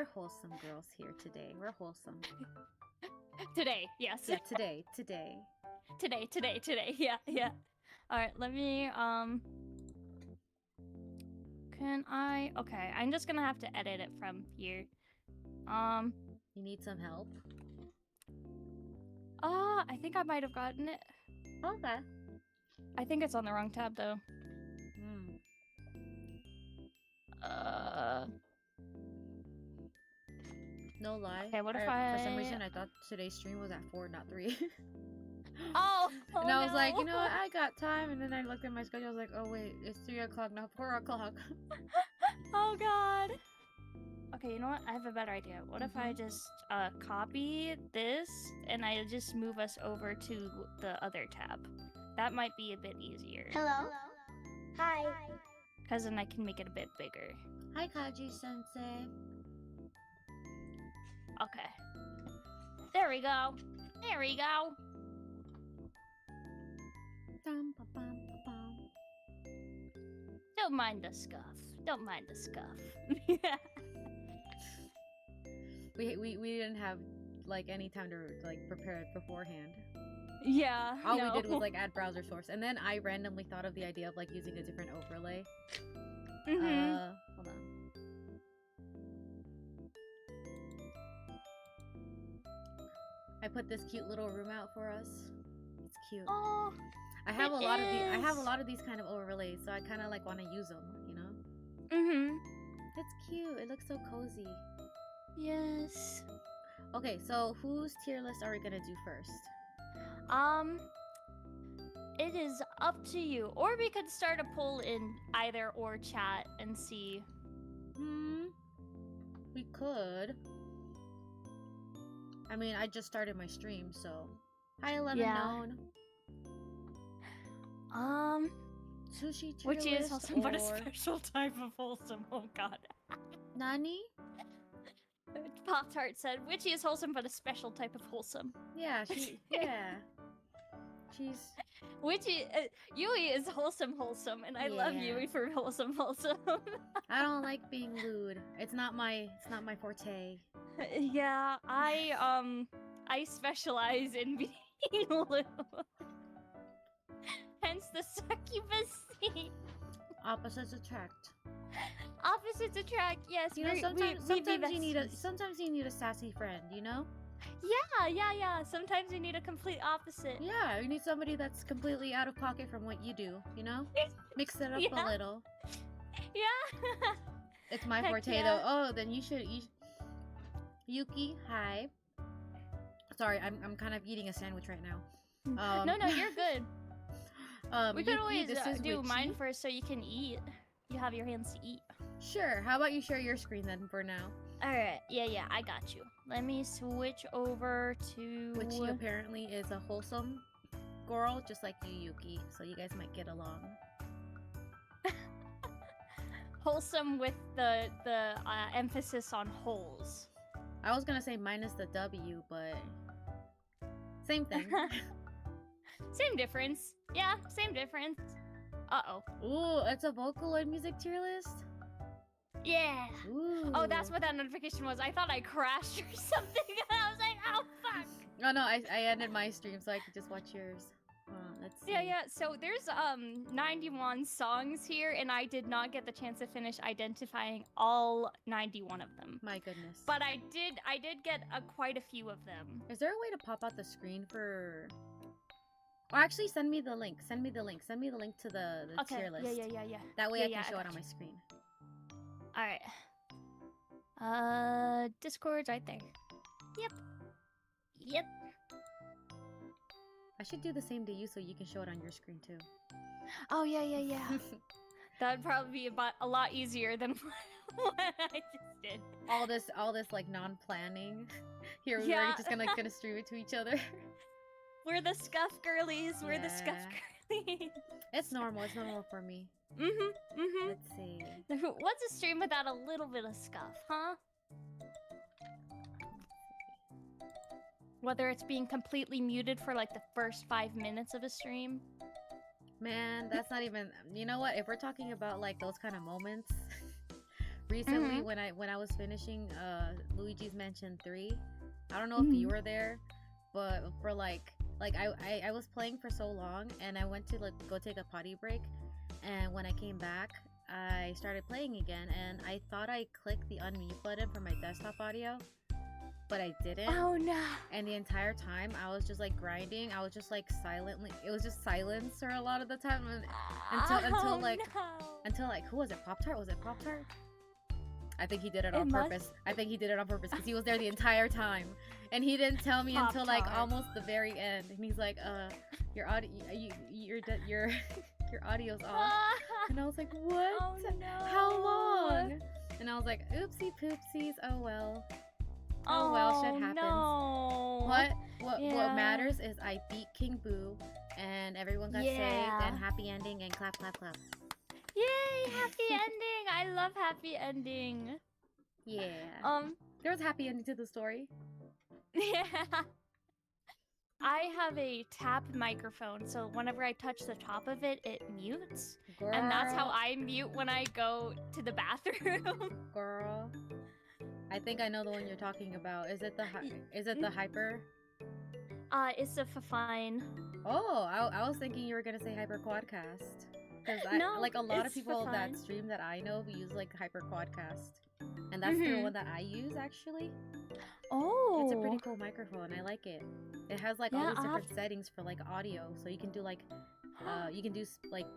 we're wholesome girls here today. We're wholesome. Today, yes. Yeah, today. Today. Yeah. Alright, let me, can I... Okay, I'm just gonna have to edit it from here. You need some help? I think I might have gotten it. Okay. I think it's on the wrong tab, though. No lie. Okay, what if For some reason, I thought today's stream was at 4, not 3. Oh and I was no. like, you know what? I got time. And then I looked at my schedule. I was like, oh wait, it's 3 o'clock, not 4 o'clock. Oh god. Okay, you know what? I have a better idea. What if I just copy this and I just move us over to the other tab? That might be a bit easier. Hello. Hi. Because then I can make it a bit bigger. Hi, Kaji-sensei. Okay. There we go. There we go. Don't mind the scuff. Don't mind the scuff. we didn't have like any time to like prepare it beforehand. Yeah. All we did was like add browser source, and then I randomly thought of the idea of like using a different overlay. Hold on. I put this cute little room out for us. It's cute. Oh, I have a lot of these kind of overlays, so I kind of like want to use them, you know? It's cute. It looks so cozy. Yes. Okay, so whose tier list are we gonna do first? It is up to you. Or we could start a poll in either or chat and see. We could. I mean, I just started my stream, so... Hi, 11 known. Sushi tier Which is list wholesome, but a or- special type of wholesome. Oh god. Nani? Pop-Tart said, Witchy is wholesome, but a special type of wholesome. Yeah, yeah. She's... Witchy, Yui is wholesome, and I love Yui for wholesome. I don't like being lewd. It's not my forte. Yeah, I specialize in being lewd. Hence the succubus scene. Opposites attract. Opposites attract, yes. You know, sometimes you need a sassy friend, you know? Yeah. Sometimes you need a complete opposite. Yeah, you need somebody that's completely out of pocket from what you do, you know? Mix it up a little. Yeah. It's my forte though. Oh, then you should Yuki, hi. Sorry, I'm kind of eating a sandwich right now. No, you're good. We could always do witchy. mine first so you can eat. You have your hands to eat. Sure. How about you share your screen then for now? Alright, yeah, I got you. Let me switch over to... Witchy apparently is a wholesome girl, just like you, Yuki, so you guys might get along. Wholesome with the emphasis on holes. I was gonna say minus the W, but... Same thing. Same difference. Yeah, same difference. Uh-oh. Ooh, it's a Vocaloid music tier list? Yeah. Ooh. Oh, that's what that notification was. I thought I crashed or something. I was like, oh, fuck. Oh, no, I ended my stream so I could just watch yours. Let's see. Yeah. So there's 91 songs here, and I did not get the chance to finish identifying all 91 of them. My goodness. But I did get quite a few of them. Is there a way to pop out the screen for... Or actually, send me the link. Send me the link to the tier list. Yeah. That way Yeah, I can show it on my screen. Alright. Discord's right there. Yep. I should do the same to you so you can show it on your screen too. Oh, yeah. That'd probably be a lot easier than what I just did. All this like non-planning. Here we are just gonna stream it to each other. We're the scuff girlies. We're the scuff girlies. It's normal for me. Let's see. What's a stream without a little bit of scuff, huh? Whether it's being completely muted for like the first 5 minutes of a stream. Man, that's not even... You know what? If we're talking about like those kind of moments, recently when I was finishing Luigi's Mansion 3, I don't know if you were there, but for like I was playing for so long, and I went to like go take a potty break, and when I came back, I started playing again, and I thought I clicked the unmute button for my desktop audio, but I didn't. Oh no. And the entire time I was just like grinding. I was just like silently. It was just silencer a lot of the time until like who was it? Pop-Tart? Was it Pop-Tart? I think he did it on purpose. I think he did it on purpose because he was there the entire time, and he didn't tell me until like almost the very end. And he's like, your audio, your audio's off." And I was like, "What? Oh, no. How long?" And I was like, "Oopsie poopsies. Oh well. Oh well, shit happens." No. What matters is I beat King Boo, and everyone got saved, and happy ending, and clap clap clap. Yay! Happy ending. I love happy ending. Yeah. There was a happy ending to the story. Yeah. I have a tap microphone, so whenever I touch the top of it, it mutes. Girl. And that's how I mute when I go to the bathroom. Girl. I think I know the one you're talking about. Is it the hyper? It's a fine. Oh, I was thinking you were gonna say hyper quadcast. Because No, like a lot of it's people that fine. stream that I know use like hyper quadcast, and that's the one that I use actually. Oh. It's a pretty cool microphone. I like it. It has like all these different settings for like audio, so you can do like you can do like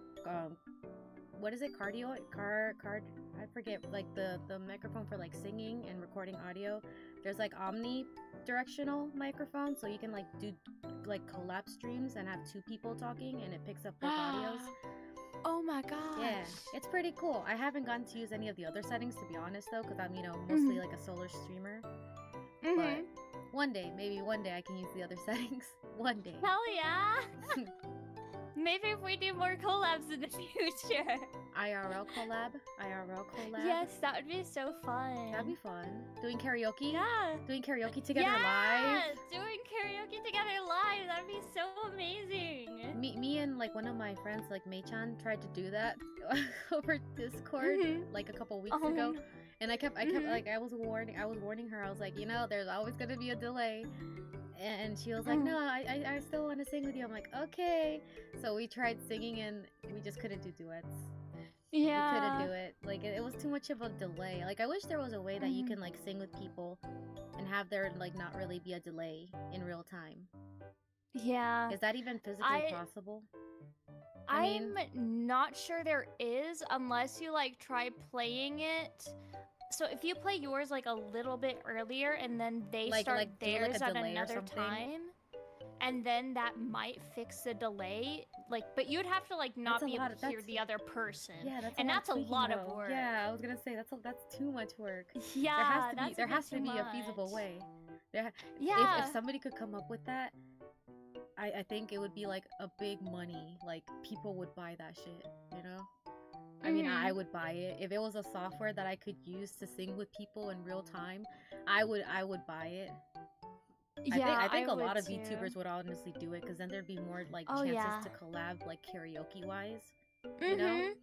what is it? I forget, like the microphone for like singing and recording audio. There's like omnidirectional microphone, so you can like do like collab streams and have two people talking, and it picks up both audios. Oh my gosh. Yeah, it's pretty cool. I haven't gotten to use any of the other settings, to be honest, though, because I'm mostly like a solo streamer. But maybe one day I can use the other settings. One day. Hell yeah. Maybe if we do more collabs in the future. IRL collab? Yes, that would be so fun. That'd be fun. Doing karaoke? Yeah. Doing karaoke together live? Doing karaoke together live. That'd be so amazing. Me and like one of my friends, like Mei-chan, tried to do that over Discord like a couple weeks ago. No. And I kept like I was warning her. I was like, there's always gonna be a delay. And she was like, "No, I still want to sing with you." I'm like, "Okay." So we tried singing, and we just couldn't do duets. Yeah. We couldn't do it. Like it was too much of a delay. Like I wish there was a way that you can like sing with people and have there like not really be a delay in real time. Yeah. Is that even physically possible? I'm not sure there is, unless you like try playing it. So if you play yours like a little bit earlier, and then they start theirs at another time, and then that might fix the delay. Like, but you'd have to like not be able to hear the other person. Yeah, that's a lot of work. Yeah, I was gonna say that's too much work. Yeah, there has to be a feasible way. Yeah. If somebody could come up with that, I think it would be like a big money. Like people would buy that shit, I mean, I would buy it. If it was a software that I could use to sing with people in real time, I would buy it. Yeah, I think a lot of YouTubers would honestly do it, because then there'd be more like chances to collab, like karaoke wise. You know?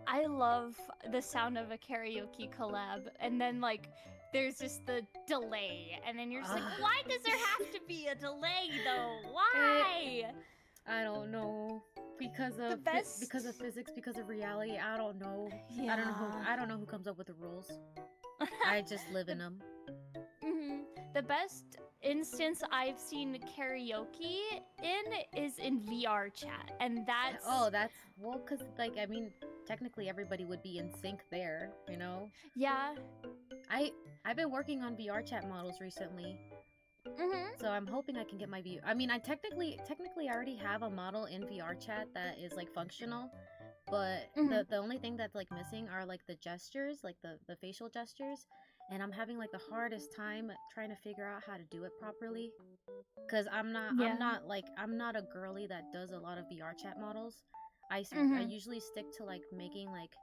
I love the sound of a karaoke collab, and then like there's just the delay, and then you're just like, why does there have to be a delay though? Why? I don't know. Because of physics, because of reality. I don't know. Yeah. I don't know who comes up with the rules. I just live in them. The best instance I've seen karaoke in is in VR chat, and that's because like I mean, technically everybody would be in sync there, Yeah. I've been working on VR chat models recently. So I'm hoping I can get my view. I mean, I technically I already have a model in VR chat that is like functional, but the only thing that's like missing are like the gestures, like the facial gestures, and I'm having like the hardest time trying to figure out how to do it properly. Cause I'm not a girly that does a lot of VR chat models. I usually stick to like making like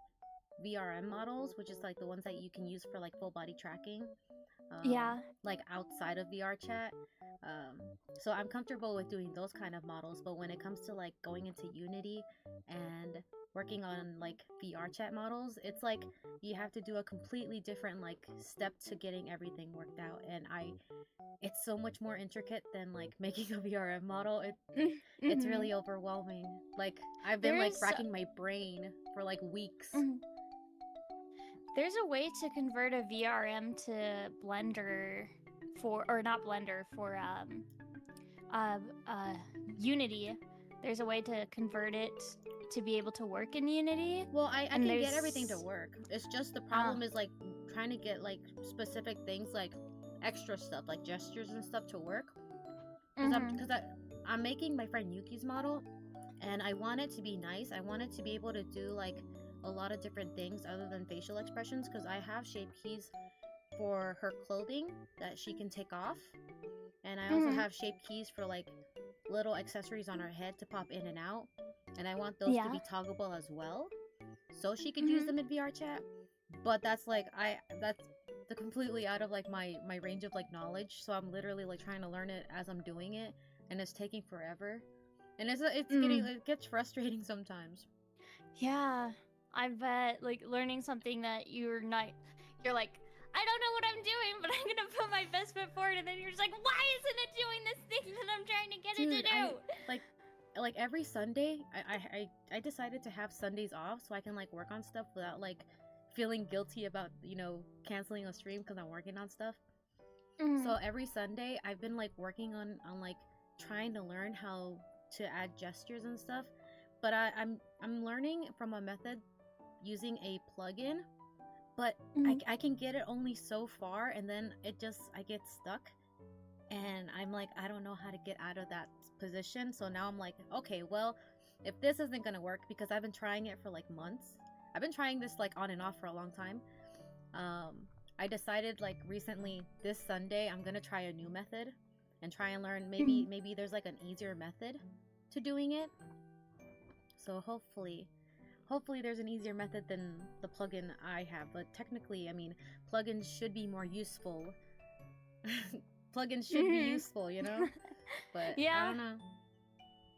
VRM models, which is like the ones that you can use for like full body tracking. Like outside of VR chat. So I'm comfortable with doing those kind of models, but when it comes to like going into Unity and working on like VR chat models, it's like you have to do a completely different like step to getting everything worked out, and it's so much more intricate than like making a VRM model. It's really overwhelming. Like I've been like racking my brain for like weeks. There's a way to convert a VRM to Blender or not Blender, for Unity. There's a way to convert it to be able to work in Unity. Well, I can get everything to work. It's just the problem is like trying to get like specific things, like extra stuff, like gestures and stuff to work. Because I'm making my friend Yuki's model, and I want it to be nice. I want it to be able to do like a lot of different things other than facial expressions, because I have shape keys for her clothing that she can take off, and I also have shape keys for like little accessories on her head to pop in and out, and I want those to be toggleable as well, so she could use them in VR chat. But that's like that's completely out of like my range of like knowledge, so I'm literally like trying to learn it as I'm doing it, and it's taking forever, and it gets frustrating sometimes. Yeah, I bet, like, learning something that you're like, I don't know what I'm doing, but I'm gonna put my best foot forward, and then you're just like, why isn't it doing this thing that I'm trying to get it to do? Like every Sunday, I decided to have Sundays off so I can like work on stuff without like feeling guilty about, you know, canceling a stream because I'm working on stuff. So every Sunday I've been like working on like trying to learn how to add gestures and stuff, but I'm learning from a method using a plugin, but I can get it only so far, and then I get stuck, and I'm like, I don't know how to get out of that position. So now I'm like, okay, well, if this isn't gonna work, because I've been trying it for like months, I've been trying this like on and off for a long time, I decided like recently this Sunday I'm gonna try a new method and try and learn maybe there's like an easier method to doing it. So hopefully there's an easier method than the plugin I have. But technically, I mean, plugins should be more useful. Plugins should be useful, you know? But yeah. I don't know.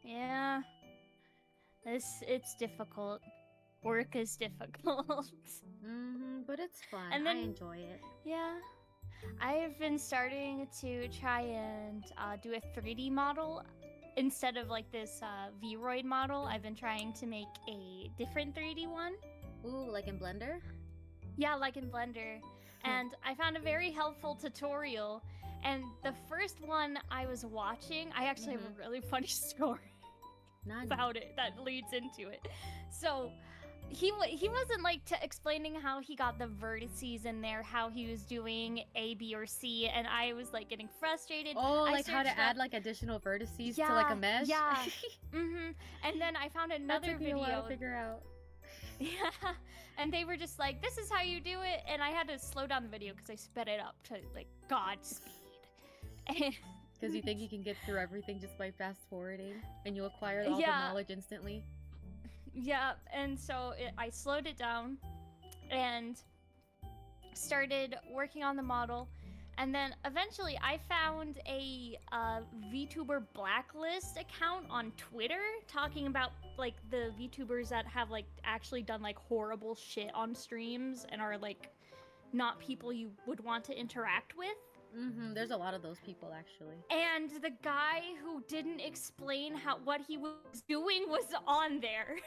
Yeah. It's difficult. Work is difficult. But it's fun. And then, I enjoy it. Yeah. I've been starting to try and do a 3D model. Instead of like this Vroid model, I've been trying to make a different 3D one. Ooh, like in Blender? Yeah, like in Blender. And I found a very helpful tutorial. And the first one I was watching, I actually have a really funny story about it that leads into it. So he wasn't like explaining how he got the vertices in there, how he was doing A, B, or C, and I was like getting frustrated. Oh, like how to add like additional vertices to like a mesh? Yeah. And then I found another video. Me a while to figure out. Yeah. And they were just like, this is how you do it, and I had to slow down the video because I sped it up to like Godspeed. Because you think you can get through everything just by fast forwarding, and you acquire all the knowledge instantly. Yeah, and so I slowed it down and started working on the model, and then eventually I found a VTuber blacklist account on Twitter talking about like the VTubers that have like actually done like horrible shit on streams and are like not people you would want to interact with. There's a lot of those people actually. And the guy who didn't explain what he was doing was on there.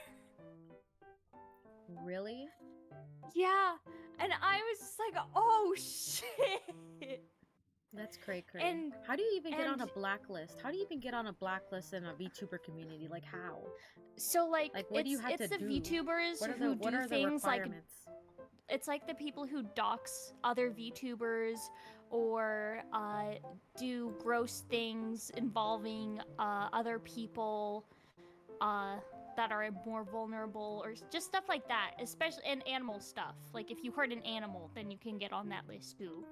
Really? Yeah. And I was just like, oh shit. That's cray. And how do you even get on a blacklist? How do you even get on a blacklist in a VTuber community? Like how? So like what do you have to do? It's the VTubers who do things like it's like the people who dox other VTubers or do gross things involving other people that are more vulnerable, or just stuff like that, especially in animal stuff. Like if you hurt an animal, then you can get on that list too.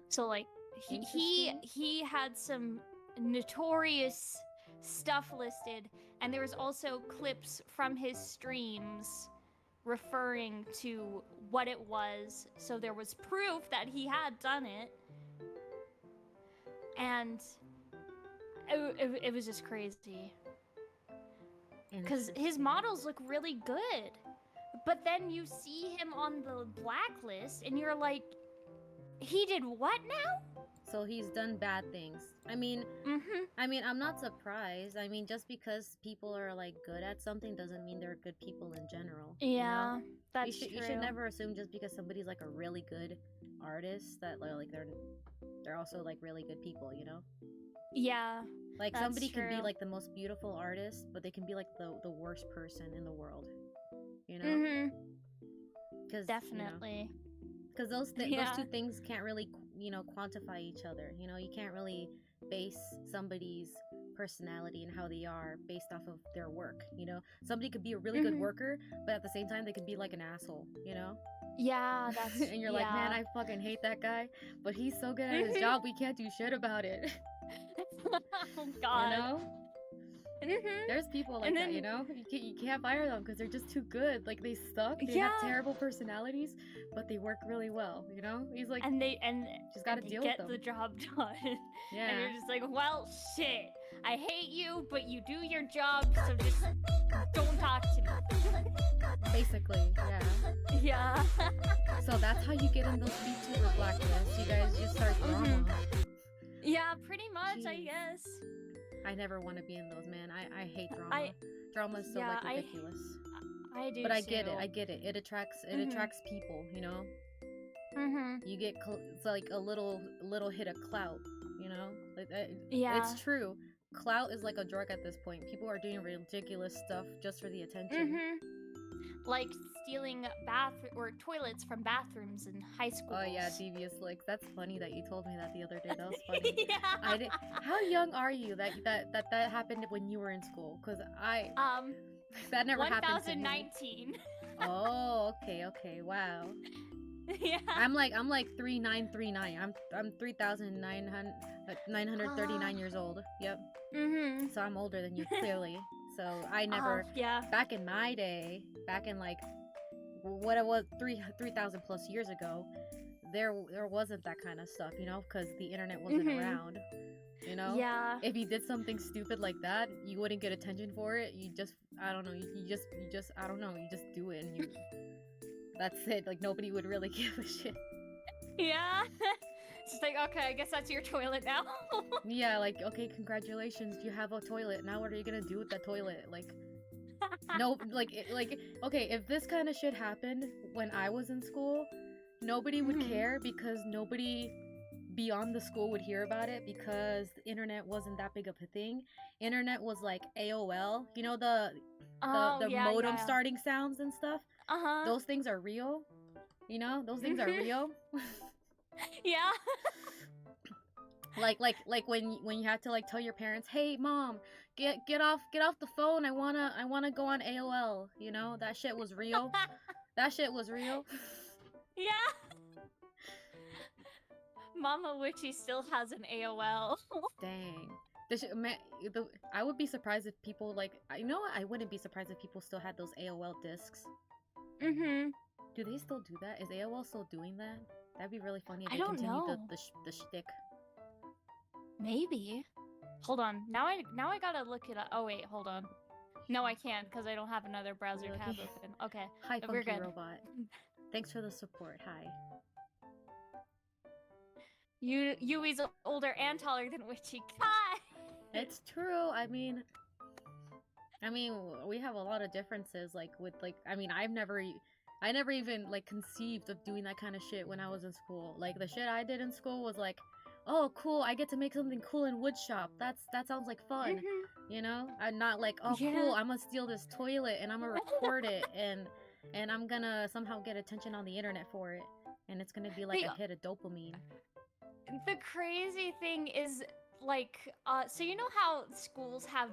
So like he had some notorious stuff listed, and there was also clips from his streams referring to what it was, so there was proof that he had done it, and it was just crazy. because his models look really good. But then you see him on the blacklist, and you're like, he did what now? So he's done bad things. I mean, I'm not surprised. I mean, just because people are like good at something doesn't mean they're good people in general. Yeah, you know? that's true. You should never assume just because somebody's like a really good artist that like they're also like really good people. You know? Yeah. Like somebody can be like the most beautiful artist, but they can be like the worst person in the world. You know? Definitely. Because those two things can't really, quantify each other. You know, you can't really base somebody's personality and how they are based off of their work. You know, somebody could be a really good worker, but at the same time they could be like an asshole. You know? Yeah, that's. And you're like, man, I fucking hate that guy, but he's so good at his job, we can't do shit about it. Oh God. You know? There's people like that, you know? You can't fire them because they're just too good. Like, they suck. They have terrible personalities, but they work really well, you know? He's like, just gotta deal with them. Get the job done. Yeah. And you're just like, well, shit. I hate you, but you do your job, so just don't talk to me. Basically, yeah. Yeah. So that's how you get in those VTuber blacklists. You guys just start drama. Yeah, pretty much, Jeez. I guess. I never want to be in those, man. I hate drama. Drama is so like ridiculous. I do. But I get it. It attracts people, you know. You get it's like a little hit of clout, you know. Like it's true. Clout is like a drug at this point. People are doing ridiculous stuff just for the attention. Like stealing toilets from bathrooms in high school. Oh yeah, devious licks. That's funny that you told me that the other day. That was funny. Yeah. How young are you that happened when you were in school? Cause that never happened to me. 1019. Oh, okay, wow. Yeah. I'm like 3939. I'm 3,939 years old. Yep. So I'm older than you clearly. So I never. Back in my day, back in like what it was 3,000 plus years ago, there wasn't that kind of stuff, you know, because the internet wasn't around. You know. Yeah. If you did something stupid like that, you wouldn't get attention for it. You just I don't know. You just I don't know. You just do it and you. That's it. Like nobody would really give a shit. Yeah. It's just like, okay, I guess that's your toilet now. Yeah, like, okay, congratulations, you have a toilet. Now what are you gonna do with that toilet? Like, no, okay, if this kind of shit happened when I was in school, nobody would care because nobody beyond the school would hear about it because the internet wasn't that big of a thing. Internet was like AOL, you know, the modem starting sounds and stuff. Those things are real. You know, those things are real. Yeah. like when you have to like tell your parents, "Hey, mom, get off the phone. I wanna go on AOL." You know, that shit was real. That shit was real. Yeah. Mama Witchy still has an AOL. Dang. I would be surprised if people like. You know what? I wouldn't be surprised if people still had those AOL discs. Do they still do that? Is AOL still doing that? That'd be really funny if they continue the shtick. Maybe. Hold on. Now I gotta look it up. Oh wait, hold on. No, I can't because I don't have another browser tab open. Okay. Hi, we're Funky good. Robot. Thanks for the support. Hi. Yui's older and taller than Witchy. Hi. It's true. I mean, we have a lot of differences. Like with I never even like conceived of doing that kind of shit when I was in school. Like the shit I did in school was like, oh cool, I get to make something cool in woodshop. That sounds like fun, you know? I'm not like, oh cool, I'm gonna steal this toilet and I'm gonna record it and I'm gonna somehow get attention on the internet for it, and it's gonna be like a hit of dopamine. The crazy thing is like, so you know how schools have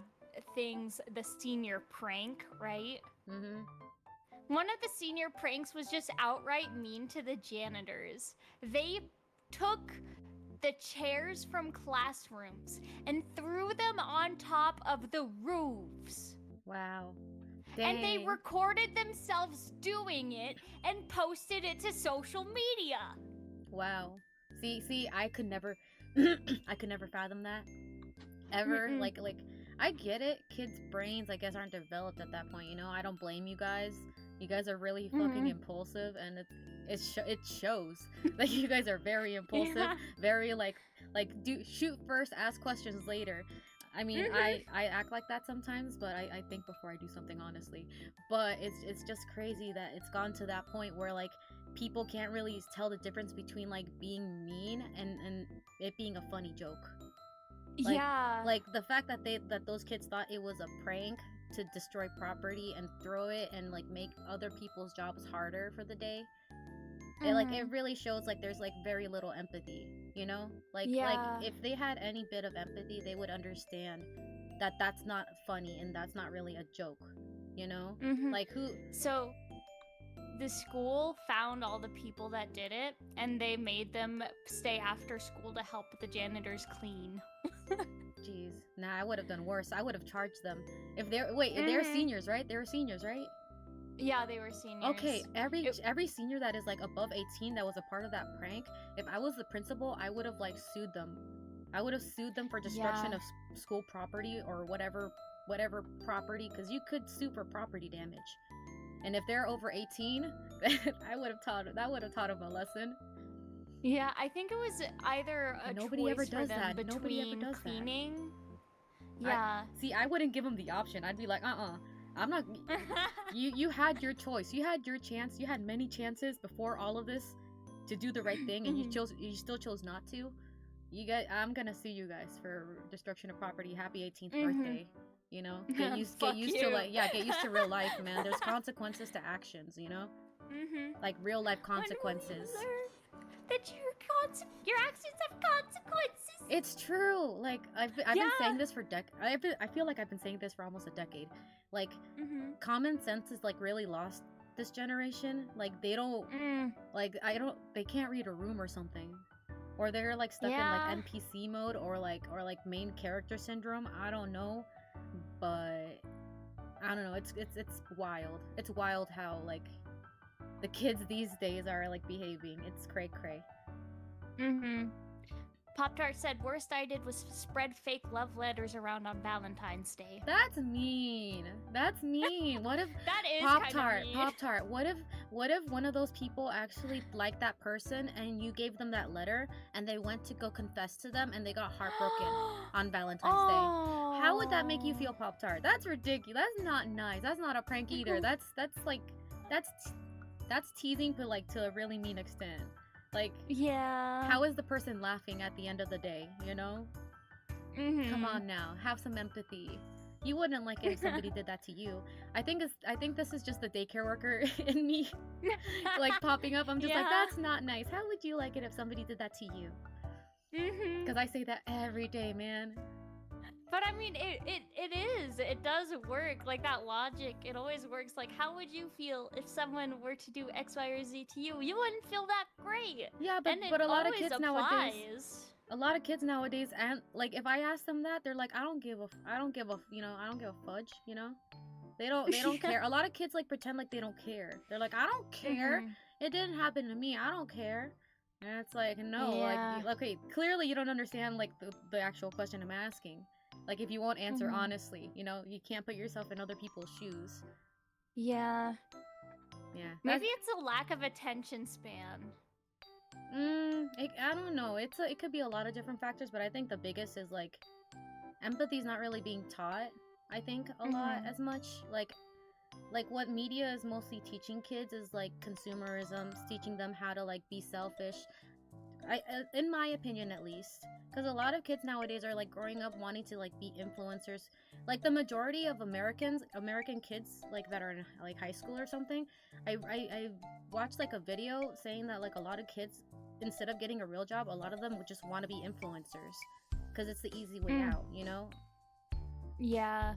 things, the senior prank, right? One of the senior pranks was just outright mean to the janitors. They took the chairs from classrooms and threw them on top of the roofs. Wow. Dang. And they recorded themselves doing it and posted it to social media. Wow. See, I could never fathom that. Ever. Like I get it. Kids' brains, I guess, aren't developed at that point. You know, I don't blame you guys. You guys are really fucking impulsive, and it shows. Like, you guys are very impulsive, very like do shoot first, ask questions later. I mean, I act like that sometimes, but I think before I do something, honestly. But it's just crazy that it's gone to that point where like people can't really tell the difference between like being mean and it being a funny joke. Like, like the fact that those kids thought it was a prank to destroy property and throw it and like make other people's jobs harder for the day. It really shows like there's like very little empathy, you know? Like if they had any bit of empathy, they would understand that that's not funny and that's not really a joke, you know? Like who? So the school found all the people that did it, and they made them stay after school to help the janitors clean. Jeez, nah, I would have done worse. I would have charged them if they're they're seniors, right? They were seniors, right? Yeah, they were seniors. Okay, every senior that is like above 18 that was a part of that prank, if I was the principal, I would have like sued them. I would have sued them for destruction of school property or whatever property, because you could sue for property damage. And if they're over 18, I would have taught them a lesson. Yeah, I think it was either a Nobody choice ever does for them that. between Nobody ever does cleaning. That. Yeah. I wouldn't give them the option. I'd be like, I'm not. You had your choice. You had your chance. You had many chances before all of this to do the right thing, and you still chose not to. I'm gonna sue you guys for destruction of property. Happy 18th birthday. You know, get used to get used to real life, man. There's consequences to actions, you know, like real life consequences. That your actions have consequences. It's true. Like I've been saying this for I feel like I've been saying this for almost a decade. Like common sense is like really lost this generation. Like they don't they can't read a room or something, or they're like stuck in like NPC mode or like main character syndrome. I don't know, but I don't know. It's wild. It's wild how like the kids these days are like behaving. It's cray. Pop-Tart said, worst I did was spread fake love letters around on Valentine's Day. That's mean. What if that is Pop-Tart, what if one of those people actually liked that person and you gave them that letter and they went to go confess to them and they got heartbroken on Valentine's Day? How would that make you feel, Pop-Tart? That's ridiculous. That's not nice. That's not a prank either. That's teasing, but like to a really mean extent. Like, how is the person laughing at the end of the day, you know? Come on now, have some empathy. You wouldn't like it if somebody did that to you. I think this is just the daycare worker in me, like popping up. I'm just like, that's not nice. How would you like it if somebody did that to you? Because I say that every day, man. But I mean, it does work. Like that logic, it always works. Like, how would you feel if someone were to do X, Y, or Z to you? You wouldn't feel that great. Yeah, but a lot of kids nowadays, and like if I ask them that, they're like, I don't give a fudge, you know. They don't care. A lot of kids like pretend like they don't care. They're like, I don't care. It didn't happen to me. I don't care. And it's like, no, like, okay, clearly you don't understand like the actual question I'm asking. Like, if you won't answer honestly, you know, you can't put yourself in other people's shoes. Yeah. Yeah. Maybe it's a lack of attention span. I don't know. It could be a lot of different factors, but I think the biggest is, like, empathy's not really being taught, I think, a lot as much. Like, what media is mostly teaching kids is, like, consumerism, teaching them how to, like, be selfish. In my opinion, at least, because a lot of kids nowadays are like growing up wanting to like be influencers. Like the majority of American kids like that are in like high school or something. I watched like a video saying that like a lot of kids, instead of getting a real job, a lot of them would just want to be influencers because it's the easy way out, you know? Yeah.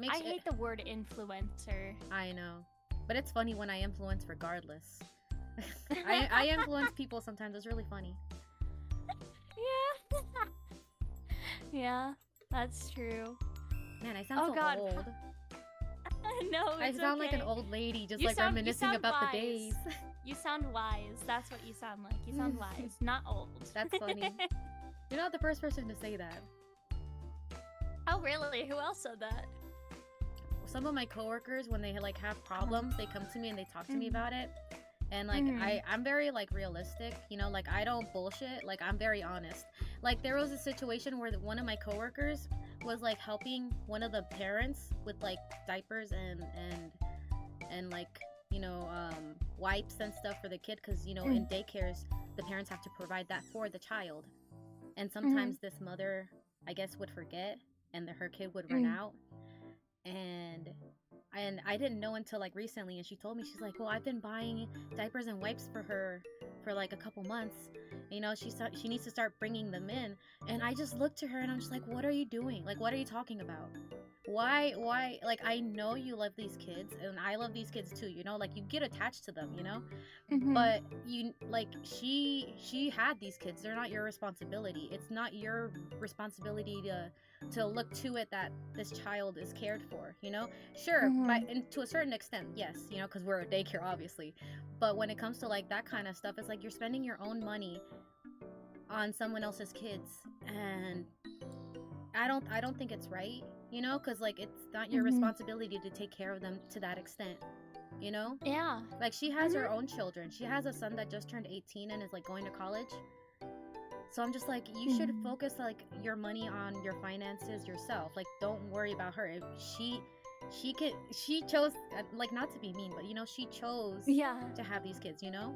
I hate the word influencer. I know, but it's funny when I influence regardless. I influence people sometimes. It's really funny. Yeah. Yeah, that's true. Man, I sound so old. No, I sound like an old lady, just like reminiscing about the days. You sound wise. That's what you sound like. You sound wise, not old. That's funny. You're not the first person to say that. Oh, really? Who else said that? Some of my coworkers, when they like have problems, they come to me and they talk to me about it. And like I'm very like realistic, you know, like I don't bullshit, like I'm very honest. Like there was a situation where one of my coworkers was like helping one of the parents with like diapers and like, you know, wipes and stuff for the kid, because you know in daycares the parents have to provide that for the child. And sometimes this mother, I guess, would forget and her kid would run out. And I didn't know until like recently, and she told me, she's like, well, I've been buying diapers and wipes for her for like a couple months. You know, she needs to start bringing them in. And I just looked to her and I'm just like, what are you doing? Like, what are you talking about? Why like, I know you love these kids and I love these kids too, you know, like you get attached to them, you know. But you like, she had these kids, they're not your responsibility. It's not your responsibility to look to it that this child is cared for, you know. Sure, but and to a certain extent, yes, you know, because we're a daycare obviously. But when it comes to like that kind of stuff, it's like you're spending your own money on someone else's kids, and I don't think it's right, you know, because like it's not your responsibility to take care of them to that extent, you know. Yeah, like she has her own children. She has a son that just turned 18 and is like going to college. So I'm just like, you should focus like your money on your finances yourself. Like, don't worry about her. If she chose, like, not to be mean, but you know, she chose to have these kids, you know.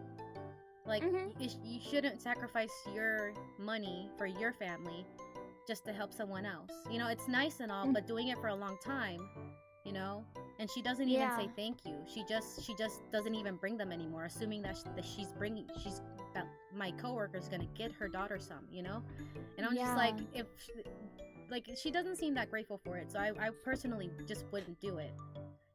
Like you shouldn't sacrifice your money for your family just to help someone else. You know, it's nice and all, but doing it for a long time, you know. And she doesn't even say thank you. She just doesn't even bring them anymore, assuming that that my coworker's gonna get her daughter some, you know. And I'm just like, if like, she doesn't seem that grateful for it, so I personally just wouldn't do it.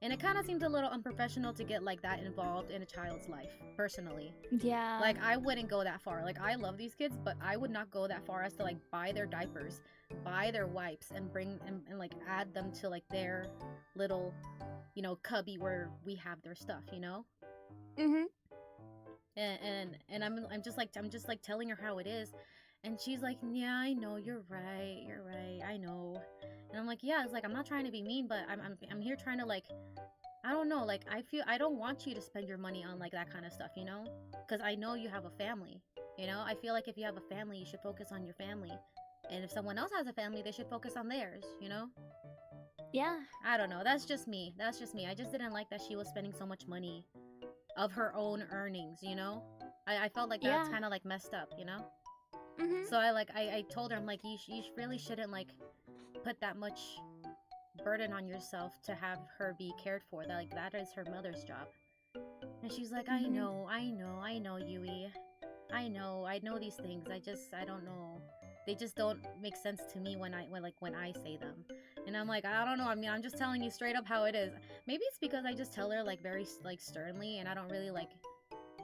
And it kind of seems a little unprofessional to get like that involved in a child's life, personally. Yeah. Like, I wouldn't go that far. Like, I love these kids, but I would not go that far as to like buy their diapers, buy their wipes, and bring and like add them to like their little, you know, cubby where we have their stuff, you know. And I'm just like telling her how it is, and she's like, yeah, I know, you're right, I know. And I'm like, yeah, it's like, I'm not trying to be mean, but I'm here trying to like, I don't know, like, I feel I don't want you to spend your money on like that kind of stuff, you know, because I know you have a family, you know. I feel like if you have a family, you should focus on your family, and if someone else has a family, they should focus on theirs, you know. Yeah. I don't know, that's just me. I just didn't like that she was spending so much money of her own earnings, you know. I felt like that's kind of like messed up, you know. So I told her, I'm like, you really shouldn't like put that much burden on yourself to have her be cared for. That, like, that is her mother's job. And she's like, I know, Yui, I know these things. I don't know, they just don't make sense to me when I say them. And I'm like, I don't know, I mean, I'm just telling you straight up how it is. Maybe it's because I just tell her like very like sternly, and I don't really like,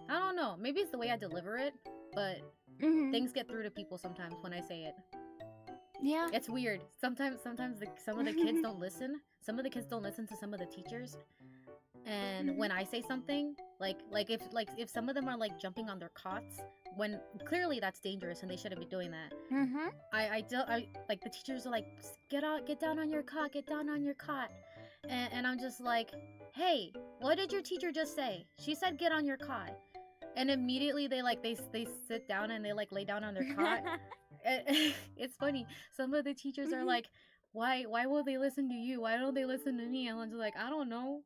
I don't know, maybe it's the way I deliver it, but things get through to people sometimes when I say it. Yeah. It's weird. Sometimes some of the kids don't listen. Some of the kids don't listen to some of the teachers. And when I say something, like if some of them are like jumping on their cots, when clearly that's dangerous and they shouldn't be doing that. I like, the teachers are like, get down on your cot. And I'm just like, hey, what did your teacher just say? She said get on your cot. And immediately they sit down and they like lay down on their cot. It's funny. Some of the teachers are like, why will they listen to you? Why don't they listen to me? And I'm just like, I don't know,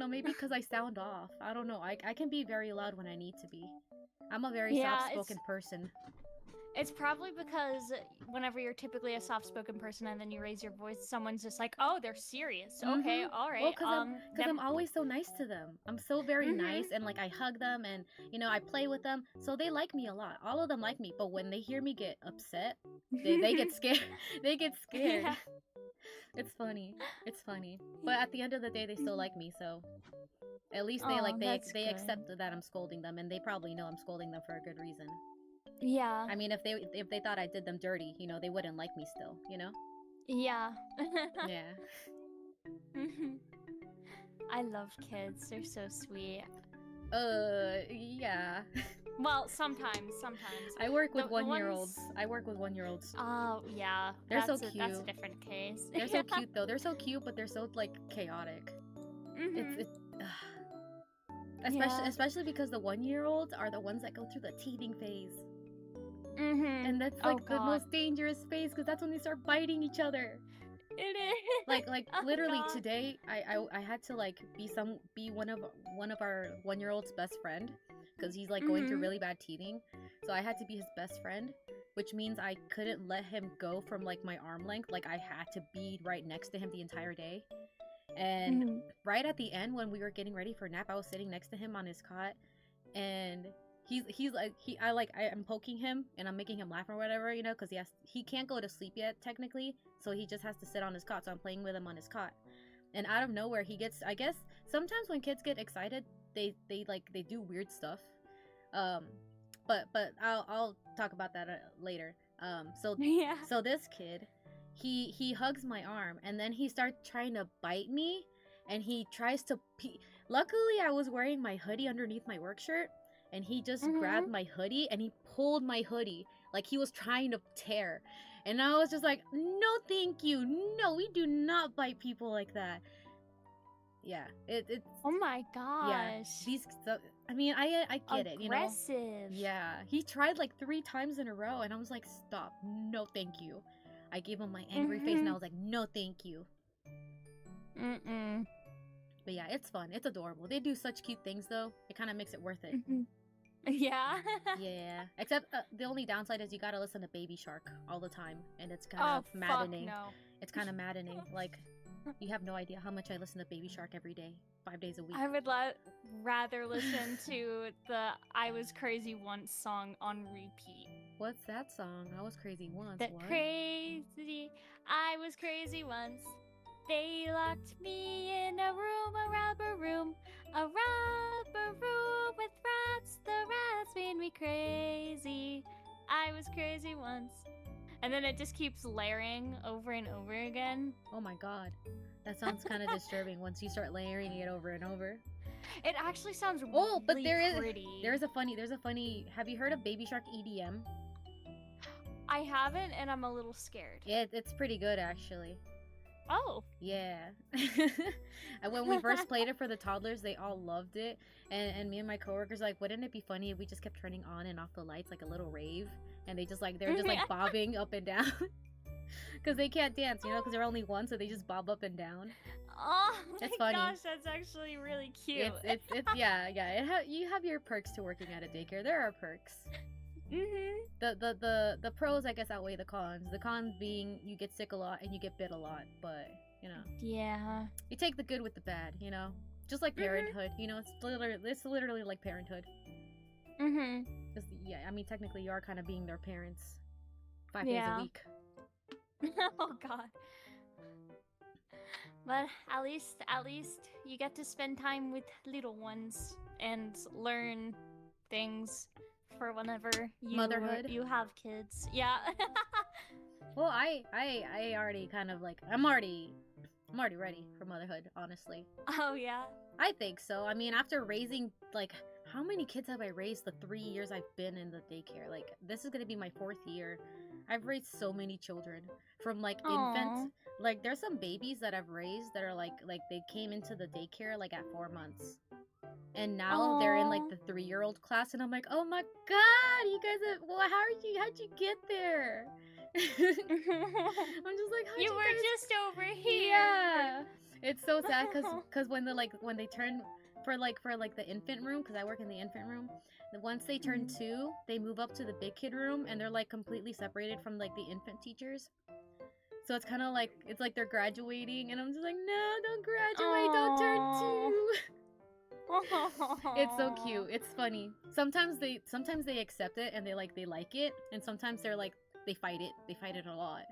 maybe because I sound off. I don't know. I can be very loud when I need to be. I'm a very soft-spoken person. It's probably because whenever you're typically a soft-spoken person and then you raise your voice, someone's just like, oh, they're serious. Okay, all right. Well, because I'm always so nice to them. I'm so very nice, and like I hug them, and you know, I play with them, so they like me a lot. All of them like me, but when they hear me get upset, they get scared. They get scared. Yeah. It's funny. But at the end of the day, they still like me, so at least they accept that I'm scolding them, and they probably know I'm scolding them for a good reason. Yeah. I mean, if they thought I did them dirty, you know, they wouldn't like me still, you know? Yeah. Yeah. I love kids. They're so sweet. Yeah. Well, sometimes. I work with The 1-year-olds. ones- I work with 1-year-olds. Oh, yeah. They're so That's cute. a different case. They're so cute though. They're so cute, but they're so like chaotic. It's especially because the 1-year-olds are the ones that go through the teething phase. And that's like the most dangerous phase because that's when they start biting each other. It is. Like literally God. today, I had to like be one of our 1-year-old's best friend because he's like going through really bad teething. So I had to be his best friend, which means I couldn't let him go from like my arm length. Like I had to be right next to him the entire day. And right at the end when we were getting ready for nap, I was sitting next to him on his cot, and he's like I'm poking him and I'm making him laugh or whatever, you know, because he can't go to sleep yet technically, so he just has to sit on his cot. So I'm playing with him on his cot, and out of nowhere he gets, I guess sometimes when kids get excited they do weird stuff, but I'll talk about that later. So this kid, he hugs my arm and then he starts trying to bite me, and he tries to luckily I was wearing my hoodie underneath my work shirt, and he just grabbed my hoodie and he pulled my hoodie like he was trying to tear. And I was just like, no thank you, no, we do not bite people like that. Yeah, it's Oh my gosh. Yeah, I mean, I get it, you know. Aggressive. Yeah, he tried like 3 times in a row, and I was like, stop, no thank you. I gave him my angry face, and I was like, no thank you. But yeah, it's fun. It's adorable. They do such cute things, though. It kind of makes it worth it. Yeah. Yeah. Except the only downside is you gotta listen to Baby Shark all the time, and it's kind of maddening. Fuck no. It's kind of maddening. Like, you have no idea how much I listen to Baby Shark every day, 5 days a week. I would rather listen to the "I Was Crazy Once" song on repeat. What's that song? I was crazy once. That what? crazy. I was crazy once. They locked me in a room, a rubber room with rats. The rats made me crazy. I was crazy once. And then it just keeps layering over and over again. Oh my god. That sounds kind of disturbing once you start layering it over and over. It actually sounds really but pretty. There's a funny, have you heard of Baby Shark EDM? I haven't, and I'm a little scared. It's pretty good, actually. Oh. Yeah. And when we first played it for the toddlers, they all loved it. And me and my coworkers like, wouldn't it be funny if we just kept turning on and off the lights like a little rave? And they're just like bobbing up and down. Because they can't dance, you know, because they're only one, so they just bob up and down. Oh it's my funny. gosh, that's actually really cute. It's yeah. You have your perks to working at a daycare. There are perks. The pros, I guess, outweigh the cons. The cons being you get sick a lot and you get bit a lot, but you know. Yeah. You take the good with the bad, you know. Just like parenthood, you know. It's literally like parenthood. Yeah, I mean, technically, you are kind of being their parents. 5 days a week. Oh god. But at least you get to spend time with little ones and learn things for whenever motherhood. You have kids. Yeah. Well, I already kind of like I'm already ready for motherhood, honestly. Oh yeah. I think so. I mean, after raising like how many kids have I raised the 3 years I've been in the daycare? Like this is gonna be my 4th year. I've raised so many children from like infant. Like there's some babies that I've raised that are like they came into the daycare like at 4 months. And now they're in like the 3-year-old class, and I'm like, oh my god, you guys have, well, how'd you get there? I'm just like, you were just over here. Yeah, it's so sad because when they turn for the infant room, because I work in the infant room, once they turn 2, they move up to the big kid room, and they're like completely separated from like the infant teachers. So it's kind of like it's like they're graduating, and I'm just like, no, don't graduate, don't turn 2. It's so cute. It's funny. Sometimes they accept it and they like it, and sometimes they're like they fight it. They fight it a lot.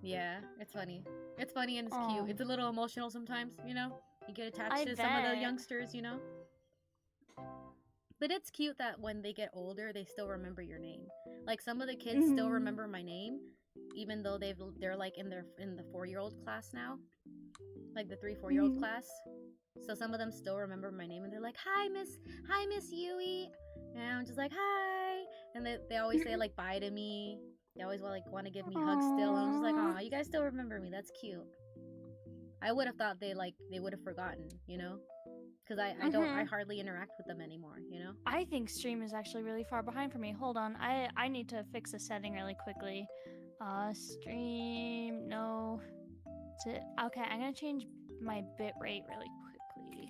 Yeah, it's funny. It's funny and it's cute. It's a little emotional sometimes, you know. You get attached to some of the youngsters, you know. But it's cute that when they get older, they still remember your name. Like some of the kids still remember my name, even though they're like in the 4-year-old class now. like the 3-4-year-old class. So some of them still remember my name, and they're like, hi Miss Yui, and I'm just like, hi, and they always say like bye to me. They always want to give me hugs still, and I'm just like, oh, you guys still remember me, that's cute. I would have thought they would have forgotten, you know, because I hardly interact with them anymore, you know. I think stream is actually really far behind for me. Hold on, I need to fix a setting really quickly. Stream, no. Okay, I'm gonna change my bitrate really quickly.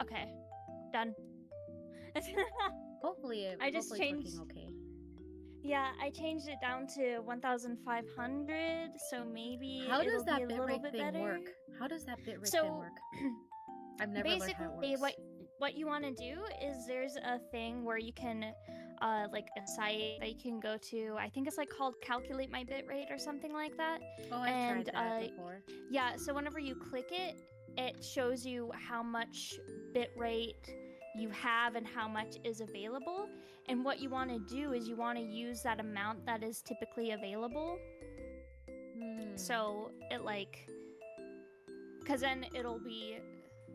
Okay, done. Hopefully it's working okay. Yeah, I changed it down to 1,500, so maybe how does it'll that be a little bit better. Work? How does that bitrate thing work? I've never learned how it works. What you want to do is there's a thing where you can, like a site that you can go to. I think it's like called Calculate My Bitrate or something like that. Oh, I've tried that before. Yeah, so whenever you click it, it shows you how much bitrate you have and how much is available. And what you want to do is you want to use that amount that is typically available. So it because then it'll be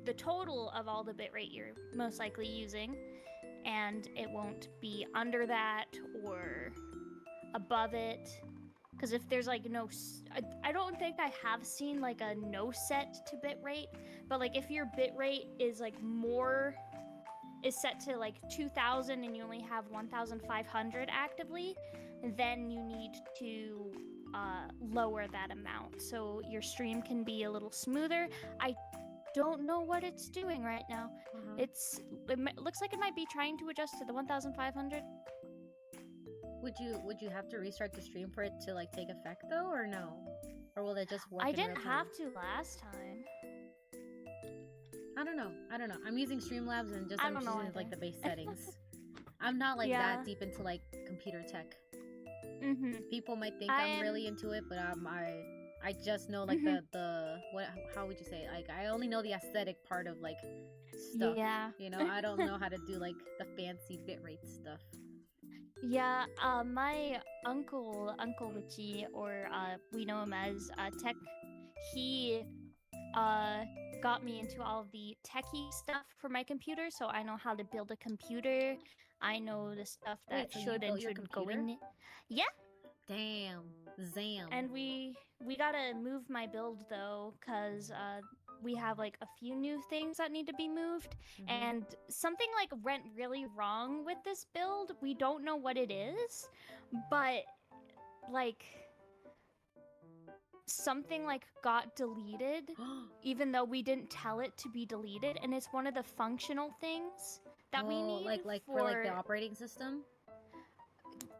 the total of all the bitrate you're most likely using, and it won't be under that or above it. Because if there's like no, I don't think I have seen like a no set to bitrate, but like if your bitrate is like is set to like 2,000 and you only have 1,500 actively, then you need to lower that amount so your stream can be a little smoother. I don't know what it's doing right now. It looks like it might be trying to adjust to the 1,500. Would you have to restart the stream for it to like take effect though, or no? Or will it just work? I didn't have to last time. I don't know. I'm using Streamlabs and I'm using like the base settings. I'm not like that deep into like computer tech. People might think I'm really into it, but I just know like the how would you say it? Like I only know the aesthetic part of like stuff. Yeah. You know, I don't know how to do like the fancy bitrate stuff. Yeah, my Uncle Witchy, or we know him as Tech, he got me into all of the techie stuff for my computer, so I know how to build a computer. I know the stuff that should and shouldn't go in it. Yeah. Damn. Zam. And we gotta move my build though, cause we have like a few new things that need to be moved, and something like went really wrong with this build. We don't know what it is, but like something like got deleted even though we didn't tell it to be deleted, and it's one of the functional things that we need like for like the operating system.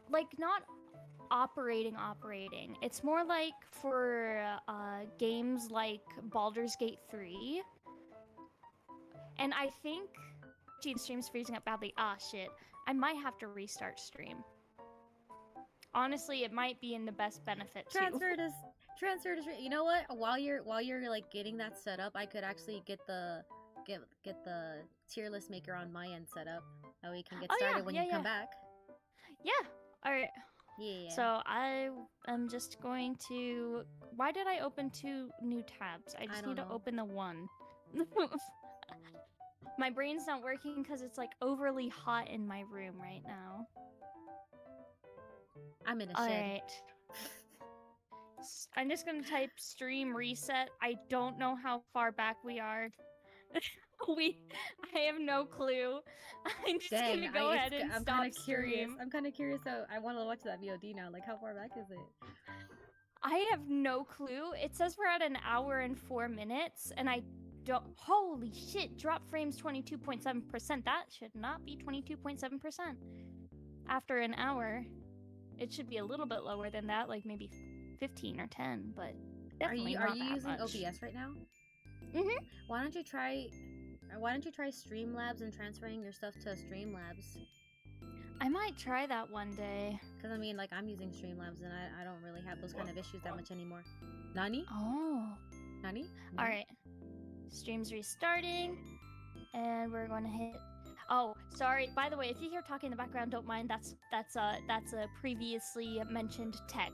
Like not operating. It's more like for games like Baldur's Gate 3. And I think the stream's freezing up badly. Ah shit. I might have to restart stream. Honestly, it might be in the best benefit too. Transfer to stream. You know what? While you're like getting that set up, I could actually get the tier list maker on my end set up. That we can get started when you come back. Yeah. All right. Yeah. So I am just going to. Why did I open 2 new tabs? I just need to open the one. My brain's not working because it's like overly hot in my room right now. I'm in a shed. Alright. I'm just gonna type stream reset. I don't know how far back we are. I have no clue. I'm just gonna go ahead and stop stream. I'm kind of curious, so I want to watch that VOD now. Like, how far back is it? I have no clue. It says we're at 1 hour and 4 minutes, and I don't. Holy shit! Drop frames 22.7%. That should not be 22.7%. After an hour, it should be a little bit lower than that, like maybe 15 or 10. But definitely are not you that using much. OBS right now? Why don't you try Streamlabs and transferring your stuff to Streamlabs? I might try that one day. Because I mean, like, I'm using Streamlabs and I don't really have those kind of issues that much anymore. Nani? Oh. Nani? All right. Stream's restarting, and we're going to hit. Oh, sorry. By the way, if you hear talking in the background, don't mind. That's a previously mentioned tech.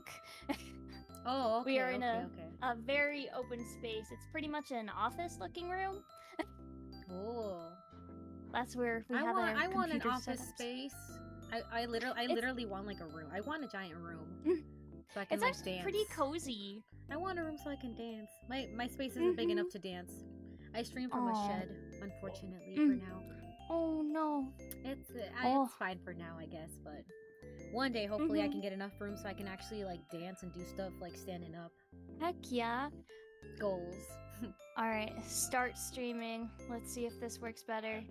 Oh, okay. We are in okay. a very open space. It's pretty much an office-looking room. Oh. That's where we I have our want an computer office setups. space. I literally want like a room. I want a giant room so I can It's like actually dance. pretty cozy. I want a room so I can dance. My space isn't big enough to dance. I stream from a shed, unfortunately, for now. Oh no. It's fine for now, I guess, but one day hopefully I can get enough room so I can actually like dance and do stuff like standing up. Heck yeah. Goals. Alright, start streaming. Let's see if this works better.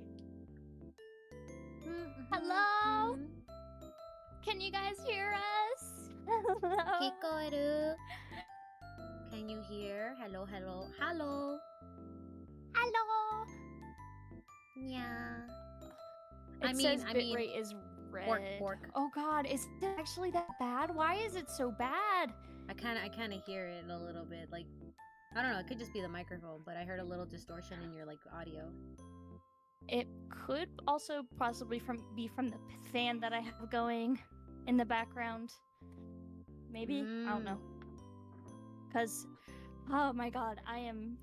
Hello? Can you guys hear us? Kikoru. Can you hear? Hello, hello, hello. Hello. Yeah. It says bitrate is red. Bork. Oh god, is it actually that bad? Why is it so bad? I kind of hear it a little bit. Like, I don't know. It could just be the microphone, but I heard a little distortion in your like audio. It could also possibly be from the fan that I have going in the background. Maybe? I don't know. Because, oh my god, I am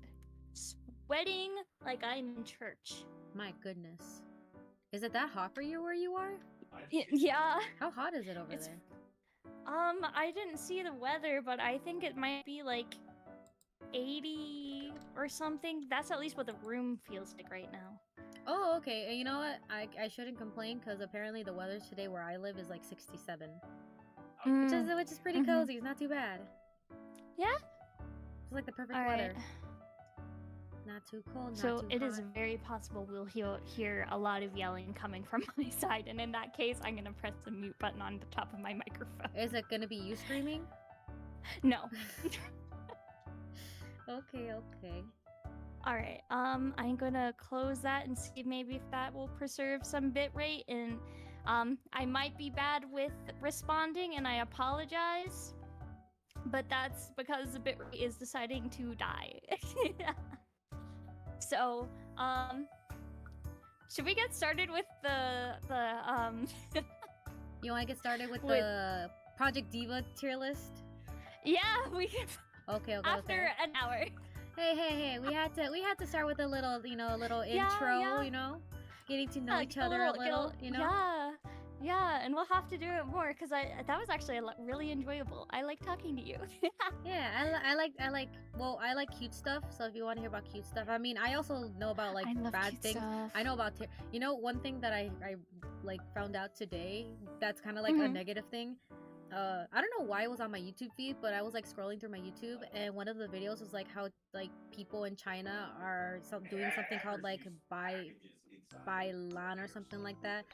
sweating like I'm in church. My goodness. Is it that hot for you where you are? Yeah. How hot is it over there? I didn't see the weather, but I think it might be like 80 or something. That's at least what the room feels like right now. Oh, okay. And you know what? I shouldn't complain because apparently the weather today where I live is like 67. Which is pretty cozy. It's not too bad. Yeah? It's like the perfect weather. Not too cold, not so too it hot. is very possible we'll hear a lot of yelling coming from my side, and in that case, I'm gonna press the mute button on the top of my microphone. Is it gonna be you screaming? No. Okay. Alright, I'm gonna close that and see maybe if that will preserve some bitrate, and I might be bad with responding, and I apologize, but that's because the bitrate is deciding to die. So, should we get started with the You wanna get started with the Project Diva tier list? Yeah, we can. Okay. After an hour. Hey, we had to start with a little, intro, yeah. Getting to know each other a little, Yeah, and we'll have to do it more because that was actually really enjoyable. I like talking to you. Yeah, I like cute stuff. So if you want to hear about cute stuff, I mean, I also know about like bad things. Stuff. I know about one thing that I like found out today that's kind of like a negative thing. I don't know why it was on my YouTube feed, but I was like scrolling through my YouTube, and one of the videos was like how like people in China are doing something called like bai lan or something like that.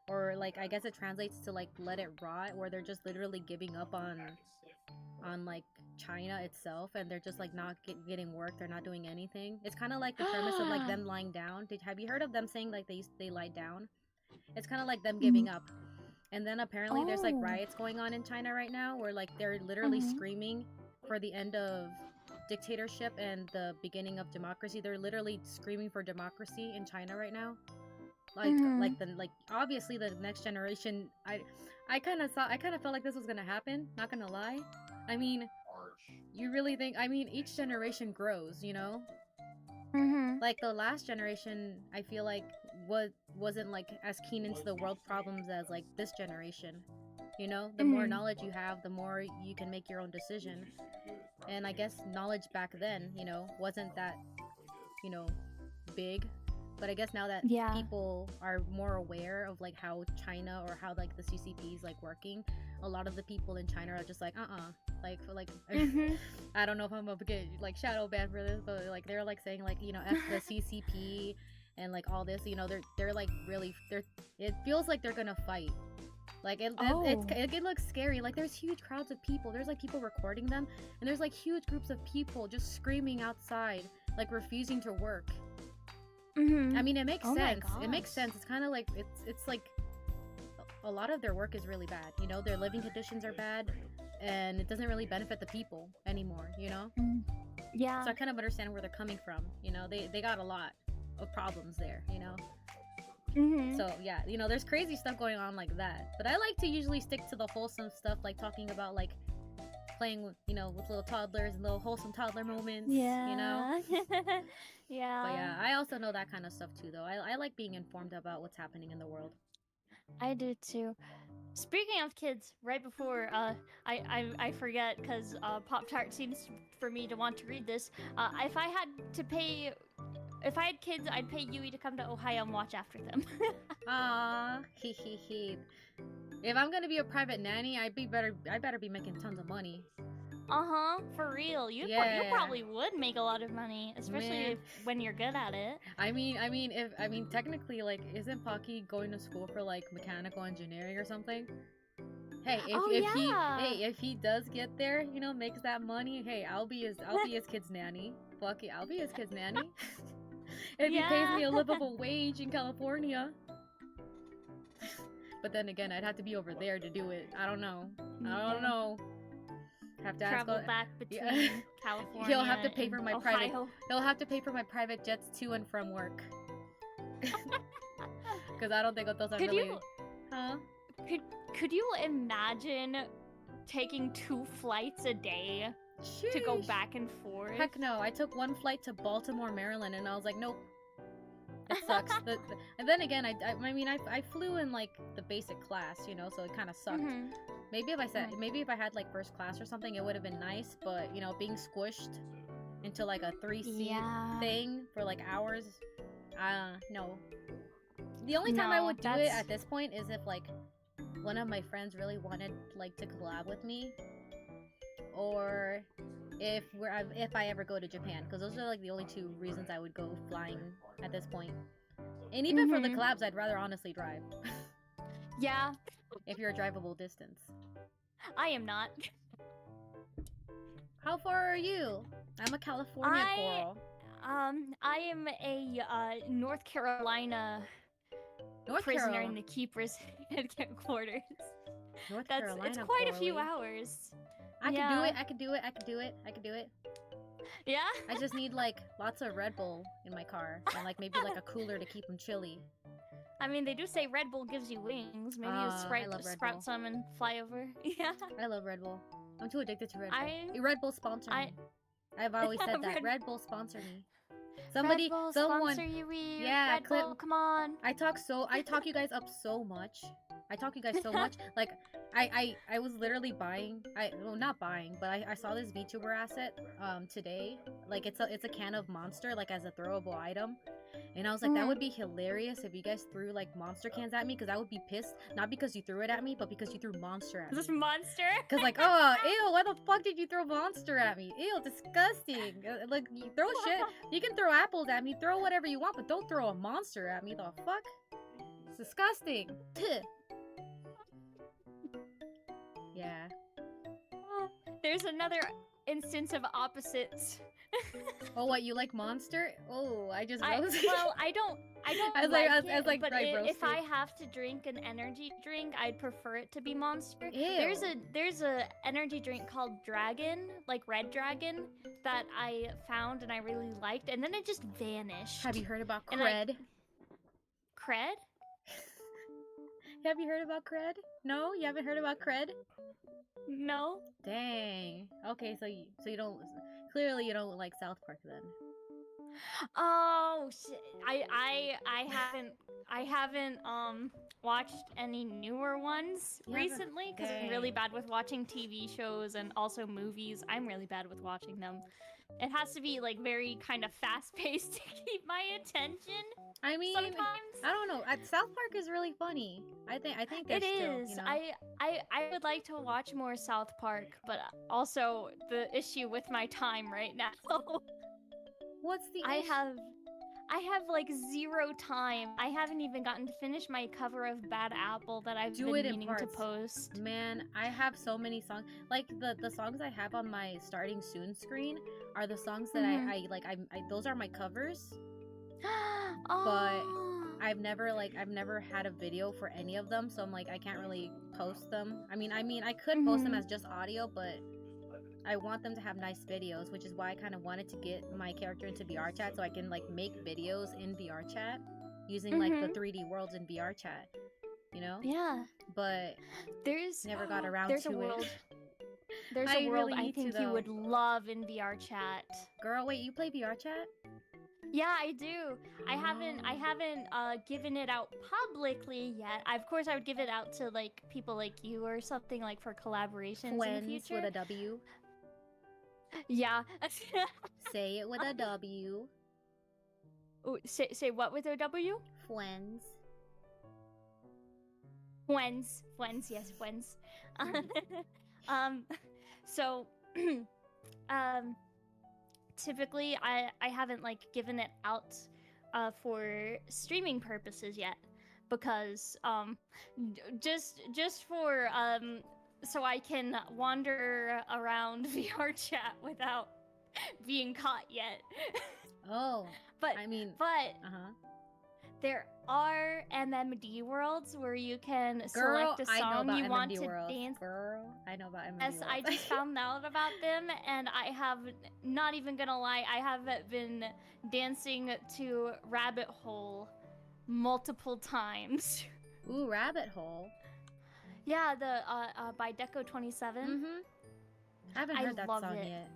Or like I guess it translates to like let it rot, where they're just literally giving up on like China itself, and they're just like not getting work. They're not doing anything. It's kind of like the premise of like them lying down. Have you heard of them saying like they lie down? It's kind of like them giving up. And then apparently there's like riots going on in China right now, where like they're literally screaming for the end of dictatorship and the beginning of democracy. They're literally screaming for democracy in China right now. Like obviously the next generation, I kind of felt like this was gonna happen, not gonna lie. I mean, you really think, I mean, each generation grows, like the last generation, I feel like wasn't like as keen into the world problems as like this generation. The more knowledge you have, the more you can make your own decision. And I guess knowledge back then, wasn't that big. But I guess now that people are more aware of like how China or how like the CCP is like working, a lot of the people in China are just like I don't know if I'm gonna get like shadow banned for this, but like they're like saying like F the CCP and like all this, they're like really it feels like they're gonna fight. Like it looks scary. Like there's huge crowds of people. There's like people recording them, and there's like huge groups of people just screaming outside, like refusing to work. I mean, it makes sense. It makes sense. It's kind of like it's like a lot of their work is really bad. Their living conditions are bad, and it doesn't really benefit the people anymore. Yeah. So I kind of understand where they're coming from. They got a lot of problems there. So yeah, there's crazy stuff going on like that. But I like to usually stick to the wholesome stuff, like talking about like playing with, with little toddlers and little wholesome toddler moments. Yeah. But Yeah. yeah, I also know that kind of stuff too, though. I like being informed about what's happening in the world. I do too. Speaking of kids, right before I forget because Pop Tart seems for me to want to read this. If I had kids, I'd pay Yui to come to Ohio and watch after them. Aww, he. If I'm gonna be a private nanny, I better be making tons of money. For real. You Yeah. probably would make a lot of money, especially when you're good at it. I mean, technically, like, isn't Pocky going to school for like mechanical engineering or something? Hey, if he does get there, makes that money, hey, I'll be his kid's nanny. Fuck it, I'll be his kid's nanny. If he pays me a livable wage in California. But then again, I'd have to be over there to do it. I don't know. Have to travel back between California. He'll have to pay for my Ohio. He'll have to pay for my private jets to and from work. Because I don't think those are really. Huh? Could you imagine taking 2 flights a day to go back and forth? Heck no! I took 1 flight to Baltimore, Maryland, and I was like, nope. It sucks. And then again, I flew in like the basic class, so it kind of sucked. Maybe if I had like first class or something, it would have been nice. But being squished into like a 3-seat thing for like hours, no. The only time I would do it at this point is if like one of my friends really wanted like to collab with me, or if I ever go to Japan, because those are like the only 2 reasons I would go flying at this point. And even for the collabs, I'd rather honestly drive. Yeah. If you're a drivable distance. I am not. How far are you? I'm a California girl. I am a North Carolina prisoner in the keeper's headquarters. North Carolina. It's quite a few hours. I can do it. Yeah? I just need like lots of Red Bull in my car and like maybe like a cooler to keep them chilly. I mean, they do say Red Bull gives you wings. Maybe you sprout some and fly over. Yeah. I love Red Bull. I'm too addicted to Red Bull. Red Bull sponsor me. I've always said that. Red Bull sponsor me. Someone sponsor you, yeah, Red Bull, come on. I talk you guys up so much. Like I was literally not buying, but I saw this VTuber asset today. Like it's a can of Monster like as a throwable item. And I was like, that would be hilarious if you guys threw like Monster cans at me, because I would be pissed, not because you threw it at me, but because you threw Monster at me. Is this Monster? Because like, oh, ew, why the fuck did you throw Monster at me? Ew, disgusting. Like, you throw shit, you can throw apples at me, throw whatever you want, but don't throw a Monster at me, the fuck? It's disgusting. Yeah. There's another instance of opposites. Oh, what, you like Monster? Oh, I just roasted. Well, I don't but if I have to drink an energy drink, I'd prefer it to be Monster. Ew. There's a energy drink called Dragon, like Red Dragon, that I found and I really liked, and then it just vanished. Have you heard about Cred? Cred? Have you heard about Cred? No? You haven't heard about Cred? No. Dang. Okay, so you don't... Clearly you don't like South Park then. Oh, shit. I haven't watched any newer ones recently because I'm really bad with watching TV shows and also movies. I'm really bad with watching them. It has to be like very kind of fast-paced to keep my attention. I mean, sometimes. I don't know. South Park is really funny. I think it is. I would like to watch more South Park, but also the issue with my time right now. What's the issue? I have like 0 time. I haven't even gotten to finish my cover of Bad Apple that I've been meaning to post. Man, I have so many songs. Like the songs I have on my starting soon screen are the songs that I those are my covers. But I've never had a video for any of them, so I'm like I can't really post them. I mean I could post them as just audio, but I want them to have nice videos, which is why I kind of wanted to get my character into VR chat so I can like make videos in VR chat using like the 3D worlds in VR chat, you know? Yeah. But never got around to it. There's I a world really I need to, think you though. would love in VR chat. Girl, wait, you play VR chat? Yeah, I do. I haven't given it out publicly yet. Of course, I would give it out to like people like you or something, like for collaborations in the future. With a W. Yeah. Say it with a W. Ooh, say what with a W? Friends. Fwens, yes, Fwens. So, typically I haven't like given it out for streaming purposes yet, because just for so I can wander around VR chat without being caught yet. Oh, but uh-huh. There are MMD worlds where you can Girl, select a song you want to worlds. dance. Girl, I know about MMD Yes, worlds. I just found out about them, and I have, not even gonna lie, I have been dancing to Rabbit Hole multiple times. Ooh, Rabbit Hole. Yeah, the by Deco27. Mm-hmm. I haven't heard that song yet.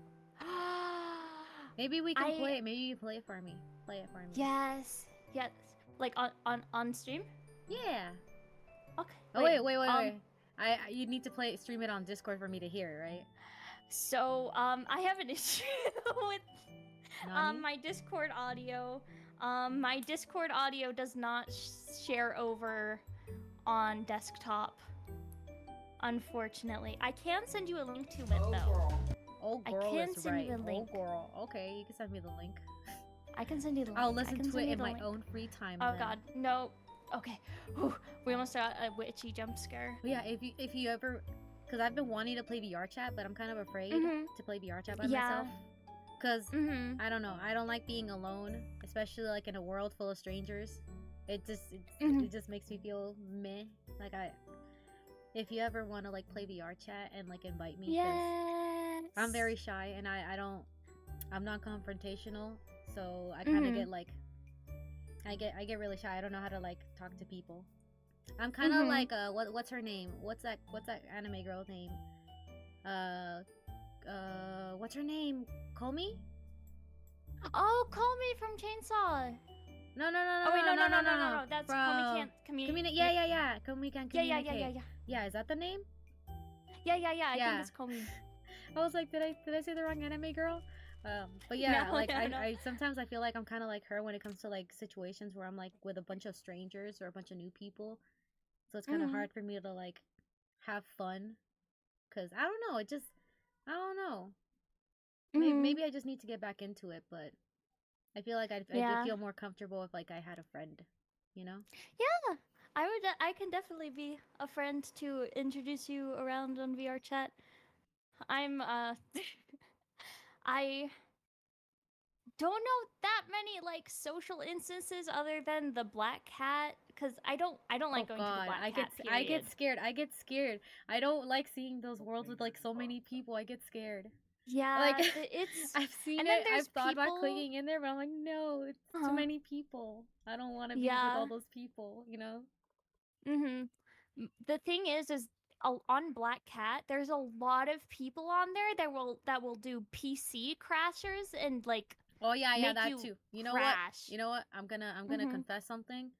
Maybe we can play it. Maybe you play it for me. Play it for me. Yes. Yes. Like on stream? Yeah. Okay. Oh wait. You need to stream it on Discord for me to hear, right? So I have an issue with my Discord audio. My Discord audio does not share over on desktop. Unfortunately, I can send you a link to it though. Oh girl, I can send you the link. Oh girl, okay, you can send me the link. I can send you the link. I'll listen to it in my own free time. Oh god, no. Okay, whew. We almost got a witchy jump scare. Yeah, if you ever, because I've been wanting to play VR chat, but I'm kind of afraid to play VR chat by myself. Because I don't know, I don't like being alone, especially like in a world full of strangers. It just makes me feel meh. Like if you ever want to like play VR chat and like invite me, because I'm very shy and I'm not confrontational. So I kind of get like, I get really shy. I don't know how to like talk to people. I'm kind of like what's her name? What's that anime girl's name? What's her name? Komi? Oh, Komi from Chainsaw. No. Oh wait, no. That's Komi can't communicate. Yeah. Komi can't communicate. Yeah, is that the name? Yeah. I think it's Komi. I was like, did I say the wrong anime girl? But yeah, no, I sometimes I feel like I'm kind of like her when it comes to like situations where I'm like with a bunch of strangers or a bunch of new people, so it's kind of hard for me to like have fun, cause I don't know, I don't know. Maybe I just need to get back into it, but I feel like I'd feel more comfortable if like I had a friend, you know? Yeah, I can definitely be a friend to introduce you around on VR chat. I'm I don't know that many like social instances other than the black cat, because I don't like going to the black cat. I get scared. I don't like seeing those worlds with like so many people. I get scared. Yeah, like it's. I've seen it. I've thought about clicking in there, but I'm like, no, it's too many people. I don't want to be with all those people. You know. The thing is on Black Cat, there's a lot of people on there that will do PC crashers and like. Oh yeah, that too. You know what? I'm gonna confess something.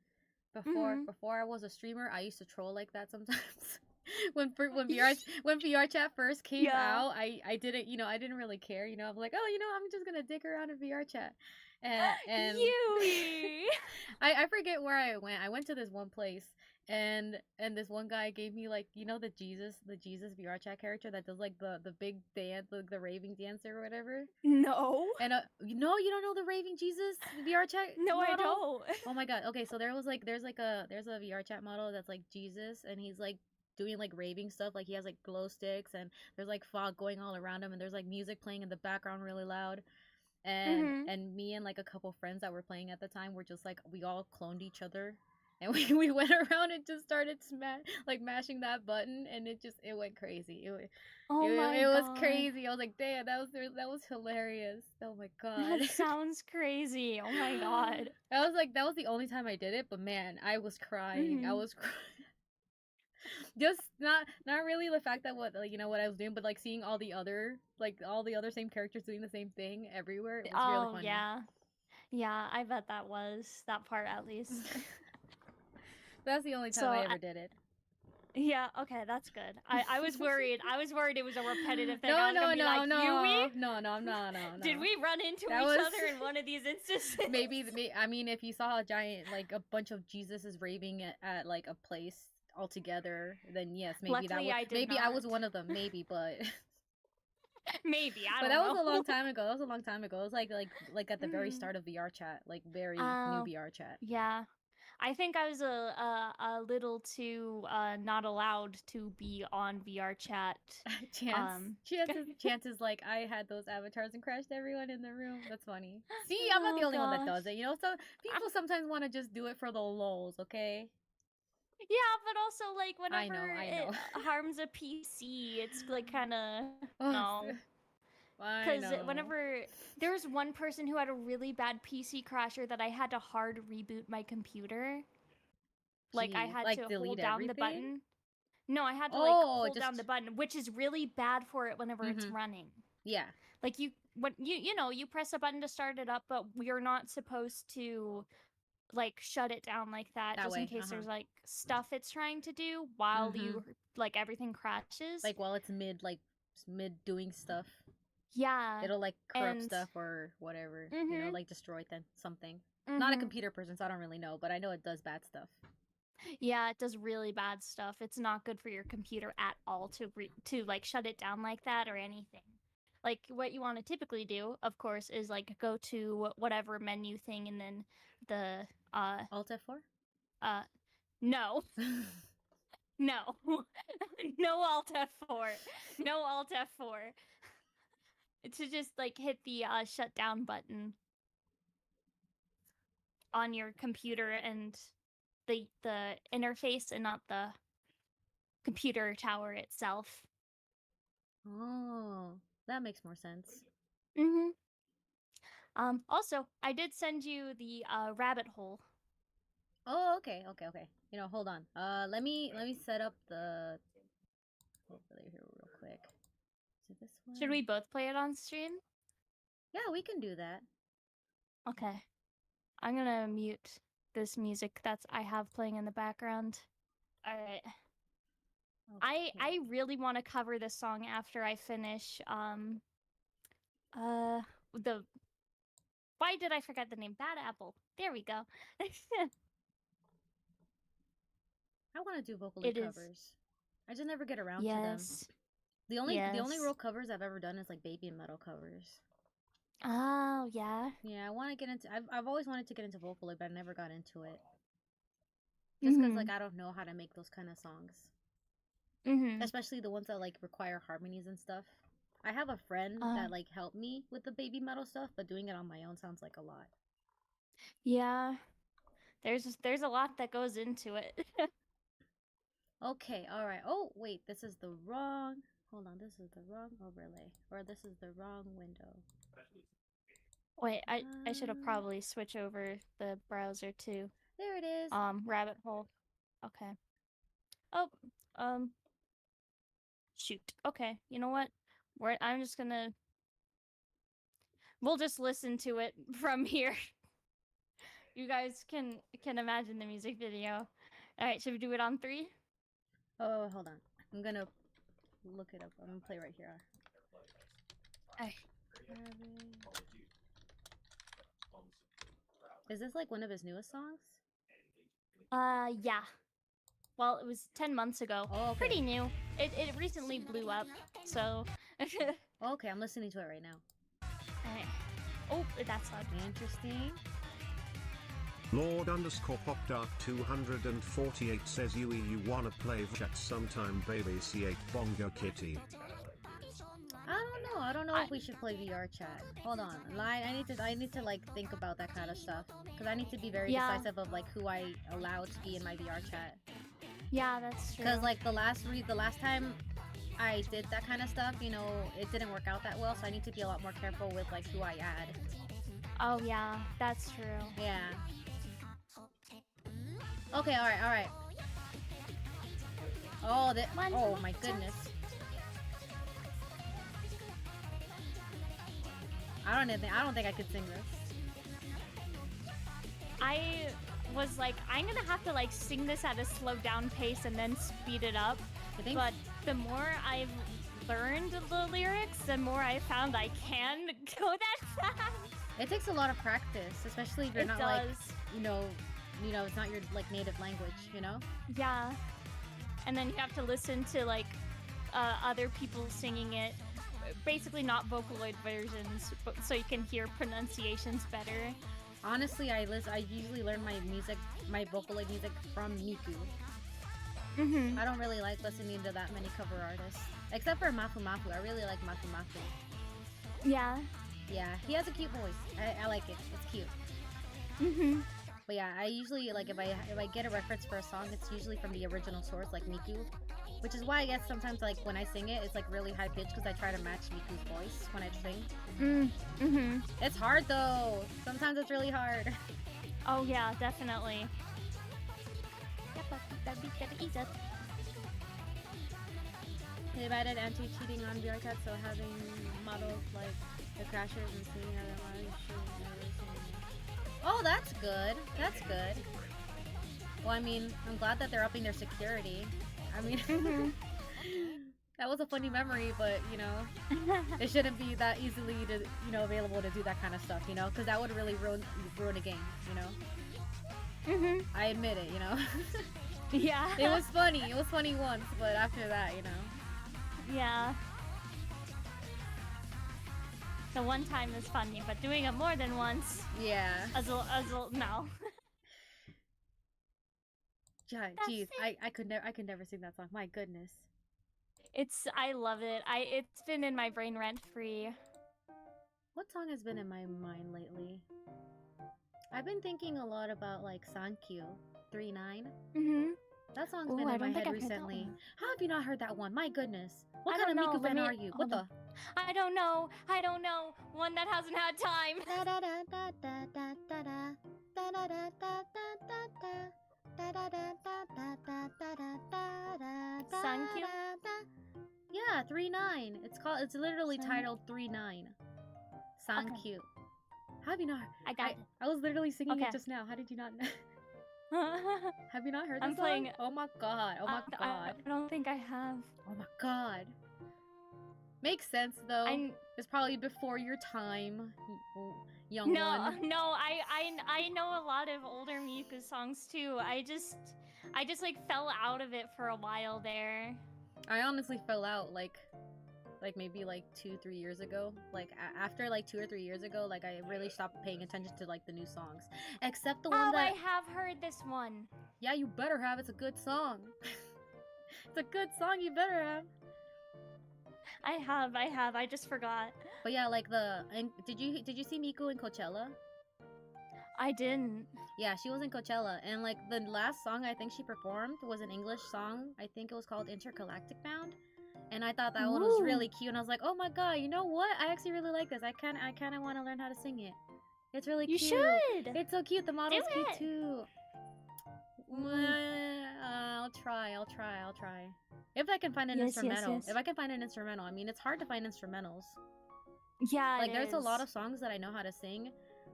Before I was a streamer, I used to troll like that sometimes. when VR chat first came out, I didn't really care. You know, I'm like, oh, I'm just gonna dick around in VR chat. And I forget where I went. I went to this one place. And this one guy gave me like the Jesus VR chat character that does like the big dance, the raving dancer or whatever. No. And you don't know the raving Jesus VR chat? No, model? I don't. Oh my god. Okay, so there's a VR chat model that's like Jesus, and he's like doing like raving stuff. Like he has like glow sticks, and there's like fog going all around him, and there's like music playing in the background really loud. And me and like a couple friends that were playing at the time were just like, we all cloned each other. And we went around and just started mashing that button, and it went crazy. It was crazy. I was like, damn, that was hilarious. Oh my god. That sounds crazy. Oh my god. That was the only time I did it, but man, I was crying. I was crying. Just not really the fact that what you know what I was doing, but like seeing all the other same characters doing the same thing everywhere. It was really funny. Yeah, I bet that was that part at least. That's the only time I ever did it. Yeah, okay, that's good. I was worried. I was worried it was a repetitive thing. No, I was gonna be no, like, no, no. Did we run into each other in one of these instances? Maybe. I mean, if you saw a giant, like a bunch of Jesuses raving at like a place all together, then yes, maybe Luckily, I was one of them. Maybe, but. Maybe I don't know. But that was a long time ago. It was like at the very start of VR chat, like very new VR chat. Yeah. I think I was a little too not allowed to be on VR chat. Chance is like, I had those avatars and crashed everyone in the room. That's funny. See, I'm not the only one that does it. You know, so people sometimes want to just do it for the lols, okay? Yeah, but also like whenever I know. it harms a PC, it's like kind of no. Because whenever there was one person who had a really bad PC crasher that I had to hard reboot my computer. Like I had to hold down the button. No, I had to hold down the button, which is really bad for it whenever it's running. Yeah. Like you press a button to start it up, but we're not supposed to like shut it down like that just in case there's like stuff it's trying to do while you like everything crashes. Like while it's mid doing stuff. Yeah. It'll like corrupt stuff or whatever. You know, like destroy something. Not a computer person, so I don't really know, but I know it does bad stuff. Yeah, it does really bad stuff. It's not good for your computer at all to like shut it down like that or anything. Like what you want to typically do, of course, is like go to whatever menu thing and then the Alt F4? No. No. No Alt F4. No Alt F4. To just like hit the shut down button on your computer and the interface and not the computer tower itself. Oh, that makes more sense. Also, I did send you the rabbit hole. Oh, okay. You know, hold on. Let me set up the overlay here real quick. Is it this one? Should we both play it on stream? Yeah, we can do that. Okay. I'm gonna mute this music I have playing in the background. All right. Okay. I really want to cover this song after I finish why did I forget the name? Bad Apple. There we go. I want to do vocally covers. I just never get around to them. The only real covers I've ever done is like baby metal covers. Oh, yeah. Yeah, I want to get into I've always wanted to get into vocally, but I never got into it. Just because like I don't know how to make those kind of songs. Especially the ones that like require harmonies and stuff. I have a friend that like helped me with the baby metal stuff, but doing it on my own sounds like a lot. Yeah. There's a lot that goes into it. Okay, all right. Oh, wait, this is the wrong. Hold on, this is the wrong overlay, or this is the wrong window. Wait, I should have probably switched over the browser too. There it is. Rabbit hole. Okay. Oh, shoot. Okay, you know what? I'm just gonna. We'll just listen to it from here. You guys can imagine the music video. All right, should we do it on 3? Oh, hold on. I'm gonna look it up. I'm gonna play right here. Is this like one of his newest songs? Yeah. Well, it was 10 months ago. Oh, okay. Pretty new. It recently blew up, so. Okay, I'm listening to it right now. Alright. Oh, that's odd. Interesting. Lord_Pop Dark 248 says you wanna play chat sometime, baby. C8 Bongo Kitty. I don't know if we should play VR chat. Hold on. I need to like think about that kind of stuff because I need to be very decisive of like who I allow to be in my VR chat. Yeah, that's true. Because like the last time I did that kind of stuff, you know, it didn't work out that well, so I need to be a lot more careful with like who I add. Oh yeah, that's true. Yeah. Okay, all right. Oh, oh my goodness. I don't think I could sing this. I was like, I'm gonna have to like sing this at a slowed down pace and then speed it up. But the more I've learned the lyrics, the more I found I can go that fast. It takes a lot of practice, especially if you're not like, you know, it's not your like native language, you know? Yeah. And then you have to listen to like other people singing it, basically not Vocaloid versions, but so you can hear pronunciations better. Honestly, I usually learn my Vocaloid music from Miku. I don't really like listening to that many cover artists, except for Mafu Mafu. I really like Mafu Mafu. Yeah. Yeah, he has a cute voice. I like it. It's cute. But yeah, I usually like if I get a reference for a song, it's usually from the original source, like Miku. Which is why I guess sometimes like when I sing it, it's like really high pitched because I try to match Miku's voice when I sing. It's hard though. Sometimes it's really hard. Oh yeah, definitely. They've added anti-cheating on VR chat, so having models like the crashers and seeing otherwise. Oh, that's good. That's good. Well, I mean, I'm glad that they're upping their security. I mean, that was a funny memory, but, you know, it shouldn't be that easily, available to do that kind of stuff, you know? Because that would really ruin a game, you know? I admit it, you know? Yeah. It was funny. It was funny once, but after that, you know? Yeah. The one time is funny, but doing it more than once... Yeah. No. Jeez, I could never sing that song. My goodness. I love it. It's been in my brain rent-free. What song has been in my mind lately? I've been thinking a lot about like Sankyu 3-9. That song's been in my head recently. How have you not heard that one? My goodness. What kind of Miku fan are you? What the? I don't know. One that hasn't had time. Sankyu? Yeah, 3-9. It's literally titled 3-9. Sankyu. How have you not? I got it. I was literally singing it just now. How did you not know? Have you not heard this song? Oh my god. Oh my god. I don't think I have. Oh my god. Makes sense though. It's probably before your time, young one. No, I know a lot of older Miku songs too. I just like fell out of it for a while there. I honestly fell out like maybe like 2-3 years ago. Like after like 2 or 3 years ago, like I really stopped paying attention to like the new songs. Except the one that I have heard this one. Yeah, you better have. It's a good song. It's a good song. You better have. I have. I just forgot. But yeah, like did you see Miku in Coachella? I didn't. Yeah, she was in Coachella, and like the last song I think she performed was an English song. I think it was called Intergalactic Bound. And I thought that one was really cute, and I was like, oh my god, you know what? I actually really like this. I kind of want to learn how to sing it. It's really cute. You should! It's so cute. The model's cute too. I'll try. If I can find an instrumental. Yes. If I can find an instrumental. I mean, it's hard to find instrumentals. Yeah, like there's a lot of songs that I know how to sing.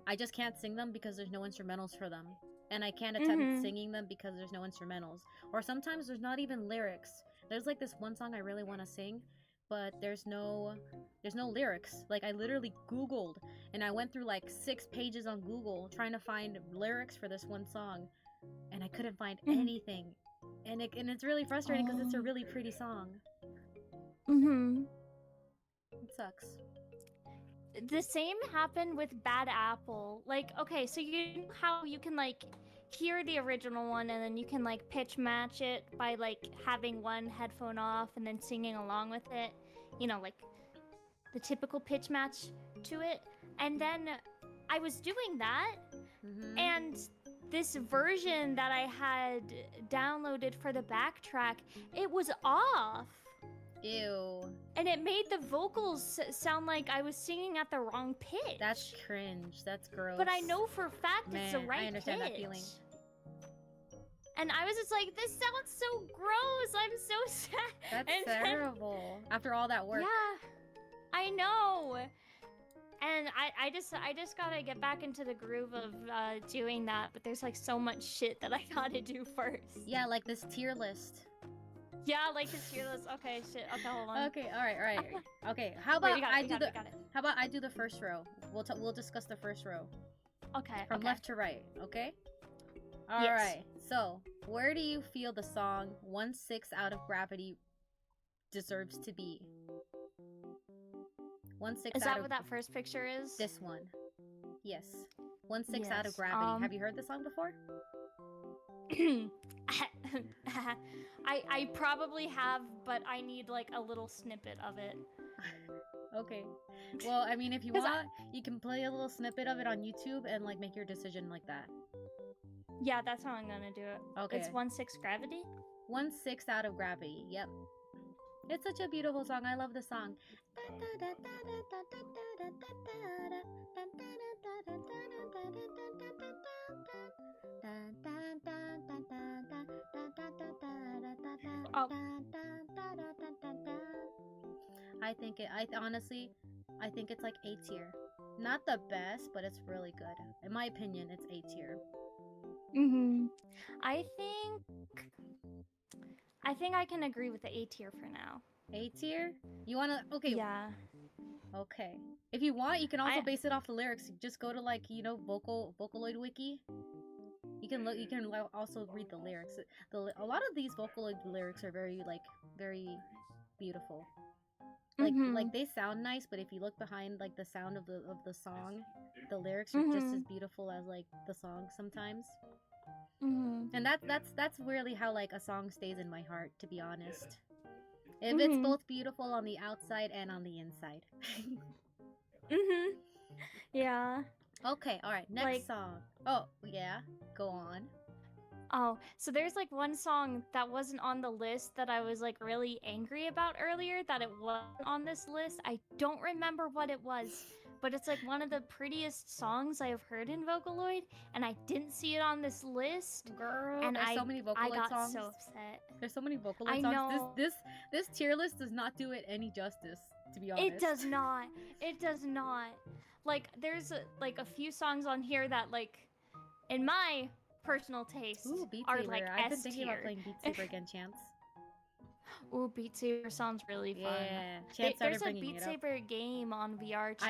I just can't sing them because there's no instrumentals for them. And I can't attempt singing them because there's no instrumentals. Or sometimes there's not even lyrics. There's like this one song I really want to sing, but there's no lyrics. Like I literally Googled, and I went through like 6 pages on Google trying to find lyrics for this one song, and I couldn't find anything. And it's really frustrating because it's a really pretty song. It sucks. The same happened with Bad Apple. Like, okay, so you know how you can like hear the original one and then you can like pitch match it by like having one headphone off and then singing along with it, you know, like the typical pitch match to it. And then I was doing that and this version that I had downloaded for the backtrack, it was off. Ew. And it made the vocals sound like I was singing at the wrong pitch. That's cringe. That's gross. But I know for a fact it's the right pitch. I understand that feeling. And I was just like, this sounds so gross. I'm so sad. That's And then- terrible. After all that work. Yeah, I know. And I just gotta get back into the groove of doing that, but there's like so much shit that I gotta do first. Yeah, like this tier list. Yeah, like this tier list. Okay, shit. Okay, hold on. Okay, all right. Okay, how Wait, about we got it, I we do got the it, we got it. how about I do the first row? We'll discuss the first row Okay. from okay. left to right. Okay. All Yes. right. So, where do you feel the song "1/6 Out of Gravity" deserves to be? 1/6 Is out that of what that first picture is? this one. Yes. 1/6 Out of Yes, Gravity. Have you heard this song before? I probably have, but I need like a little snippet of it. Okay. Well, I mean, if you 'Cause want, you can play a little snippet of it on YouTube and like make your decision like that. Yeah, that's how I'm gonna do it. Okay. It's 1/6 gravity. 1/6 Out of Gravity. Yep. It's such a beautiful song. I love the song. Oh. I think it's like A tier. Not the best, but it's really good. In my opinion, it's A tier. I think I can agree with the A tier for now. A tier? You wanna? Okay. Yeah. Okay. If you want, you can also I- base it off the lyrics. Just go to like Vocaloid wiki. You can look. You can also read the lyrics. A lot of these Vocaloid lyrics are very beautiful. Like they sound nice, but if you look behind like the sound of the song, the lyrics are just as beautiful as like the song sometimes. And that's really how like a song stays in my heart, to be honest. If it's both beautiful on the outside and on the inside. Yeah. Okay, all right. Next Like- song. Oh yeah, go on. Oh, so there's like one song that wasn't on the list that I was like really angry about earlier that it wasn't on this list. I don't remember what it was, but it's like one of the prettiest songs I have heard in Vocaloid, and I didn't see it on this list. Girl, And there's so many Vocaloid I got songs. so upset. There's so many Vocaloid I songs. know. This tier list does not do it any justice, to be honest. It does not. It does not. Like there's like a few songs on here that like, in my personal taste, Ooh, Beat are Saber. like I've been S thinking about tier. playing Beat Saber again, Chance. Ooh, Beat Saber sounds really fun. Yeah, Chance started There's a bringing Beat it up. Saber game on VR chat.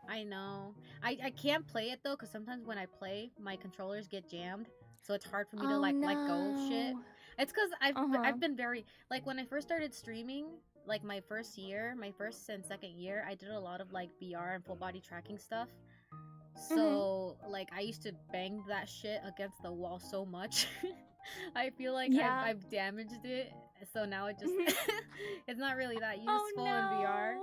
I know. I can't play it though, because sometimes when I play, my controllers get jammed, so it's hard for me to like let go of shit. It's because I've been very like when I first started streaming, like my first and second year, I did a lot of like VR and full body tracking stuff. So like I used to bang that shit against the wall so much. I feel like I've damaged it, so now it just it's not really that useful in VR.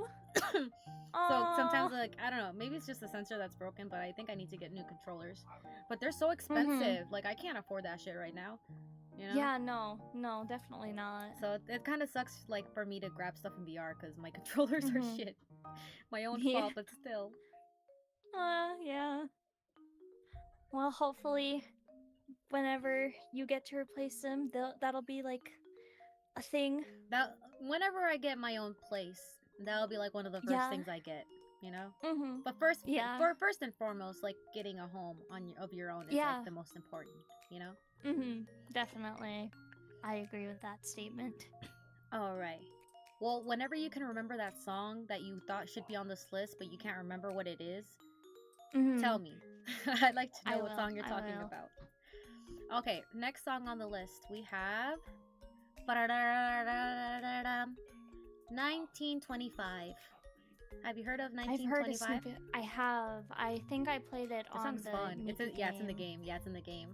So sometimes like I don't know, maybe it's just the sensor that's broken, but I think I need to get new controllers. But they're so expensive. Like I can't afford that shit right now. You know? Yeah, no, definitely not. So it kind of sucks like for me to grab stuff in VR because my controllers are shit. My own Yeah. fault, but still. Yeah. Well, hopefully, whenever you get to replace them, that'll be like a thing. That whenever I get my own place, that'll be like one of the first Yeah. things I get. You know. Mm-hmm. But first, Yeah. first and foremost, like getting a home of your own is Yeah. like the most important. You know. Mm-hmm. Definitely. I agree with that statement. All right. Well, whenever you can remember that song that you thought should be on this list, but you can't remember what it is, tell me. I'd like to know I what will, song you're I talking will. about. Okay, next song on the list we have 1925. Have you heard of I've heard a 1925? snippet. I have. I think I played it That on song's the fun. It's Mickey in the game. Yeah, it's in the game.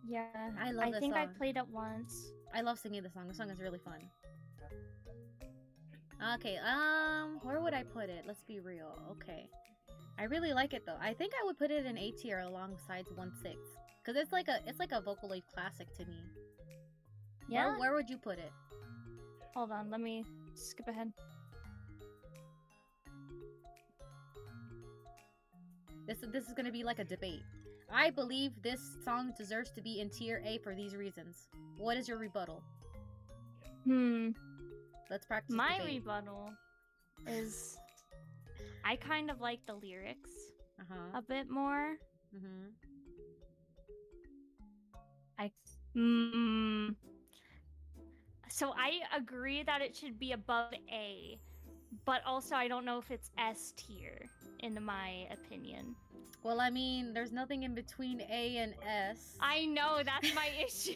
Yeah. I love this think I song. played it once. I love singing the song. The song is really fun. Okay, where would I put it? Let's be real. Okay. I really like it though. I think I would put it in A tier alongside 1/6. Cause it's like a Vocaloid classic to me. Yeah. Where would you put it? Hold on. Let me skip ahead. This is gonna be like a debate. I believe this song deserves to be in tier A for these reasons. What is your rebuttal? Let's practice. My debate. rebuttal is I kind of like the lyrics a bit more. So I agree that it should be above A, but also I don't know if it's S tier, in my opinion. Well, I mean, there's nothing in between A and S. I know, that's my issue.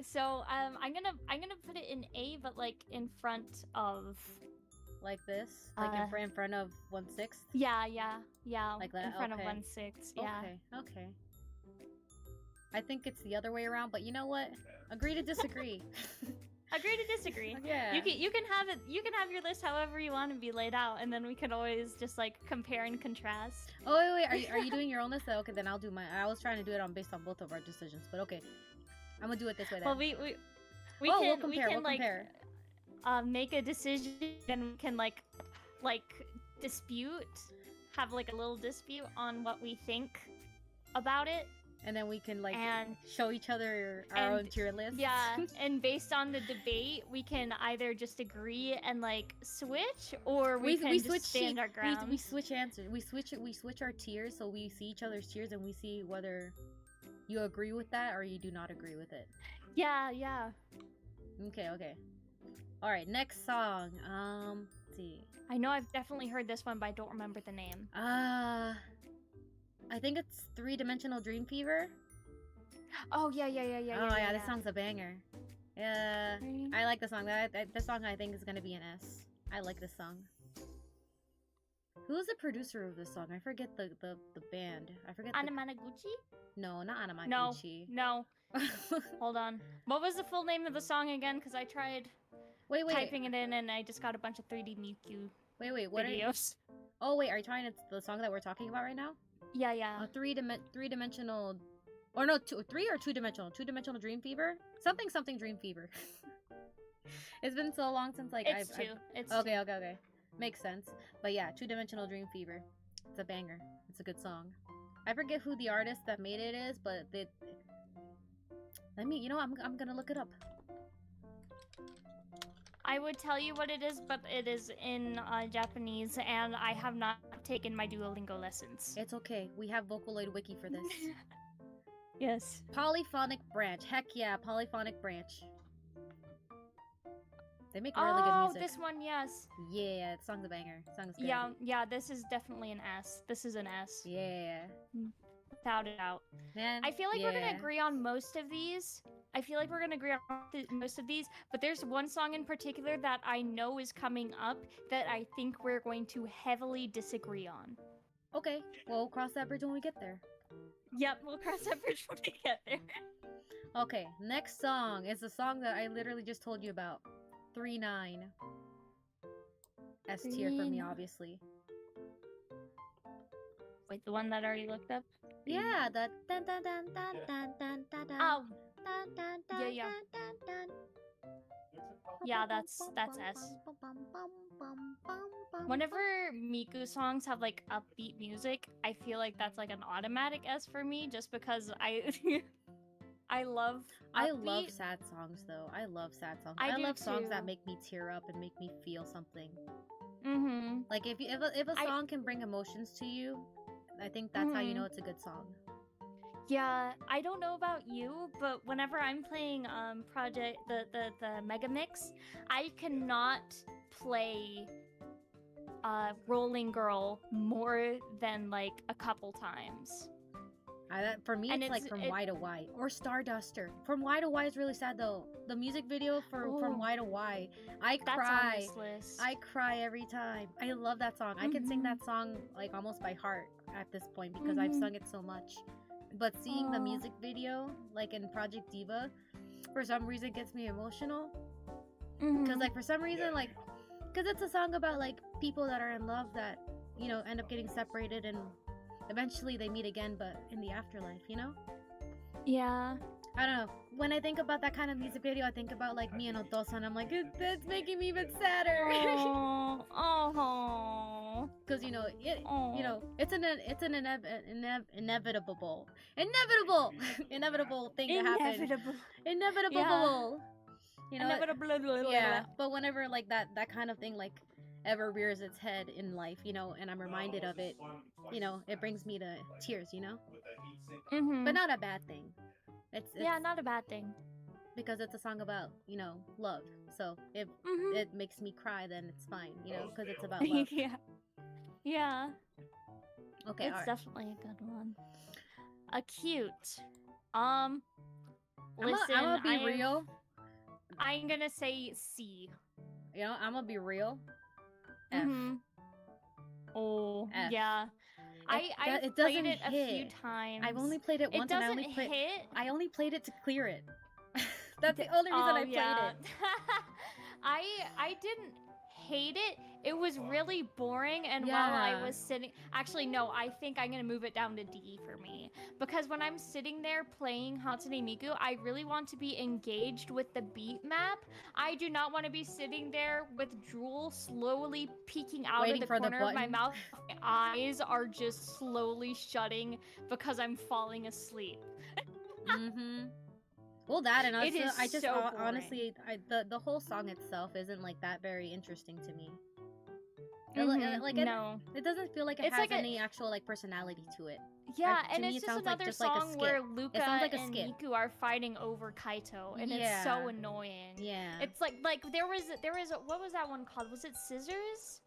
So I'm gonna put it in A, but like in front of. Like this, like in front of 1/6. Yeah. Like that. In front of Okay. 1/6. Yeah. Okay. I think it's the other way around, but you know what? Agree to disagree. Agree to disagree. Yeah. You can have it. You can have your list however you want to be laid out, and then we can always just like compare and contrast. Oh wait. Are you doing your own list? Okay, then I'll do mine. I was trying to do it based on both of our decisions, but okay. I'm gonna do it this way then. Well, we'll compare. Make a decision, and we can like dispute, have like a little dispute on what we think about it. And then we can show each other our own tier list. Yeah, and based on the debate, we can either just agree and like switch, or we can just stand our ground. We switch answers. We switch our tiers, so we see each other's tiers and we see whether you agree with that or you do not agree with it. Yeah. Okay. All right, next song. Let's see. I know I've definitely heard this one, but I don't remember the name. I think it's 3-Dimensional Dream Fever. Oh yeah. This song's a banger. Yeah, I like the song. This song I think is gonna be an S. I like this song. Who's the producer of this song? I forget the band. I forget. Anamanaguchi? No, not Anamanaguchi. No. Hold on. What was the full name of the song again? Because I tried typing it in and I just got a bunch of 3D Miku what videos. Are you trying to the song that we're talking about right now? Yeah. Three-dimensional, or no, 3 or 2-dimensional? 2-Dimensional Dream Fever? Something Dream Fever. It's been so long since it's two. It's okay. Makes sense. But yeah, 2-Dimensional Dream Fever. It's a banger. It's a good song. I forget who the artist that made it is, but I'm gonna look it up. I would tell you what it is, but it is in Japanese, and I have not taken my Duolingo lessons. It's okay. We have Vocaloid Wiki for this. Yes. Polyphonic Branch. Heck yeah, Polyphonic Branch. They make really good music. Oh, this one, yes. Yeah, the song's a banger. Song's good. Yeah, this is definitely an S. This is an S. Yeah. Without a doubt. Man, I feel like we're gonna agree on most of these. But there's one song in particular that I know is coming up that I think we're going to heavily disagree on. Okay, well, we'll cross that bridge when we get there. Yep, we'll cross that bridge when we get there. Okay, next song is the song that I literally just told you about. 3-9. S tier for me, obviously. Wait, the one that I already looked up? Yeah, the dun dun dun dun dun dun dun dun. Oh. Dun, dun, dun, Yeah. Dun, dun, dun. Yeah, that's S. Whenever Miku songs have like upbeat music, I feel like that's like an automatic S for me, just because I love sad songs though. I love sad songs. I love do songs too. that make me tear up and make me feel something. Mm-hmm. Like if a song can bring emotions to you, I think that's how you know it's a good song. Yeah, I don't know about you, but whenever I'm playing the Mega Mix, I cannot play Rolling Girl more than like a couple times. For me, it's like From Y to Y or Starduster. From Y to Y is really sad though. The music video From Y to Y, I cry. I cry every time. I love that song. I can sing that song like almost by heart at this point because I've sung it so much. But seeing the music video, like in Project Diva, for some reason gets me emotional. Because like for some reason, like, because it's a song about like people that are in love that, you know, end up getting separated and eventually they meet again, but in the afterlife, you know? Yeah. I don't know. when I think about that kind of music video, I think about like me and Otosa, and I'm like, that's making me even sadder. Oh. Because you know Oh. it's an inevitable thing to happen. Inevitable. Inevitable. Yeah. You know. Inevitable. Yeah. But whenever like that kind of thing like ever rears its head in life, you know, and I'm reminded of it, you know, it brings me to tears, you know. But not a bad thing. It's yeah, not a bad thing. Because it's a song about, you know, love. So if it makes me cry, then it's fine, you know, because it's about love. Yeah. Yeah. Okay, it's definitely a good one. A cute. Listen, I'm gonna be real. I'm gonna say C. You know, I'm gonna be real. F. Oh, F. yeah. I played it a few times. I've only played it once, and I only played it to clear it. That's the only reason I played it. I didn't hate it. It was really boring, and while I was sitting... Actually, no, I think I'm gonna move it down to D for me. Because when I'm sitting there playing Hatsune Miku, I really want to be engaged with the beat map. I do not want to be sitting there with drool slowly peeking out of the corner of my mouth. My eyes are just slowly shutting because I'm falling asleep. Well, that and also, I just so honestly, the whole song itself isn't like that very interesting to me. It doesn't feel like it has any actual like personality to it. Yeah, and it's just another song where Luca and Miku are fighting over Kaito, and it's so annoying. Yeah, it's like there was what was that one called? Was it Scissors?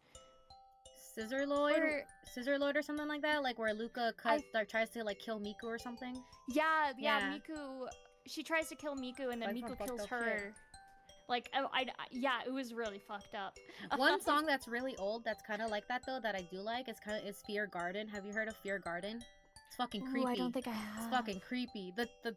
Scissorloid or something like that, like where Luca tries to like kill Miku or something. Yeah, Miku. She tries to kill Miku, and then Miku kills her. Like, it was really fucked up. One song that's really old that's kind of like that though, that I do like, is Fear Garden. Have you heard of Fear Garden? It's fucking creepy. I don't think I have. It's fucking creepy. The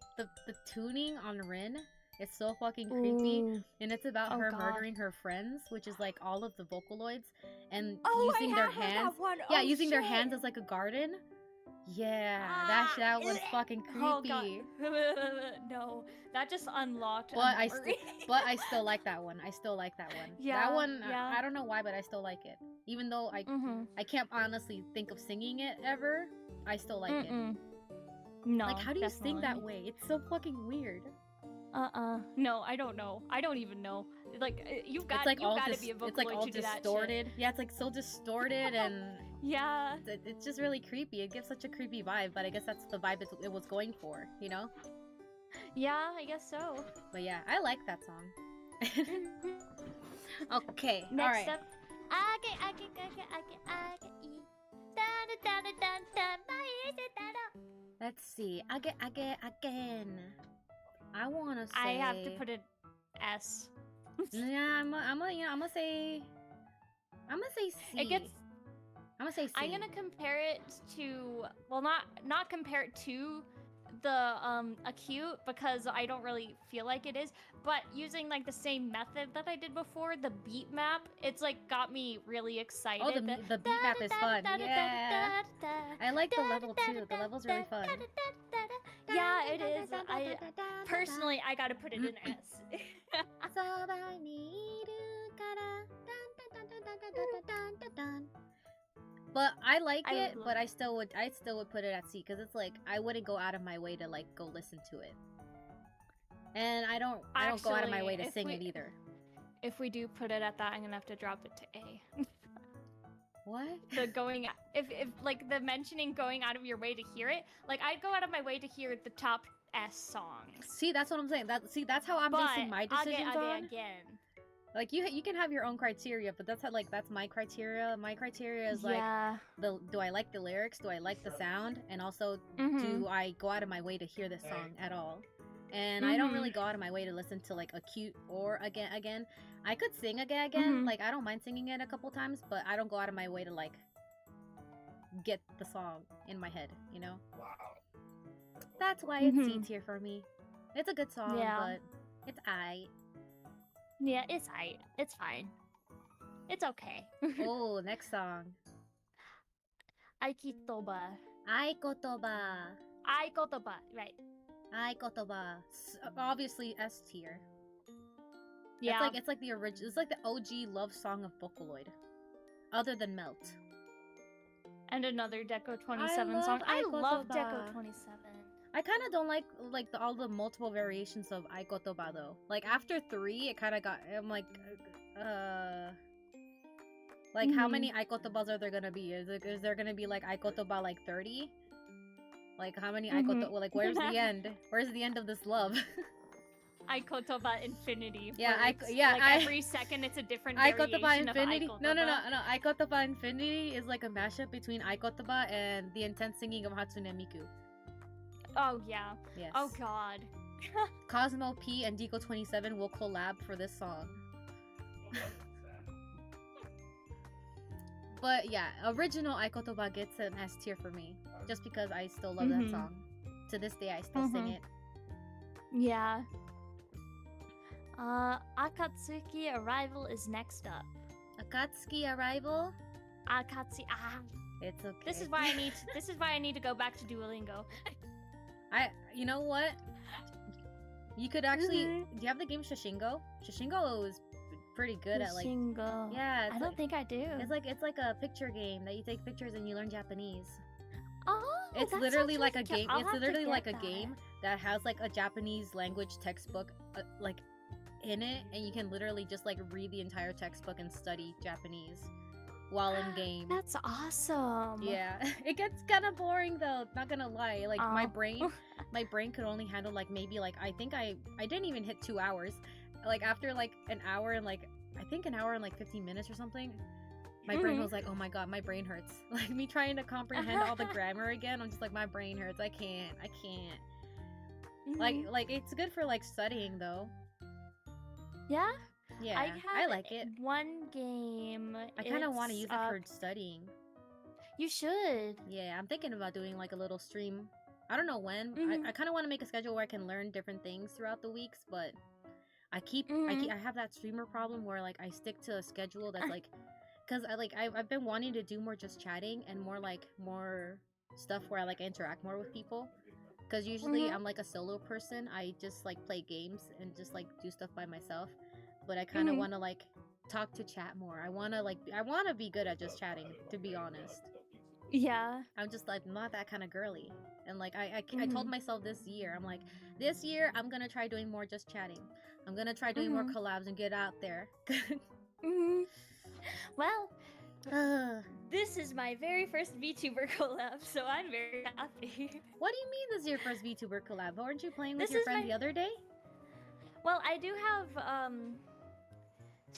tuning on Rin is so fucking creepy, and it's about her murdering her friends, which is like all of the Vocaloids, and using their hands. Yeah, using their hands as like a garden. Yeah, that was fucking creepy. No, that just unlocked. But I still like that one. Yeah, that one. I don't know why, but I still like it. Even though I can't honestly think of singing it ever, I still like it. No, like how do you sing that way? It's so fucking weird. No, I don't know. I don't even know. Like you've got to be a Vocaloid it's like all to do that distorted. shit. Yeah, it's like so distorted and yeah, it's just really creepy. It gives such a creepy vibe, but I guess that's the vibe it was going for, you know? Yeah, I guess so. But yeah, I like that song. Okay, next up. Let's see. Again. I wanna say. I have to put an S. Yeah, I'm gonna say C. It gets. I'm gonna say C. I'm gonna compare it to, well, not compare it to the acute, because I don't really feel like it is, but using like the same method that I did before, the beat map, it's like got me really excited. Oh, the beat map is fun. Yeah. I like the level too. The level's really fun. Yeah, it is. Personally, I gotta put it in S. But I like it, but I still would put it at C, because it's like I wouldn't go out of my way to like go listen to it, and I don't go out of my way to sing it either. If we do put it at that, I'm gonna have to drop it to A. What? If like the mentioning going out of your way to hear it, like I'd go out of my way to hear the top S songs. See, that's what I'm saying. That's how I'm basing my decisions on. Like you can have your own criteria, but that's my criteria. My criteria is like, do I like the lyrics? Do I like the sound? And also, do I go out of my way to hear this song at all? And I don't really go out of my way to listen to like Acute or Again. I could sing Again. Like I don't mind singing it a couple times, but I don't go out of my way to like get the song in my head, you know? Wow. That's why it's C tier for me. It's a good song, but it's aight. Yeah, it's aight. It's fine. It's okay. Oh, next song. Aikitoba. Aikotoba. Aikotoba, right. Aikotoba. Obviously S tier. Yeah. It's like the original. It's like the OG love song of Vocaloid. Other than Melt. And another Deco 27 song. I love Deco 27. I kind of don't like all the multiple variations of Aikotoba though. Like after 3, it kind of got. I'm like, how many Aikotobas are there gonna be? Is there gonna be like Aikotoba like 30? Like how many Aikotoba? Like where's the end? Where's the end of this love? Aikotoba Infinity. Yeah, every second it's a different variation Aikotoba Infinity. of Aikotoba. No. Aikotoba Infinity is like a mashup between Aikotoba and the intense singing of Hatsune Miku. Oh yeah. Yes. Oh god. Cosmo P and Deco 27 will collab for this song. But yeah, original Aikotoba gets an S tier for me, just because I still love that song. To this day, I still sing it. Yeah. Akatsuki Arrival is next up. Akatsuki Arrival. Akatsuki. It's okay. This is why I need to go back to Duolingo. You know what? You could actually. Do you have the game Shoshingo? Shoshingo is pretty good at like. Shoshingo. Yeah. I don't think I do. It's like a picture game that you take pictures and you learn Japanese. Oh. It's literally like a game. I'll It's have to literally get like a that. game that has like a Japanese language textbook like in it, and you can literally just like read the entire textbook and study Japanese while in game. That's awesome. Yeah, it gets kind of boring though. Not gonna lie. Like my brain could only handle like maybe like I think I didn't even hit 2 hours. Like after like an hour and like I think an hour and like 15 minutes or something. My brain was like, oh my god, my brain hurts. Like me trying to comprehend all the grammar again. I'm just like, my brain hurts. I can't. Like it's good for like studying though. Yeah. Yeah, I like it. One game. I kind of want to use it for studying. You should. Yeah, I'm thinking about doing like a little stream. I don't know when. I kind of want to make a schedule where I can learn different things throughout the weeks, but I have that streamer problem where like I stick to a schedule that's like, because I've been wanting to do more just chatting and more stuff where I like interact more with people. Because usually I'm like a solo person. I just like play games and just like do stuff by myself. But I kind of want to like talk to chat more. I want to be good at just chatting, to be honest. Yeah. I'm just like not that kind of girly. And like I told myself this year, I'm like, this year I'm gonna try doing more just chatting. I'm gonna try doing more collabs and get out there. Well, this is my very first VTuber collab, so I'm very happy. What do you mean this is your first VTuber collab? Weren't you playing with This your is friend the other day? Well, I do have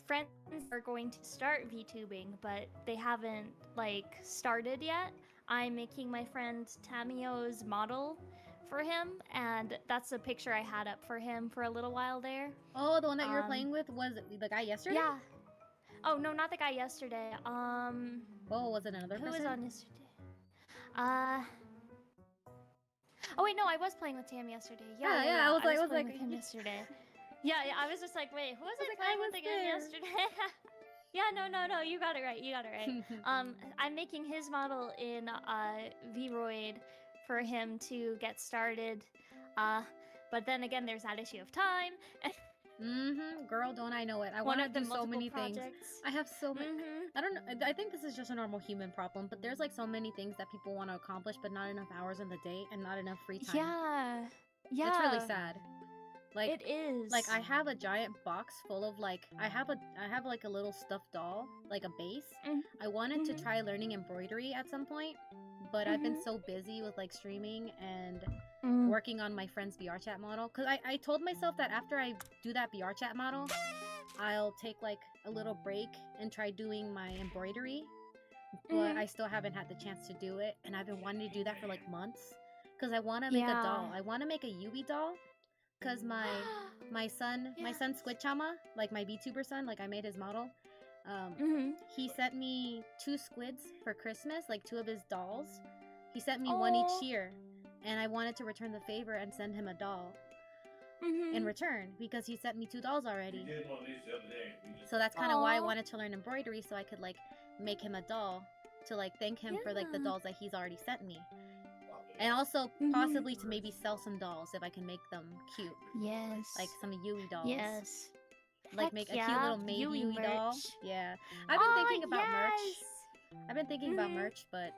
friends who are going to start VTubing, but they haven't like started yet. I'm making my friend Tamio's model for him, and that's the picture I had up for him for a little while there. Oh, the one that you were playing with was the guy yesterday? Yeah. Oh no, not the guy yesterday. Oh, was it another person? Who was on yesterday? Oh wait, no, I was playing with Tam yesterday. Yeah. I was playing like with him yesterday. Yeah, I was just like, wait, who was I playing with again yesterday? Yeah, no, you got it right. I'm making his model in Vroid for him to get started. But then again, there's that issue of time. Girl, don't I know it. I want to do so many projects. things. I have so many. I don't know. I think this is just a normal human problem, but there's like so many things that people want to accomplish, but not enough hours in the day and not enough free time. Yeah. It's really sad. Like it is. Like I have a giant box full of like I have like a little stuffed doll, like a base. I wanted to try learning embroidery at some point, but I've been so busy with like streaming and working on my friend's VR chat model. Cause I told myself that after I do that VR chat model, I'll take like a little break and try doing my embroidery. But I still haven't had the chance to do it, and I've been wanting to do that for like months. Cause I want to make a doll. I want to make a Yubi doll. Cause my son Squidchama, like my VTuber son, like I made his model. He sent me 2 squids for Christmas, like 2 of his dolls. He sent me one each year, and I wanted to return the favor and send him a doll in return because he sent me 2 dolls already. So that's kind of why I wanted to learn embroidery, so I could like make him a doll to like thank him for like the dolls that he's already sent me. And also possibly to maybe sell some dolls if I can make them cute. Yes. Like some Yui dolls. Yes. Like Heck make a yeah, cute little maid Yui Yui doll. merch. Yeah. I've been thinking about merch. Yes. I've been thinking about merch, but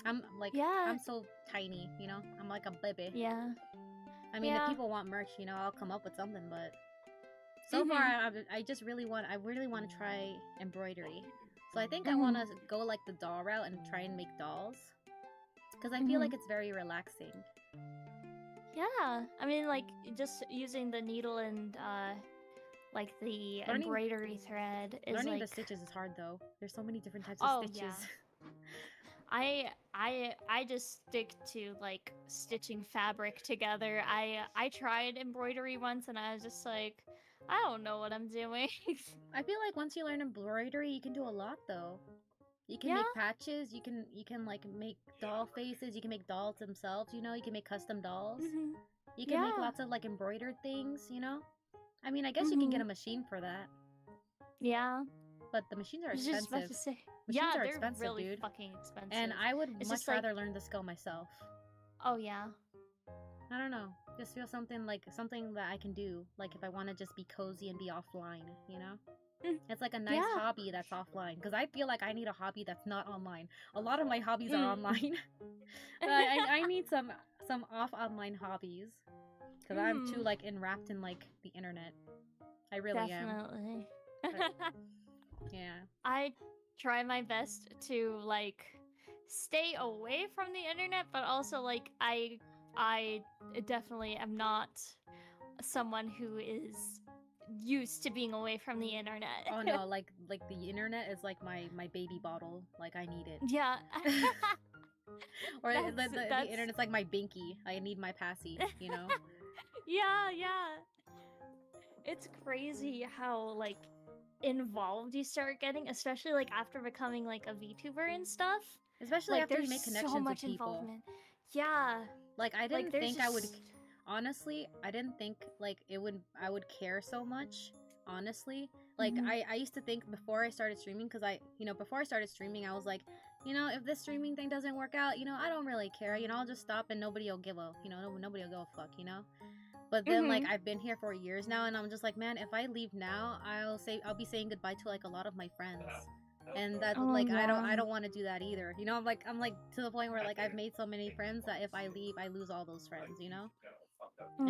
I'm like, Yeah. I'm so tiny, you know? I'm like a baby. Yeah. I mean, Yeah. if people want merch, you know, I'll come up with something, but so far, I just really want to try embroidery. So I think I want to go like the doll route and try and make dolls. Because I feel like it's very relaxing. Yeah. I mean, like, just using the needle and, like, the embroidery thread is learning like... the stitches is hard, though. There's so many different types of stitches. Yeah. I just stick to like stitching fabric together. I tried embroidery once and I was just like, I don't know what I'm doing. I feel like once you learn embroidery, you can do a lot though. You can make patches, you can like make doll faces, you can make dolls themselves, you know, you can make custom dolls. You can make lots of like embroidered things, you know? I mean, I guess you can get a machine for that. Yeah. But the machines are expensive. expensive. Just about to say. Machines are they're expensive, really dude. fucking expensive. And I would it's much rather learn the skill myself. Oh yeah. I don't know. Just feel something that I can do. Like if I want to just be cozy and be offline, you know? It's like a nice hobby that's offline. Because I feel like I need a hobby that's not online. A lot of my hobbies are online. But I need some off online hobbies. Because I'm too like enwrapped in like the internet. I really am. Definitely. Yeah. I try my best to like stay away from the internet, but also like I definitely am not someone who is used to being away from the internet. Oh no, like the internet is like my baby bottle. Like I need it. Yeah. Or the internet's like my binky. I need my passy, you know? Yeah. It's crazy how like involved you start getting, especially like after becoming like a VTuber and stuff. Especially like, after you make connections so much with people. Involvement. Yeah. Like I didn't think I would. just... Honestly, I didn't think like I would care so much. Honestly, like I used to think before I started streaming, because before I started streaming, I was like, if this streaming thing doesn't work out, I don't really care. I'll just stop and nobody will give a, nobody will give a fuck, But then like I've been here for years now, and I'm just like, man, if I leave now, I'll be saying goodbye to like a lot of my friends, and that I don't want to do that either. I'm like to the point where like I've made so many friends that if I leave, I lose all those friends, and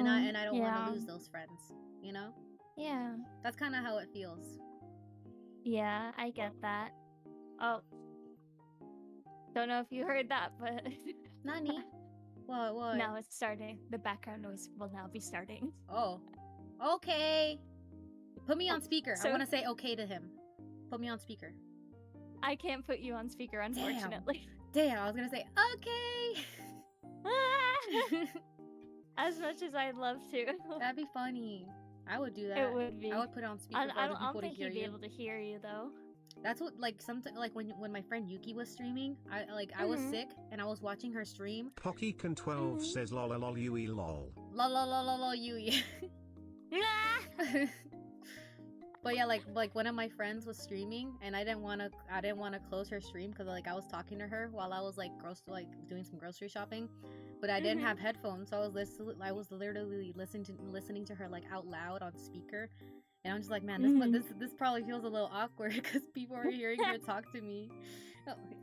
I don't want to lose those friends, Yeah. That's kind of how it feels. Yeah, I get that. Oh. Don't know if you heard that, but... Nani? What? Now it's starting. The background noise will now be starting. Oh. Okay. Put me on speaker. I want to say okay to him. Put me on speaker. I can't put you on speaker, unfortunately. Damn, I was going to say okay. As much as I'd love to. That'd be funny. I would do that. It would be. I would put it on speaker for other people to hear you. I don't think he'd be able to hear you, though. That's what, like, something like when my friend Yuki was streaming, I was sick and I was watching her stream. Pockycan12 says lol lol Yui lol. Lol lol lol lol Yui. But yeah, like one of my friends was streaming and I didn't want to close her stream because like I was talking to her while I was like doing some grocery shopping, but I didn't have headphones, so I was literally listening to her like out loud on speaker. And I'm just like, man, this probably feels a little awkward because people are hearing her talk to me.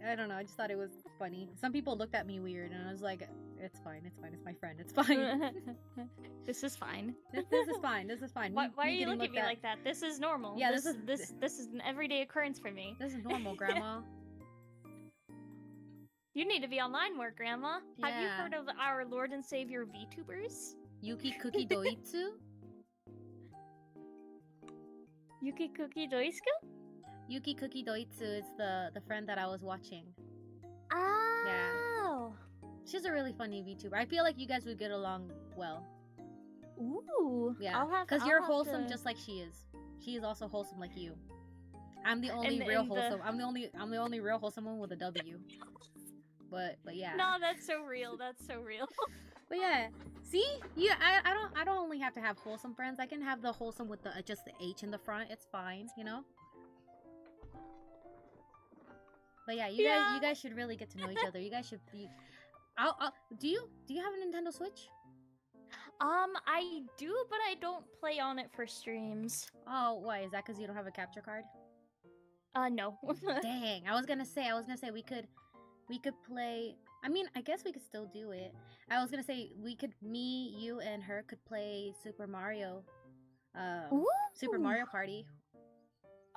I don't know. I just thought it was funny. Some people looked at me weird, and I was like, it's fine. It's my friend. It's fine. This is fine. This is fine. This is fine. Why are you looking at me like that? This is normal. Yeah, this is an everyday occurrence for me. This is normal, Grandma. You need to be online more, Grandma. Yeah. Have you heard of our Lord and Savior VTubers? Yuki Cookie Doitsu? Yuki Cookie Doisku? Yuki Cookie Doitsu is the friend that I was watching. Oh. Yeah. She's a really funny VTuber. I feel like you guys would get along well. Ooh. Yeah. Because you're wholesome just like she is. She is also wholesome like you. I'm the only wholesome. I'm the only real wholesome one with a W. But yeah. No, that's so real. That's so real. But yeah, see, I don't only have to have wholesome friends. I can have the wholesome with just the H in the front. It's fine, But yeah, you guys should really get to know each other. You guys should be. Do you have a Nintendo Switch? I do, but I don't play on it for streams. Oh, why? Is that because you don't have a capture card? No. Dang, I was gonna say we could play. I mean, I guess we could still do it. I was gonna say me, you, and her could play Super Mario. Super Mario Party.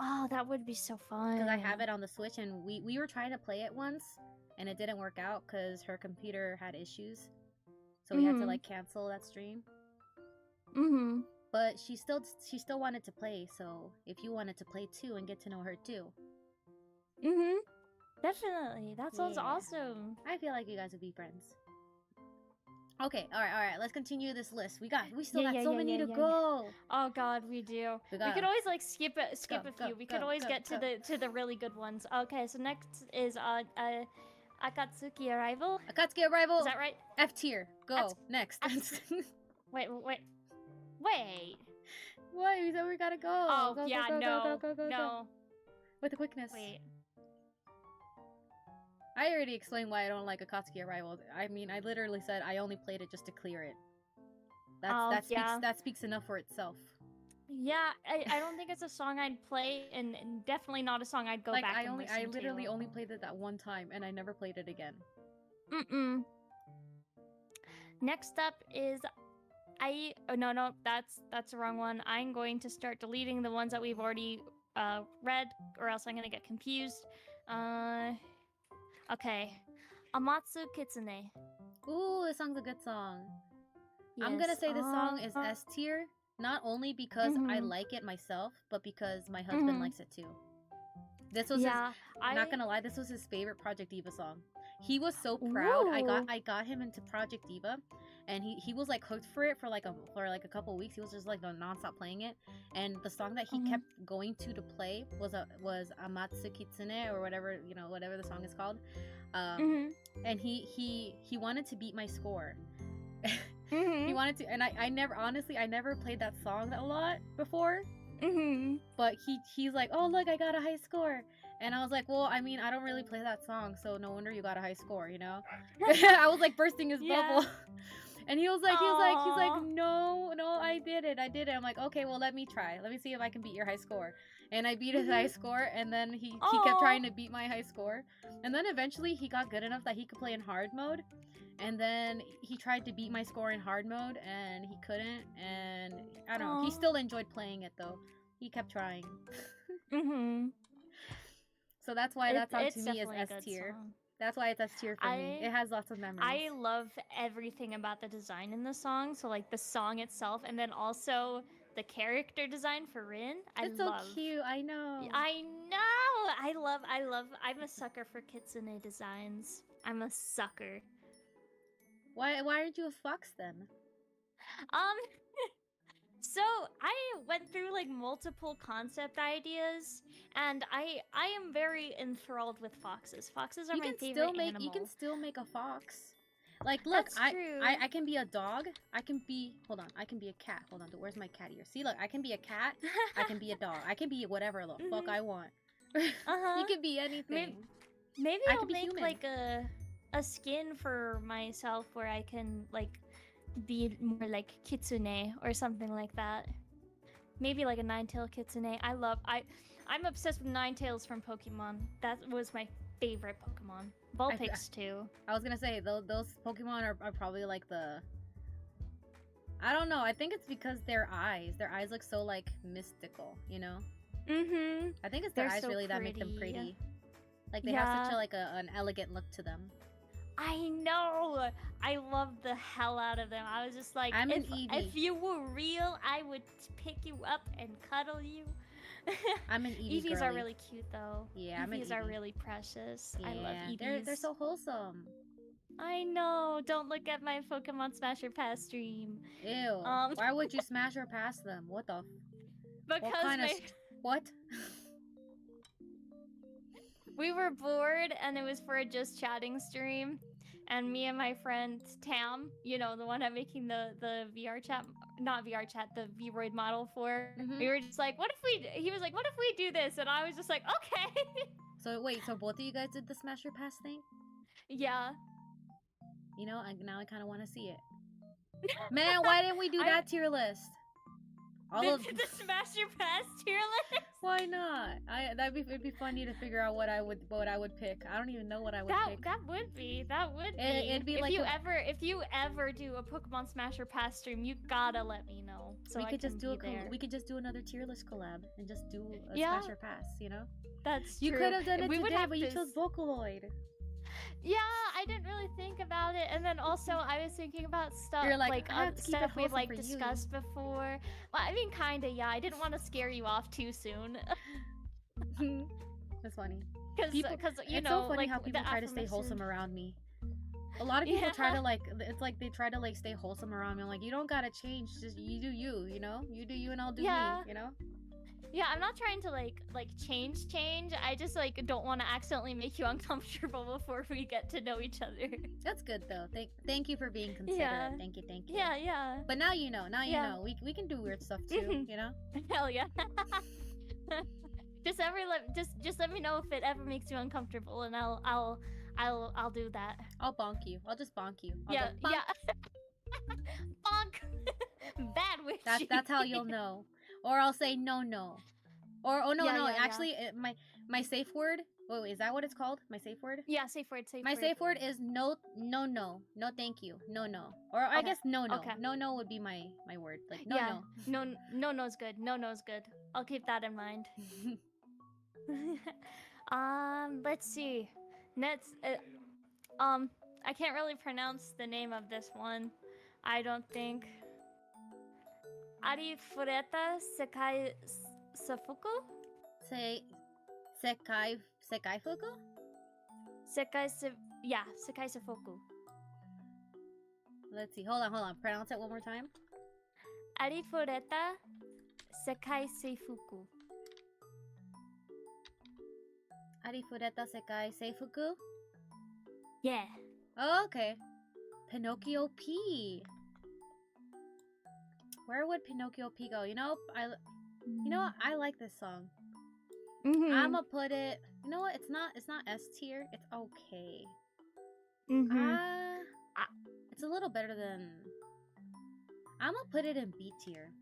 Oh, that would be so fun. Because I have it on the Switch, and we were trying to play it once, and it didn't work out because her computer had issues. So we had to like cancel that stream. But she still wanted to play, so if you wanted to play too and get to know her too. Definitely. That sounds awesome. I feel like you guys would be friends. Okay, all right. Let's continue this list. We still got so many to go. Oh God, we do. We could always like skip a few. We could always get to the really good ones. Okay, so next is Akatsuki Arrival. Akatsuki Arrival. Is that right? F tier. Go next. Wait. What? We said we gotta go. Oh go, yeah, go. With the quickness. Wait. I already explained why I don't like Akatsuki Arrival. I mean, I literally said I only played it just to clear it. That speaks enough for itself. Yeah, I don't think it's a song I'd play, and definitely not a song I'd go back and listen to. I literally only played it that one time, and I never played it again. Next up is no, that's the wrong one. I'm going to start deleting the ones that we've already read, or else I'm gonna get confused. Okay, Amatsu Kitsune. Ooh, this song's a good song. Yes. I'm gonna say this song is S tier, not only because I like it myself, but because my husband likes it too. This was I'm not gonna lie, this was his favorite Project Diva song. He was so proud. Ooh. I got him into Project Diva, and he was like hooked for it for like a couple weeks. He was just like non-stop playing it, and the song that he kept going to play was Amatsu Kitsune, or whatever the song is called. And he wanted to beat my score. He wanted to, and I never played that song a lot before. But he's like, oh look, I got a high score. And I was like, well, I mean, I don't really play that song, so no wonder you got a high score, you know? I was like bursting his bubble. And he was like, no, I did it. I'm like, okay, well, let me try. Let me see if I can beat your high score. And I beat his high score, and then he kept trying to beat my high score. And then eventually he got good enough that he could play in hard mode. And then he tried to beat my score in hard mode, and he couldn't. And I don't know. He still enjoyed playing it, though. He kept trying. So that's why that song to me is S tier. That's why it's S tier for me. It has lots of memories. I love everything about the design in the song. So like the song itself, and then also the character design for Rin. It's so cute. I know. I love. I'm a sucker for kitsune designs. I'm a sucker. Why aren't you a fox then? So I went through like multiple concept ideas, and I am very enthralled with foxes. Foxes are my favorite animal. You can still make a fox. Like, look, I can be a dog. I can be a cat. Hold on, where's my cat ear? See, look, I can be a cat. I can be a dog. I can be whatever the fuck I want. You can be anything. Maybe I'll make human. Like a skin for myself where I can like be more like kitsune or something like that. Maybe like a nine-tailed kitsune. I'm obsessed with Ninetales from Pokemon. That was my favorite Pokemon. Vulpix too. I was gonna say those Pokemon are probably like the, I don't know, I think it's because their eyes look so like mystical, you know? I think it's their eyes so really pretty. That make them pretty. Like they have such a like an elegant look to them. I know. I love the hell out of them. I was just like, if you were real, I would pick you up and cuddle you. I'm an Eevee Eevees girly. are really cute though. Yeah, Eevees are really precious. Yeah. I love Eevees. They're so wholesome. I know. Don't look at my Pokemon Smash or Pass stream. Ew. Why would you smash or pass them? What the? Because what? We were bored, and it was for a just chatting stream. And me and my friend Tam, you know, the one I'm making the VR chat, not VR chat, the Vroid model for, we were just like, he was like, what if we do this? And I was just like, okay. So wait, so both of you guys did the Smash or Pass thing? Yeah. You know, now I kind of want to see it. Man, why didn't we do that tier list? The Smash Your Pass tier list? Why not? It'd be funny to figure out what I would pick. I don't even know what I would pick. That would be. It'd be like if you ever do a Pokemon Smash or Pass stream, you gotta let me know. So we could just do there. we could just do another tier list collab and just do a Smash or Pass. You know. That's you true. could have done it today, but you chose Vocaloid. Yeah, I didn't really think about it, and then also I was thinking about stuff stuff we've discussed before. Well, I mean, kinda, yeah. I didn't want to scare you off too soon. That's funny. Because you it's know, so funny how people try to stay wholesome around me. A lot of people try to it's like they try to stay wholesome around me. I'm like, you don't gotta change. Just you do you. You know, you do you, and I'll do me. You know. Yeah, I'm not trying to change. I just don't want to accidentally make you uncomfortable before we get to know each other. That's good though. Thank you for being considerate. Yeah. Thank you. Yeah. But now you know. Now you know. We can do weird stuff too. You know. Hell yeah. Just let me know if it ever makes you uncomfortable, and I'll do that. I'll bonk you. I'll just bonk you. Yeah. Bonk. Bad witchy. That's how you'll know. Or I'll say no. Or actually my safe word. Wait, is that what it's called? My safe word? Yeah, safe word. My safe word is no, thank you, no. Or I guess no. Okay. No would be my word. Like no. No's good. No's good. I'll keep that in mind. Let's see. Next, I can't really pronounce the name of this one. I don't think. Ari Fureta Sekai Safuku? Sekai Fuku? Sekai Safuku. Let's see. Hold on. Pronounce it one more time. Ari Fureta Sekai Seifuku. Ari Fureta Sekai Seifuku? Yeah. Oh, okay. Pinocchio P. Where would Pinocchio P go? You know, I like this song. I'ma put it. You know what? It's not S tier. It's okay. It's a little better than. I'ma put it in B tier.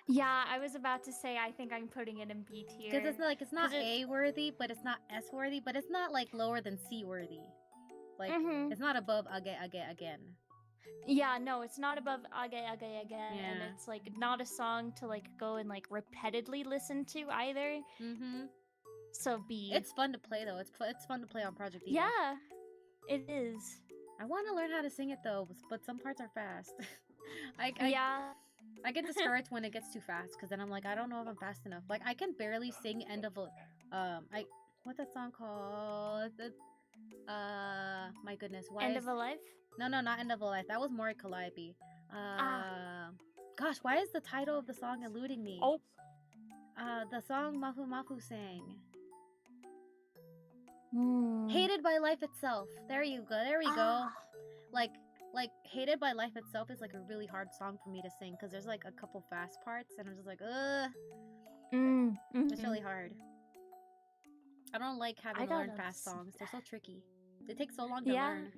Yeah, I was about to say I think I'm putting it in B tier. Because it's not A worthy, but it's not S worthy, but it's not lower than C worthy. It's not above again. Yeah, no, it's not above again, yeah. And it's not a song to go and repeatedly listen to either. So B. It's fun to play though. It's fun to play on Project Evo. Yeah, it is. I want to learn how to sing it though, but some parts are fast. I get discouraged when it gets too fast because then I'm like, I don't know if I'm fast enough. I can barely sing End of what's that song called? My goodness, End of a Life? No, not End of a Life. That was Mori Calliope. Gosh, why is the title of the song eluding me? Oh. The song Mafu Mafu sang. Hated by Life Itself. There we go. Like Hated by Life Itself is a really hard song for me to sing because there's a couple fast parts and I'm just ugh. It's really hard. I don't like having to learn fast songs. They're so tricky. They take so long to learn.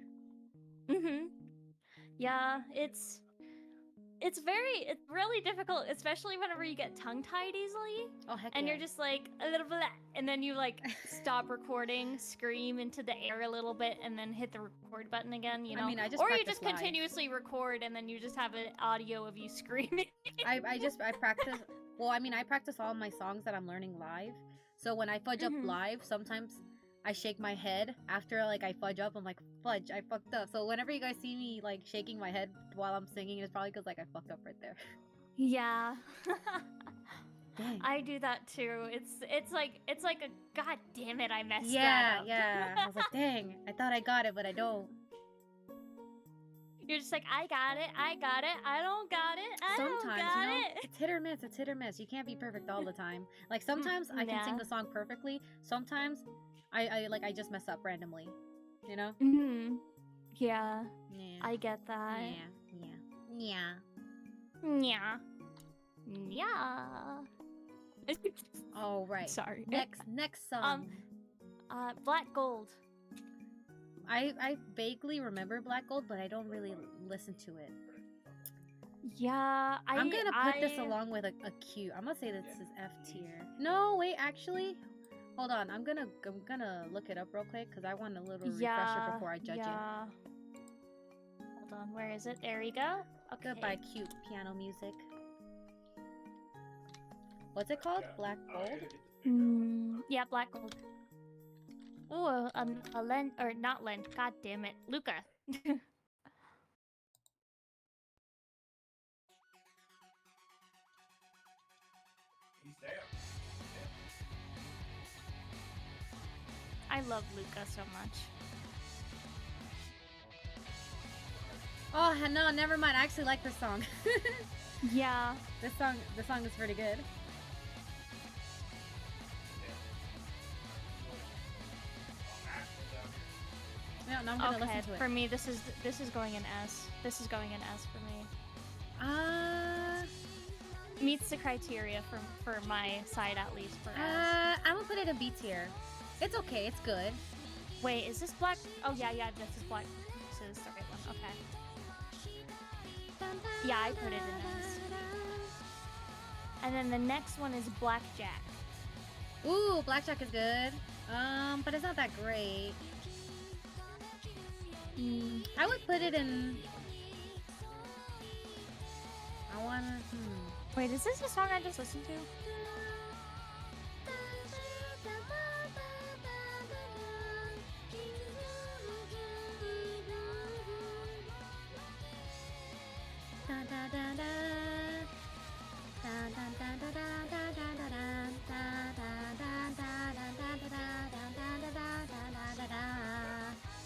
Yeah, it's really difficult, especially whenever you get tongue-tied easily. Oh, heck and yeah. you're just a little bit, and then you stop recording, scream into the air a little bit, and then hit the record button again, you know? I mean, or you just continuously record, and then you just have an audio of you screaming. I practice, I practice all my songs that I'm learning live. So when I fudge up live, sometimes I shake my head after I fudge up. I'm like, fudge, I fucked up. So whenever you guys see me shaking my head while I'm singing, it's probably because I fucked up right there. Yeah. Dang. I do that too. It's like a god damn it, I messed that up. Yeah. I was like, dang, I thought I got it, but I don't. You're just I got it, I don't got it, Sometimes, don't got it. It's hit or miss. You can't be perfect all the time. Sometimes I can sing the song perfectly. Sometimes I just mess up randomly. You know? Yeah. Yeah. I get that. Yeah. Oh, right. Sorry. Next song. Black Gold. I vaguely remember Black Gold, but I don't really listen to it. Yeah, I'm gonna put this along with a Q. I'm gonna say this is F tier. No, wait, actually, hold on. I'm gonna look it up real quick because I want a little refresher before I judge it. Hold on, where is it? There we go. Okay. Goodbye, cute piano music. What's it called? Black Gold? Yeah, Black Gold. Ooh, a Lend, or not Lend, god damn it. Luca. I love Luca so much. Oh no, never mind. I actually like this song. Yeah. This song is pretty good. No, I'm gonna listen to it. For me, this is going in S. This is going in S for me. Meets the criteria for my side at least for S. I'm gonna put it in B tier. It's okay. It's good. Wait, is this Black? Oh yeah, this is Black. This is the right one. Okay. Yeah, I put it in S. And then the next one is Blackjack. Ooh, Blackjack is good. But it's not that great. I would put it in. I wanna. Wait, is this a song I just listened to?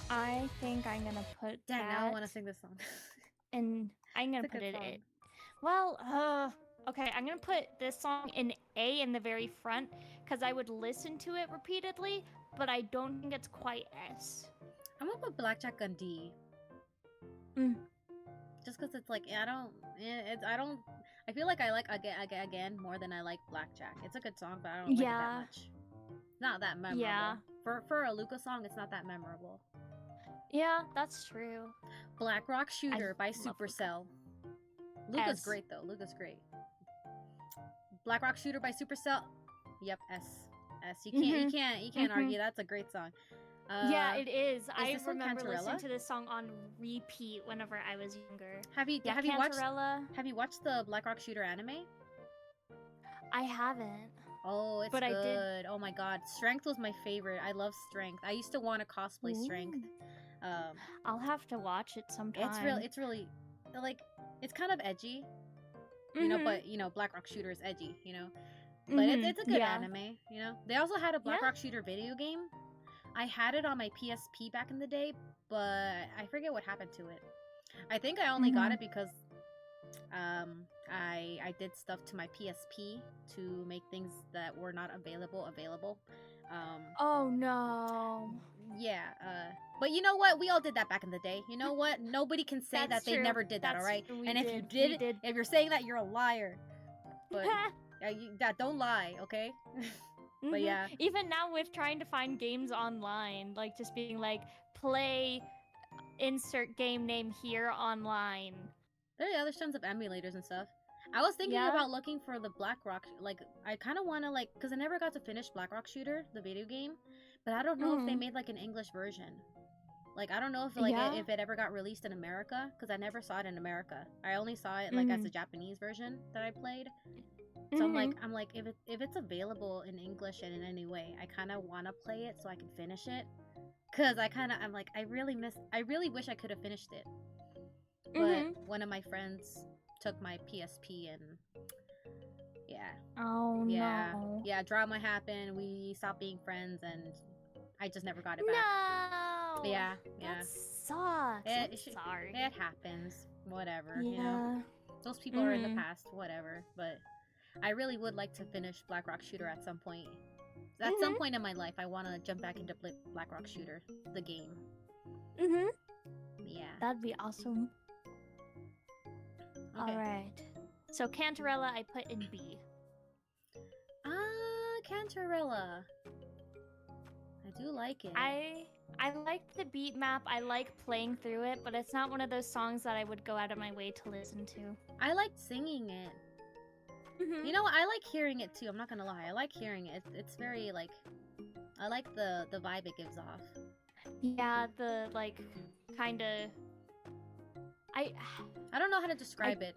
I think I'm gonna put Dang, that. now I want to sing this song. And I'm gonna put it in. Well, okay, I'm gonna put this song in A in the very front because I would listen to it repeatedly, but I don't think it's quite S. I'm gonna put Blackjack on D. Just because it's like I feel like I like again more than I like Blackjack. It's a good song, but I don't like it that much. Not that memorable. Yeah. For a Luca song, it's not that memorable. Yeah, that's true. Black Rock Shooter by Supercell. Luca's great though. Luca's great. Black Rock Shooter by Supercell. Yep, S. You can't argue. That's a great song. Yeah, it is. I this one remember listening Cantarella? to this song on repeat whenever I was younger. Have you watched the Black Rock Shooter anime? I haven't. Oh, it's but good. I did. Oh my god, Strength was my favorite. I love Strength. I used to want to cosplay Strength. I'll have to watch it sometime. It's really like it's kind of edgy, you know. But you know, Black Rock Shooter is edgy, you know. But it's a good anime, you know. They also had a Black Rock Shooter video game. I had it on my PSP back in the day, but I forget what happened to it. I think I only got it because I did stuff to my PSP to make things that were not available. Oh no. Yeah, but you know what? We all did that back in the day. You know what? Nobody can say that they never did that, all right? And if you did, if you're saying that, you're a liar. But don't lie, okay? But yeah. Even now with trying to find games online, like just being like, play insert game name here online. There's tons of emulators and stuff. I was thinking about looking for the Black Rock, like, I kind of want to, like, because I never got to finish Black Rock Shooter, the video game, but I don't know if they made, like, an English version. Like, I don't know if, like, if it ever got released in America, because I never saw it in America. I only saw it, like, as a Japanese version that I played. So I'm like, if it's available in English and in any way, I kind of want to play it so I can finish it. Because I'm like, I really wish I could have finished it. But one of my friends took my PSP and no. Drama happened. We stopped being friends and I just never got it back. No. Yeah. That sucks. Sorry. It happens. Whatever. You know. Those people are in the past. Whatever. But I really would like to finish Black Rock Shooter at some point. At some point in my life, I want to jump back into Black Rock Shooter, the game. Yeah. That'd be awesome. Okay. Alright. So Cantarella I put in B. Cantarella. I do like it. I like the beat map. I like playing through it, but it's not one of those songs that I would go out of my way to listen to. I like singing it. You know, I like hearing it too. I'm not gonna lie. I like hearing it. It's very like, I like the vibe it gives off. Yeah, the like kind of. I don't know how to describe it.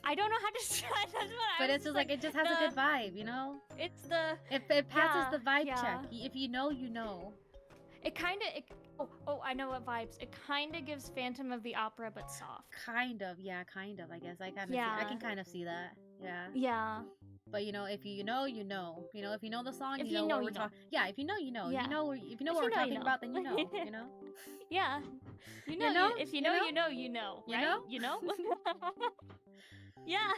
I don't know how to describe. That's what But I it's just like it just has a good vibe, you know. It's the. It passes the vibe yeah. check. If you know, you know. It kind of. Oh, I know what vibes. It kind of gives Phantom of the Opera, but soft. Kind of, yeah, kind of. I guess I kind of. Yeah. I can kind of see that. Yeah. Yeah. But you know, if you know, you know. You know, if you know the song, If you know what we're you know. talking. Yeah, if you know, you know. Yeah. You know, if you know what we're talking about, then you know. You know. Yeah. You know. You know? If you know, you know. You know. You Right? know? You know. Yeah.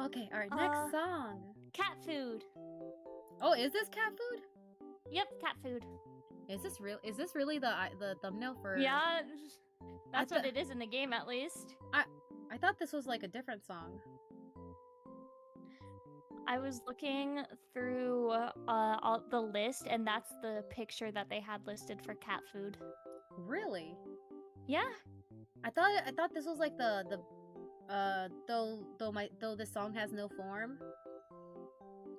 Okay. All right. Next song. Cat food. Oh, is this cat food? Yep, cat food. Is this real? Is this really the thumbnail for? Yeah. That's what it is in the game, at least. I thought this was like a different song. I was looking through all the list, and that's the picture that they had listed for cat food. Really? Yeah. I thought this was like the though this song has no form.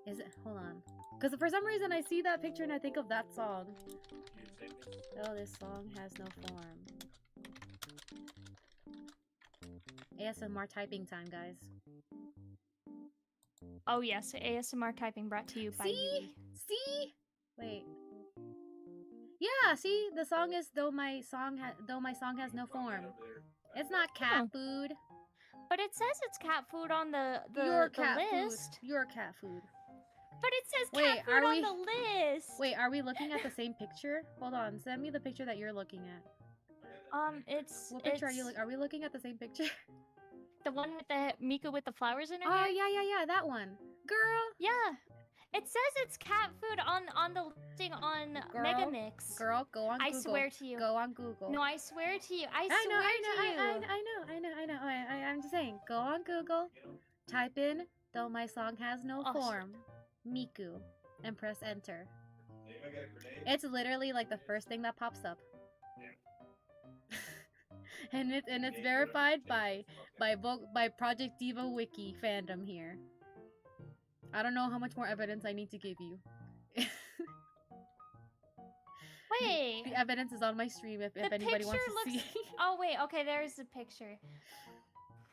Is it? Hold on. Because for some reason I see that picture and I think of that song. Though this song has no form. ASMR typing time, guys. Oh yes, ASMR typing brought to you by Yui. See? Wait. Yeah, see? The song is though my song has no form. It's not cat food. But it says it's cat food on the list. Your cat food. But it says cat food on the list. Wait, are we looking at the same picture? Hold on, send me the picture that you're looking at. What picture are you looking? Are we looking at the same picture? The one with the Miku with the flowers in her Oh, hair? yeah, that one. Girl. Yeah. It says it's cat food on the listing on Megamix. Girl, go on Google. I swear to you. Go on Google. No, I swear to you. I know. I'm just saying. Go on Google. Type in "though my song has no form," Miku, and press enter. It's literally like the first thing that pops up. and it's verified by Project Diva Wiki fandom here. I don't know how much more evidence I need to give you. Wait. The evidence is on my stream if anybody wants to see. Oh wait, okay, there's the picture.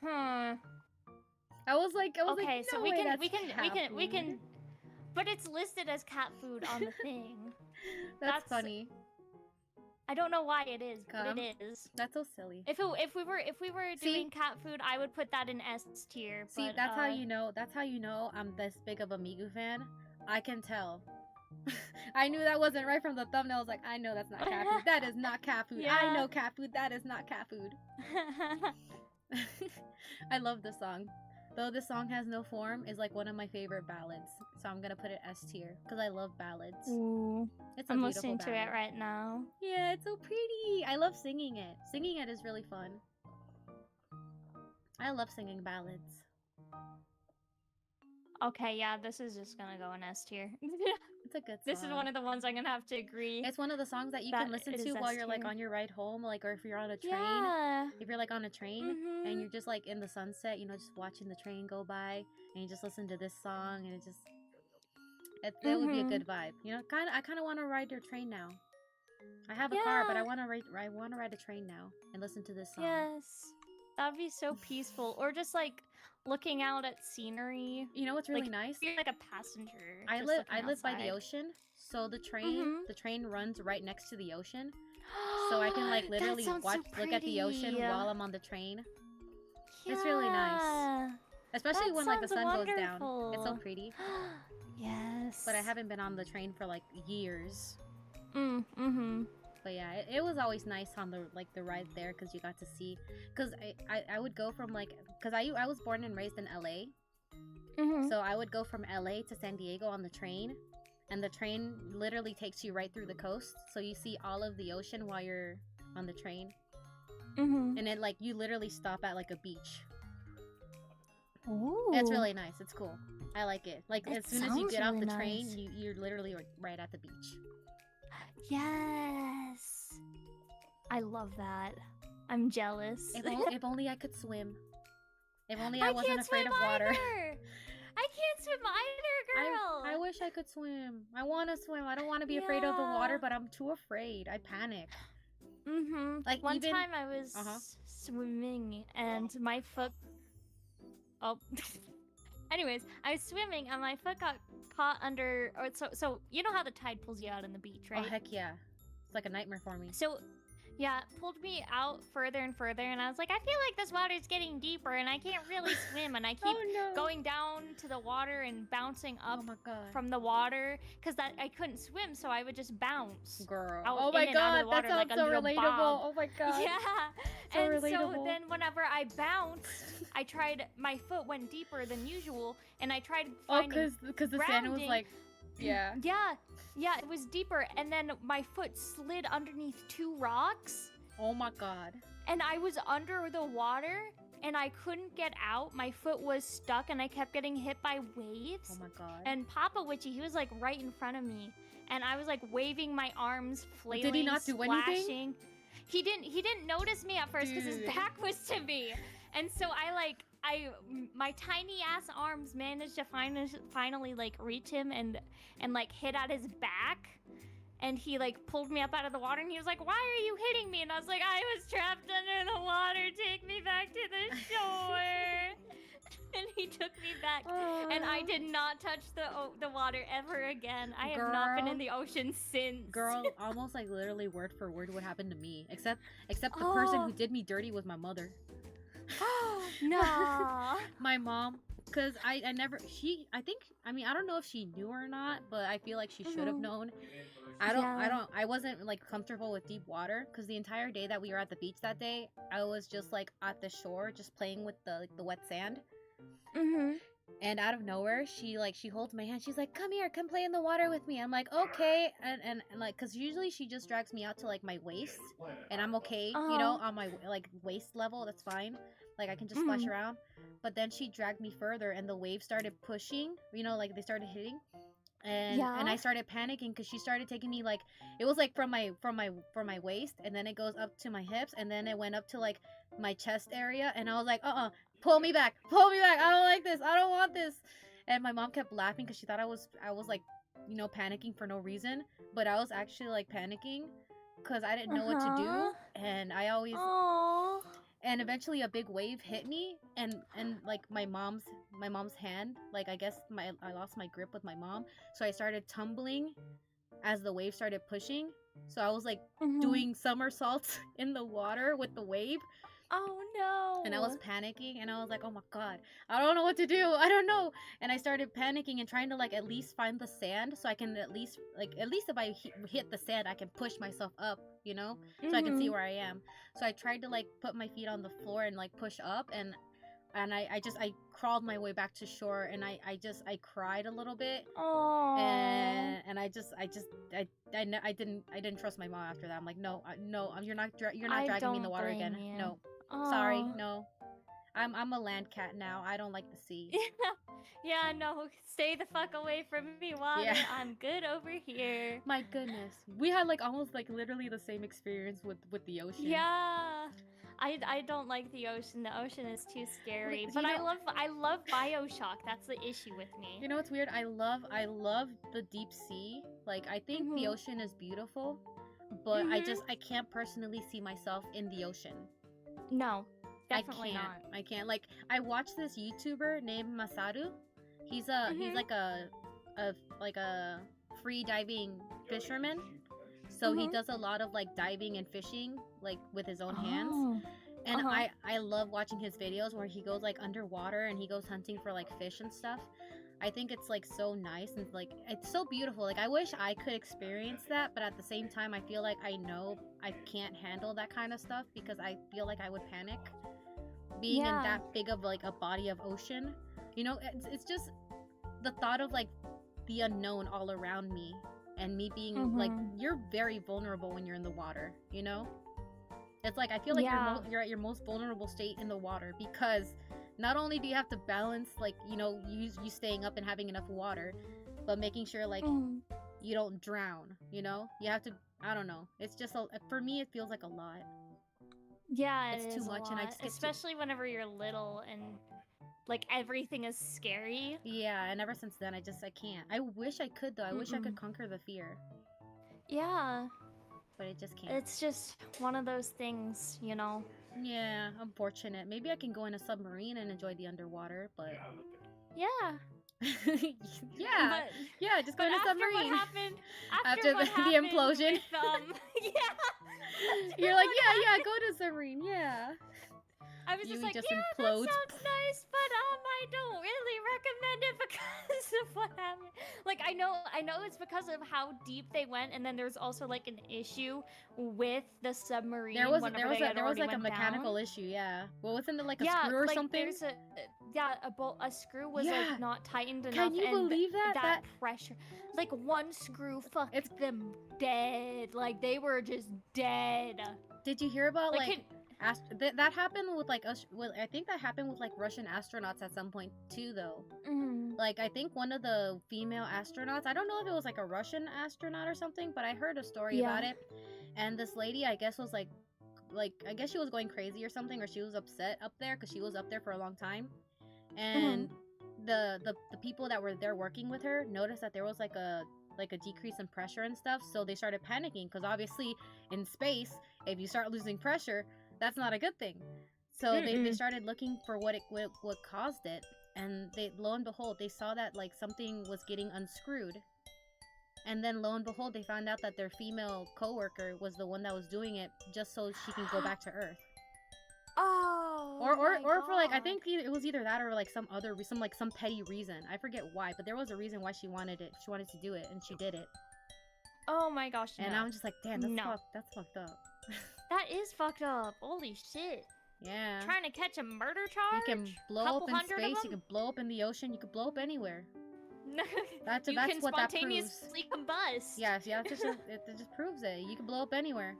I was like, okay, so no we way, we can, but it's listed as cat food on the thing. That's funny. I don't know why it is, but it is. That's so silly. If we were doing cat food, I would put that in S tier. See, but, that's how you know. That's how you know I'm this big of a Miku fan. I can tell. I knew that wasn't right from the thumbnail. I was like, I know that's not cat food. That is not cat food. Yeah. I know cat food. That is not cat food. I love this song. Though this song has no form is like one of my favorite ballads. So I'm gonna put it S tier because I love ballads. Ooh. It's a I'm beautiful listening ballad. to it right now. Yeah, it's so pretty. I love singing it. Singing it is really fun. I love singing ballads. Okay, yeah, this is just gonna go in S tier. It's a good song. This is one of the ones I'm gonna have to agree. It's one of the songs that you can listen to while you're like on your ride home, like, or if you're on a train. Yeah. If you're like on a train and you're just like in the sunset, you know, just watching the train go by, and you just listen to this song, and it would be a good vibe. You know, I kind of want to ride your train now. I have a car, but I want to ride a train now and listen to this song. Yes, that'd be so peaceful. Or just like looking out at scenery. You know what's really like, nice? You're like a passenger. I live by the ocean, so the train runs right next to the ocean, so I can like literally look at the ocean while I'm on the train. Yeah. It's really nice, especially when like the sun goes down. It's so pretty. Yes. But I haven't been on the train for like years. But yeah, it was always nice on the ride there because you got to see. Because I would go from like, because I was born and raised in LA. So I would go from LA to San Diego on the train, and the train literally takes you right through the coast, so you see all of the ocean while you're on the train. And it like you literally stop at like a beach. Ooh. It's really nice. It's cool. I like it. Like, It as soon as you sounds get off really the train, nice. you're literally right at the beach. Yes. I love that. I'm jealous. If only I could swim. If only I wasn't can't afraid swim of water. Either. I can't swim either, girl. I wish I could swim. I want to swim. I don't want to be afraid of the water, but I'm too afraid. I panic. Mm-hmm. Like, One even... time I was swimming and my foot... Oh. Anyways, I was swimming and my foot got caught under... So you know how the tide pulls you out in the beach, right? Oh, heck yeah. It's like a nightmare for me. So... yeah, it pulled me out further and further, and I was like, I feel like this water's getting deeper, and I can't really swim, and I keep going down to the water and bouncing up from the water, because I couldn't swim, so I would just bounce. Girl. Out Oh my god, water, that sounds like so a relatable. bob. Oh my god. Yeah. So and relatable. So then whenever I bounced, I tried, my foot went deeper than usual, and I tried finding because the sand was like, yeah. Yeah, it was deeper, and then my foot slid underneath 2 rocks. Oh my god. And I was under the water, and I couldn't get out. My foot was stuck, and I kept getting hit by waves. Oh my god. And Papa Witchy, he was like right in front of me, and I was like waving my arms, flailing, Did he not do anything? splashing. He didn't notice me at first because his back was to me, and so my tiny ass arms managed to finally like reach him and like hit at his back. And he like pulled me up out of the water, and he was like, "Why are you hitting me?" And I was like, "I was trapped under the water. Take me back to the shore." And he took me back, and I did not touch the water ever again. I have not been in the ocean since. Girl, almost like literally word for word what happened to me. Except the person who did me dirty was my mother. No. My mom. Because I don't know if she knew or not, but I feel like she should have known. I wasn't like comfortable with deep water because the entire day that we were at the beach that day, I was just like at the shore, just playing with the wet sand. Mm-hmm. And out of nowhere, she holds my hand. She's like, "Come here, come play in the water with me." I'm like, "Okay," and like, cause usually she just drags me out to like my waist, and I'm okay, you know, on my like waist level. That's fine. Like I can just splash around. But then she dragged me further, and the waves started pushing. You know, like they started hitting, and I started panicking because she started taking me like it was like from my waist, and then it goes up to my hips, and then it went up to like my chest area, and I was like, pull me back, I don't like this, I don't want this. And my mom kept laughing because she thought I was like, you know, panicking for no reason, but I was actually like panicking because I didn't know what to do, and I always. And eventually a big wave hit me, and like my mom's hand, like I guess I lost my grip with my mom, so I started tumbling as the wave started pushing. So I was like doing somersaults in the water with the wave. Oh no. And I was panicking, and I was like, oh my god, I don't know what to do, I don't know. And I started panicking and trying to like at least find the sand so I can at least if I hit the sand I can push myself up, you know, so I can see where I am. So I tried to like put my feet on the floor and like push up, and I crawled my way back to shore, and I cried a little bit. Aww. And I didn't trust my mom after that. I'm like, no, you're not dragging me in the water again. You. No. Sorry, no. I'm a land cat now. I don't like the sea. Yeah, no. Stay the fuck away from me, water. Yeah. I'm good over here. My goodness. We had like almost like literally the same experience with the ocean. Yeah. I don't like the ocean. The ocean is too scary. But I love BioShock. That's the issue with me. You know what's weird? I love the deep sea. Like I think the ocean is beautiful, but I can't personally see myself in the ocean. No, definitely not. I can't. Like I watched this YouTuber named Masaru. He's like a free diving fisherman. So he does a lot of like diving and fishing like with his own hands. And I love watching his videos where he goes like underwater and he goes hunting for like fish and stuff. I think it's like so nice and like it's so beautiful. Like I wish I could experience that, but at the same time I feel like I know I can't handle that kind of stuff because I feel like I would panic being in that big of like a body of ocean. You know, it's just the thought of like the unknown all around me and me being like, you're very vulnerable when you're in the water, you know? It's like I feel like you're at your most vulnerable state in the water because not only do you have to balance, like, you know, you staying up and having enough water, but making sure, like, you don't drown, you know? You have to, I don't know. It's just, for me, it feels like a lot. Yeah, it's too much, and I just get especially whenever you're little and like everything is scary. Yeah, and ever since then, I can't. I wish I could, though. I wish I could conquer the fear. Yeah. But it just can't. It's just one of those things, you know? Yeah, unfortunate. Maybe I can go in a submarine and enjoy the underwater, but... Yeah. Yeah, yeah, just go in a submarine. What happened, after what the happened implosion. With, yeah. You're like, yeah, go to a submarine, yeah. I was just like, just yeah, implode. that sounds nice, but I don't really recommend it because of what happened. Like, I know it's because of how deep they went, and then there's also like an issue with the submarine. There was like a mechanical issue, yeah. Well, wasn't it like a screw or something? There's a screw was like not tightened enough. Can you believe that? That pressure, like one screw fucked them dead. Like they were just dead. Did you hear about like that happened with like us? I think that happened with like Russian astronauts at some point too, though. Like I think one of the female astronauts, I don't know if it was like a Russian astronaut or something, but I heard a story about it. And this lady, I guess, was like I guess she was going crazy or something, or she was upset up there because she was up there for a long time. And the people that were there working with her noticed that there was like a decrease in pressure and stuff, so they started panicking because obviously in space, if you start losing pressure, that's not a good thing. So they started looking for what caused it, and lo and behold, they saw that like something was getting unscrewed, and then lo and behold, they found out that their female coworker was the one that was doing it just so she can go back to Earth. Oh. Or for like, I think it was either that or like some petty reason. I forget why, but there was a reason why she wanted it. She wanted to do it, and she did it. Oh my gosh! And I'm just like, damn, that's fucked up. That is fucked up. Holy shit. Yeah. Trying to catch a murder charge? You can blow up in space. You can blow up in the ocean. You can blow up anywhere. That's what that proves. Spontaneously combust. Yes, yeah. It just proves it. You can blow up anywhere.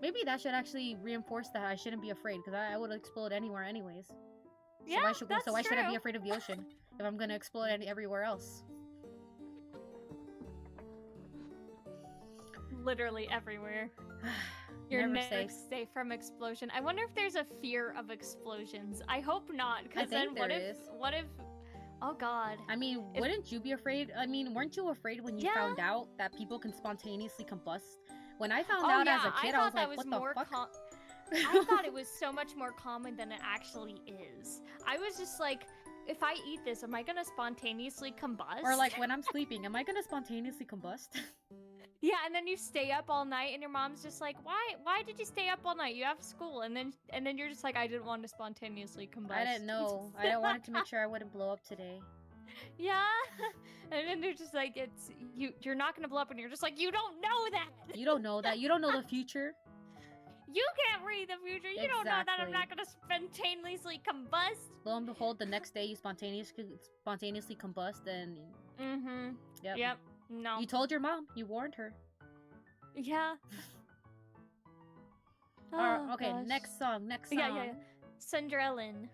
Maybe that should actually reinforce that I shouldn't be afraid, because I would explode anywhere anyways. Yeah, so why should I be afraid of the ocean if I'm gonna explode everywhere else? Literally everywhere. You're never safe from explosion. I wonder if there's a fear of explosions. I hope not, because then what if oh god. I mean, wouldn't you be afraid? I mean, weren't you afraid when you found out that people can spontaneously combust? When I found out as a kid, I was like, what the fuck? I thought it was so much more common than it actually is. I was just like, if I eat this, am I gonna spontaneously combust? Or like when I'm sleeping, am I gonna spontaneously combust? Yeah, and then you stay up all night, and your mom's just like, "Why did you stay up all night? You have school." And then you're just like, "I didn't want to spontaneously combust." I didn't know. I wanted to make sure I wouldn't blow up today. Yeah, and then they're just like, "It's you're not gonna blow up," and you're just like, "You don't know that. You don't know that. You don't know the future. You can't read the future. You don't know that I'm not gonna spontaneously combust." Lo and behold, the next day you spontaneously combust, and Yep. No. You told your mom. You warned her. Yeah. Okay, gosh. next song. Yeah. Sundrellin.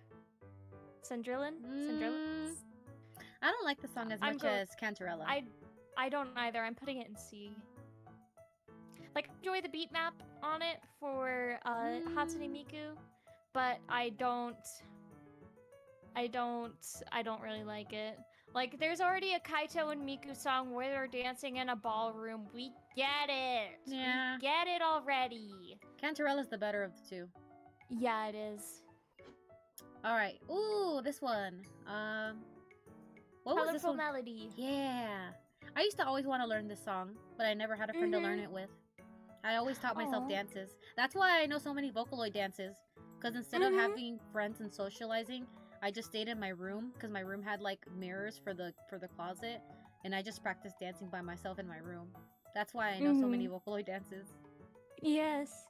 I don't like the song as much as Cantarella. I don't either. I'm putting it in C. Like, enjoy the beat map on it for Hatsune Miku, but I don't really like it. Like, there's already a Kaito and Miku song where they're dancing in a ballroom. We get it. Yeah. We get it already. Cantarella's the better of the two. Yeah, it is. Alright. Ooh, this one. What was this one? Melody. Yeah. I used to always want to learn this song, but I never had a friend to learn it with. I always taught myself dances. That's why I know so many Vocaloid dances. Because instead of having friends and socializing, I just stayed in my room, because my room had like mirrors for the closet, and I just practiced dancing by myself in my room. That's why I know so many Vocaloid dances. Yes.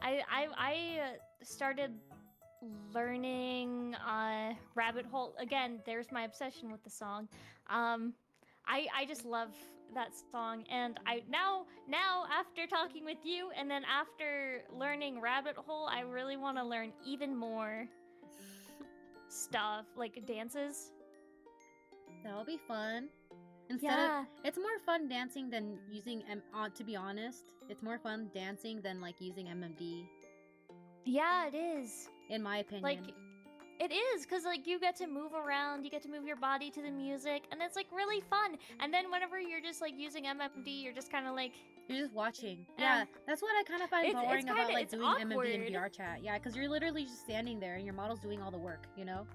I started learning Rabbit Hole. Again, there's my obsession with the song. I just love that song, and now after talking with you and then after learning Rabbit Hole, I really want to learn even more. stuff, like dances. That'll be fun. Instead of, it's more fun dancing than using to be honest, it's more fun dancing than like using MMD. Yeah, it is. In my opinion. Like, it is, because like you get to move around, you get to move your body to the music, and it's like really fun. And then whenever you're just like using MMD, you're just kind of like, you're just watching. Yeah, that's what I kind of find boring about like doing MMD and VR chat. Yeah, because you're literally just standing there and your model's doing all the work, you know?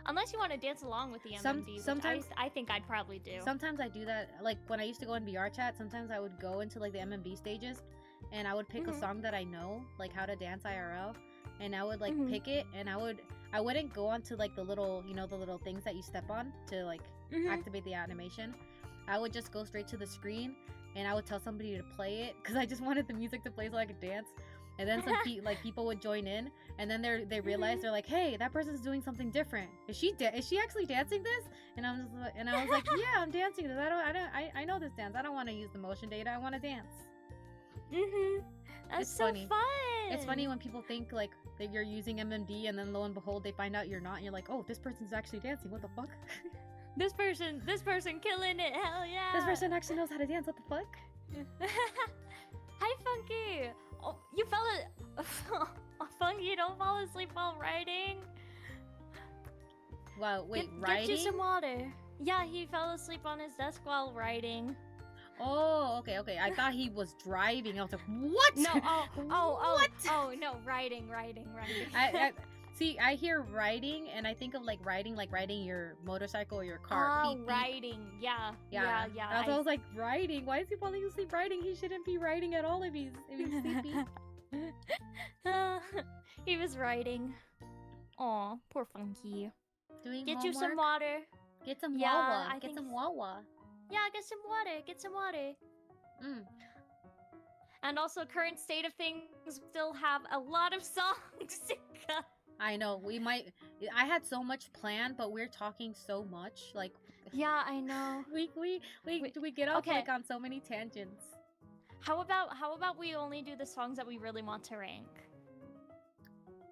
Unless you want to dance along with the MMD, sometimes I think I'd probably do. Sometimes I do that. Like when I used to go in VR chat, sometimes I would go into like the MMD stages, and I would pick a song that I know, like how to dance IRL, and I would like pick it, and I wouldn't go onto like the little, you know, the little things that you step on to like activate the animation. I would just go straight to the screen, and I would tell somebody to play it because I just wanted the music to play so I could dance. And then some people would join in, and then they realize they're like, "Hey, that person's doing something different. Is she actually dancing this?" And I was like, "Yeah, I'm dancing this. I know this dance. I don't want to use the motion data. I want to dance." That's it's so funny. fun. It's funny when people think like that you're using MMD, and then lo and behold, they find out you're not. And you're like, "Oh, this person's actually dancing. What the fuck?" This person killing it. Hell yeah. This person actually knows how to dance. What the fuck? Hi, Funky. Oh, you fell Funky, don't fall asleep while writing. Wow, wait, writing? Get you some water. Yeah, he fell asleep on his desk while writing. Oh, okay. I thought he was driving. I was like, what? No, oh, no, writing. I hear riding, and I think of like riding your motorcycle or your car. Oh, beep, beep. riding. Yeah. I was like, riding? Why is he falling asleep riding? He shouldn't be riding at all if he's sleepy. He was writing. Aw, poor Funky. Get you some water. Get some Wawa. Get some Wawa. Yeah, get some water. And also, current state of things, still have a lot of songs to go. I know, I had so much planned, but we're talking so much, like... Yeah, I know. We get off, like, on so many tangents. How about we only do the songs that we really want to rank?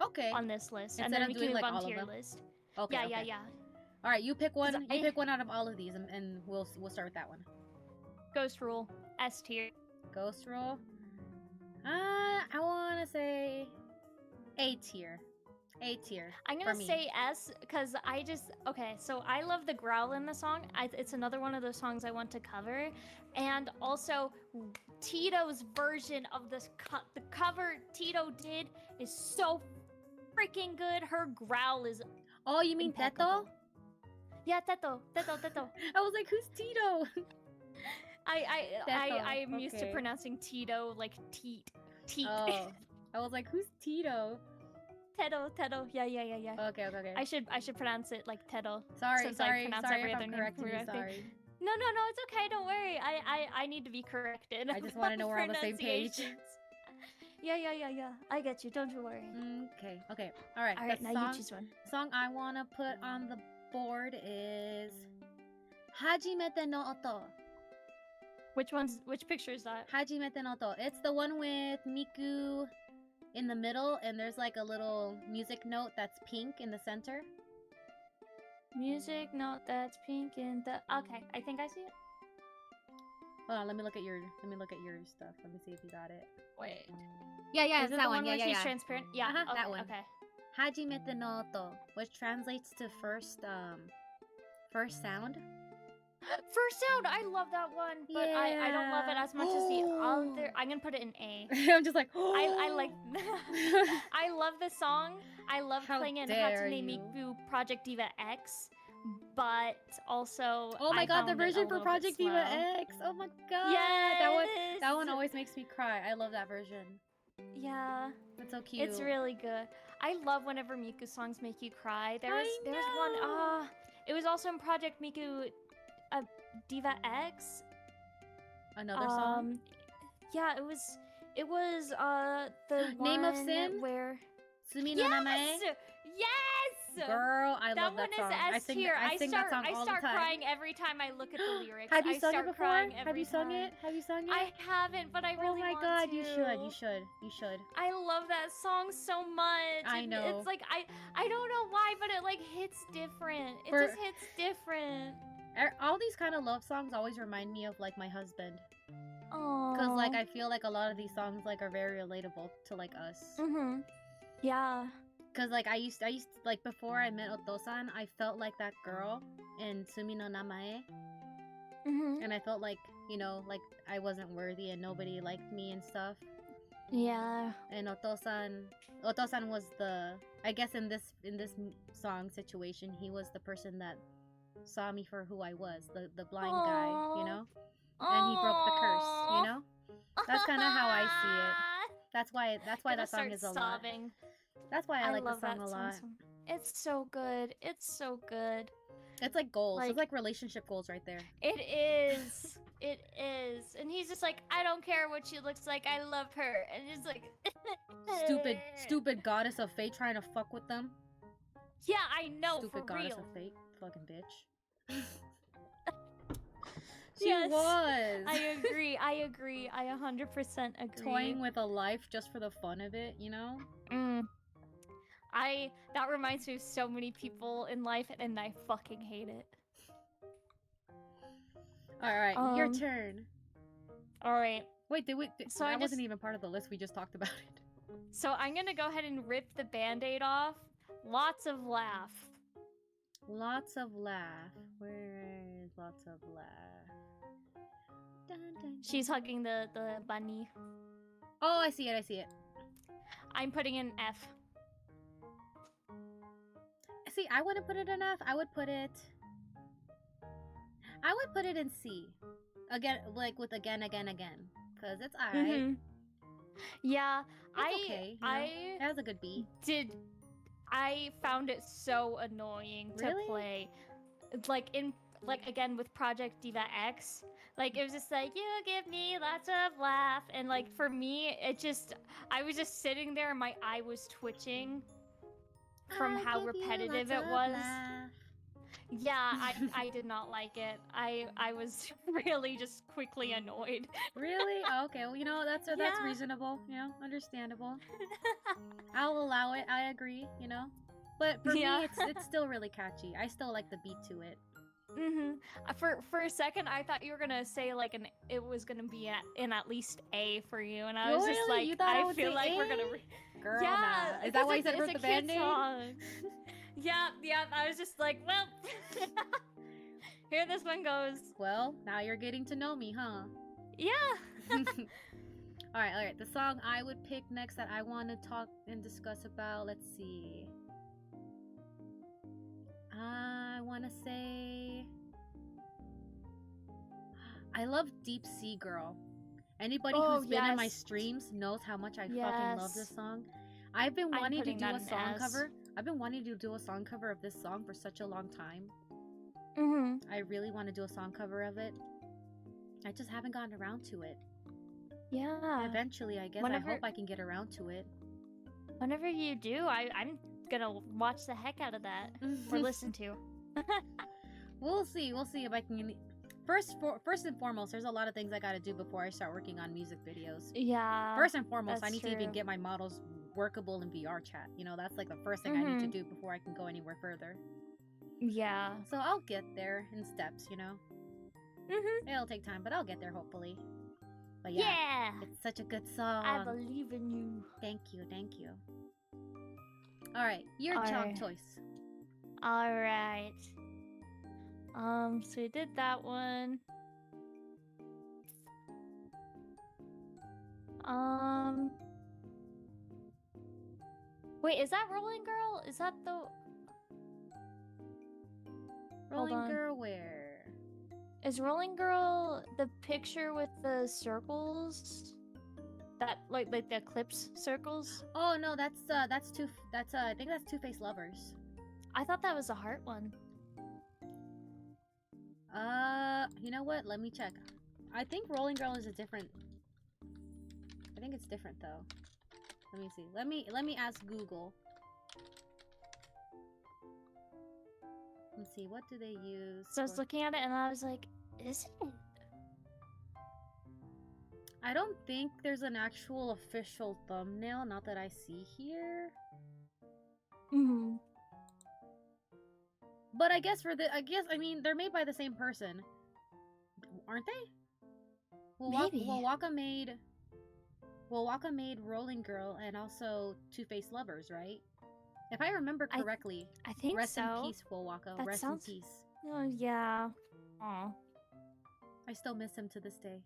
Okay. On this list. Instead and then of we doing, can move like, on all tier of them? list. Okay, Yeah. Alright, you pick one. You pick one out of all of these, and we'll start with that one. Ghost Rule. S tier. Ghost Rule? I wanna say... A tier. I'm gonna say S because so I love the growl in the song. It's another one of those songs I want to cover, and also Tito's version of the cover Tito did is so freaking good. Her growl is you mean impeccable. Teto? Yeah, Teto. I was like, who's Tito? I'm used to pronouncing Tito like teat. Oh, I was like, who's Tito? Teto. Yeah. Okay. I should pronounce it like Teto. Sorry every if I'm other correcting you, sorry. No, it's okay, don't worry. I need to be corrected. I just want to know we're on the same page. Yeah. I get you, don't you worry. Okay. Alright, now you choose one. Song I want to put on the board is Hajimete no Oto. Which picture is that? Hajimete no Oto. It's the one with Miku in the middle, and there's like a little music note that's pink in the center. Music note that's pink in the... Okay, I think I see it. Hold on, let me look at your stuff. Let me see if you got it. Wait. Yeah, is it's it that one. Where Yeah. she's transparent? Yeah, okay, that one. Okay. Hajimete no Oto, which translates to first sound. First sound, I love that one, but I don't love it as much as the other. I'm gonna put it in A. I'm just like, I like. I love the song. I love playing it in Hatsune Miku Project Diva X, but also. Oh my god, the version for Project Diva X! Oh my god, yes! that one always makes me cry. I love that version. Yeah, that's so cute. It's really good. I love whenever Miku songs make you cry. There's one. It was also in Project Miku. Diva X. Another song? Yeah, it was the Name one of Sin? where Sumi no Namae? Yes! Girl, I love that song. That one is S tier. I sing that song all the time. I start crying every time I look at the lyrics. Have you sung it before? Have you sung it? Have you sung it? I haven't, but I really want to. Oh my god, you should. You should. You should. I love that song so much. I know. It's like I don't know why, but it like hits different. It just hits different. All these kind of love songs always remind me of like my husband. Oh. Cause like I feel like a lot of these songs like are very relatable to like us. Mhm. Yeah. Cause like I used to, like before I met Otosan, I felt like that girl in Sumi no Namae. Mhm. And I felt like, you know, like I wasn't worthy and nobody liked me and stuff. Yeah. And Otosan was the, I guess in this song situation, he was the person that saw me for who I was, the blind guy, you know? And he broke the curse, you know? That's kind of how I see it. That's why that song is a lot. That's why I like the song a lot. It's so good. It's so good. It's like goals. It's like relationship goals right there. It is. It is. And he's just like, I don't care what she looks like. I love her. And it's like stupid goddess of fate trying to fuck with them. Yeah, I know. Stupid for goddess real. of fate, fucking bitch. She yes, was. I agree. I 100% agree. Toying with a life just for the fun of it, you know? That reminds me of so many people in life, and I fucking hate it. Alright, your turn. Alright. Wait, so that wasn't even part of the list, we just talked about it. So I'm gonna go ahead and rip the band-aid off. Lots of laugh. Lots of laugh. Where is lots of laugh? Dun, dun, dun. She's hugging the bunny. Oh, I see it. I'm putting in F. See, I wouldn't put it in F. I would put it in C. Again, like with again. Because it's alright. Mm-hmm. Yeah, it's okay. You know? It has a good beat. I found it so annoying to play. Like again with Project Diva X. Like it was just like, you give me lots of laugh, and like for me I was just sitting there and my eye was twitching from how repetitive it was. Yeah, I did not like it. I was really just quickly annoyed. Really? Oh, okay. Well, you know, that's reasonable, you know, understandable. I'll allow it. I agree, you know. But for me, it's still really catchy. I still like the beat to it. For a second, I thought you were gonna say like it was gonna be in at least A for you, and I was just like, I feel like we're gonna. Girl, nah. Is that why you said rip the band-aid? Yeah. I was just like, well, here this one goes. Well, now you're getting to know me, huh? Yeah. All right. The song I would pick next that I want to talk and discuss about. Let's see. I want to say I love Deep Sea Girl. Anybody who's been in my streams knows how much I fucking love this song. I've been wanting to do a song cover. I've been wanting to do a song cover of this song for such a long time. I really want to do a song cover of it. I just haven't gotten around to it. Yeah. Eventually, I guess. I hope I can get around to it. Whenever you do, I'm gonna watch the heck out of that or listen to. We'll see if I can. First and foremost, there's a lot of things I gotta do before I start working on music videos. Yeah. First and foremost, I need to even get my models workable in VR chat. You know, that's like the first thing I need to do before I can go anywhere further. Yeah. So I'll get there in steps, you know. It'll take time, but I'll get there hopefully. But yeah, it's such a good song. I believe in you. Thank you. All right, your choice. All right. So we did that one. Wait, is that Rolling Girl? Is that the Rolling Girl where? Is Rolling Girl the picture with the circles? That like the eclipse circles? Oh no, that's I think that's Two-Faced Lovers. I thought that was a heart one. You know what? Let me check. I think Rolling Girl is a different. I think it's different though. Let me see. Let me ask Google. Let's see, what do they use? So I was looking at it and I was like, is it? I don't think there's an actual official thumbnail, not that I see here. Mm-hmm. But I guess I mean, they're made by the same person, aren't they? Maybe. Wowaka made Rolling Girl and also Two-Faced Lovers, right? If I remember correctly. I think Rest so. in peace, Wowaka. That Rest sounds... in peace. Oh, yeah. Aw. I still miss him to this day.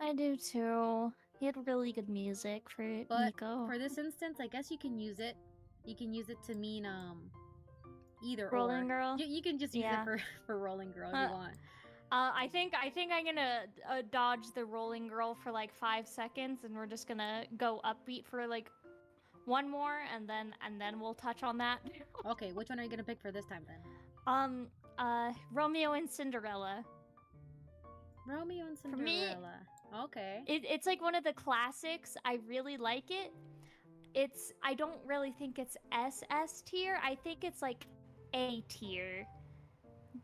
I do too. He had really good music for Nico. For this instance, I guess you can use it. You can use it to mean either Rolling or. Girl? You can just use it for Rolling Girl if you want. I think I'm gonna dodge the Rolling Girl for like 5 seconds, and we're just gonna go upbeat for like one more, and then we'll touch on that. Okay, which one are you gonna pick for this time then? Romeo and Cinderella. Romeo and Cinderella. For me, okay. It's like one of the classics. I really like it. I don't really think it's SS tier. I think it's like A tier.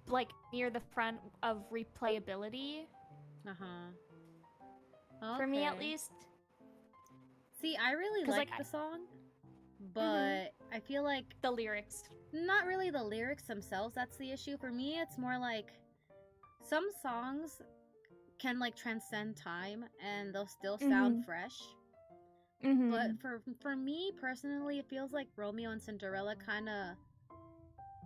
Like near the front of replayability. Okay. For me at least. See, I really like the song, but I feel like the lyrics. Not really the lyrics themselves, that's the issue. For me, it's more like some songs can like transcend time and they'll still sound fresh. But for me personally, it feels like Romeo and Cinderella kind of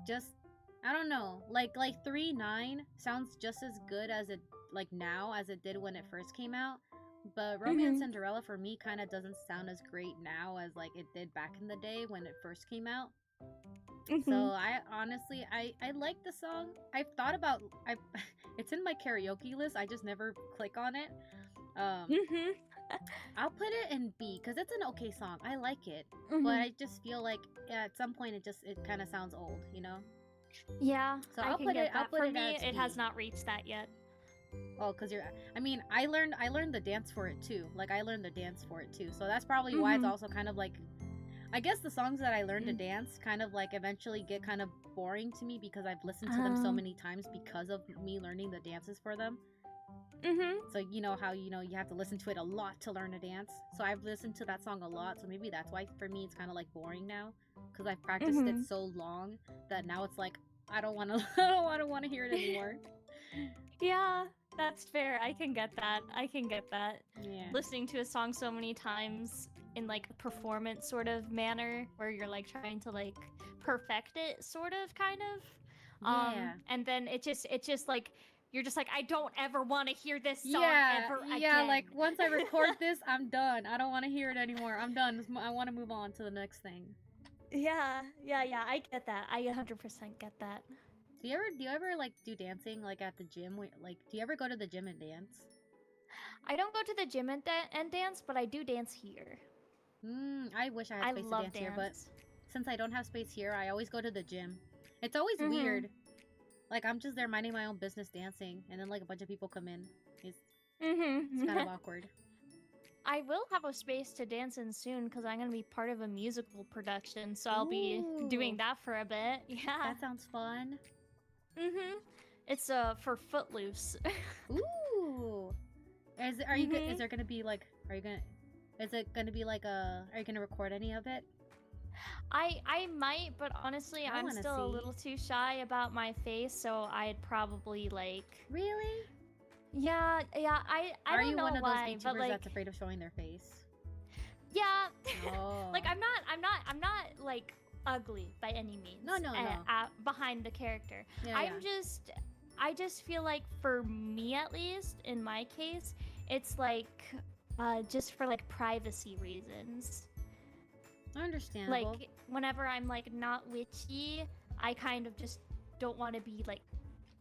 just, I don't know, like 3-9 sounds just as good as it like now as it did when it first came out. But Romeo and Cinderella for me kind of doesn't sound as great now as like it did back in the day when it first came out. So I honestly I like the song. I've thought about it's in my karaoke list. I just never click on it. I'll put it in B because it's an okay song. I like it, but I just feel like at some point it kind of sounds old, you know? Yeah. So I'll put it. For me, it has not reached that yet. Oh, because I mean, I learned the dance for it too. Like I learned the dance for it too. So that's probably why it's also kind of like, I guess the songs that I learned to dance kind of like eventually get kind of boring to me because I've listened to them so many times because of me learning the dances for them. So you know how you have to listen to it a lot to learn a dance. So I've listened to that song a lot. So maybe that's why for me it's kind of like boring now because I've practiced it so long that now it's like I don't want to hear it anymore. Yeah, that's fair. I can get that. Yeah. Listening to a song so many times in like a performance sort of manner where you're like trying to like perfect it sort of kind of. Yeah. And then it just like you're just like, I don't ever want to hear this song ever again. Yeah, like once I record this, I'm done. I don't want to hear it anymore. I'm done. I want to move on to the next thing. Yeah, I get that. I 100% get that. Do you ever like do dancing like at the gym? Like, do you ever go to the gym and dance? I don't go to the gym and dance, but I do dance here. I wish I had space to dance here, but since I don't have space here, I always go to the gym. It's always weird. Like I'm just there minding my own business dancing, and then like a bunch of people come in. It's kind of awkward. I will have a space to dance in soon because I'm gonna be part of a musical production, so I'll be doing that for a bit. Yeah, that sounds fun. It's for Footloose. Ooh. Is it gonna be like? Are you gonna record any of it? I might, but honestly, I'm still a little too shy about my face, so I'd probably like. Really? Yeah. I don't know why. Are you one of those YouTubers that's afraid of showing their face? Yeah. Oh. Like I'm not like ugly by any means. No. Behind the character, yeah, I just feel like for me at least, in my case, it's like just for like privacy reasons. Understandable. Like whenever I'm like not witchy, I kind of just don't want to be like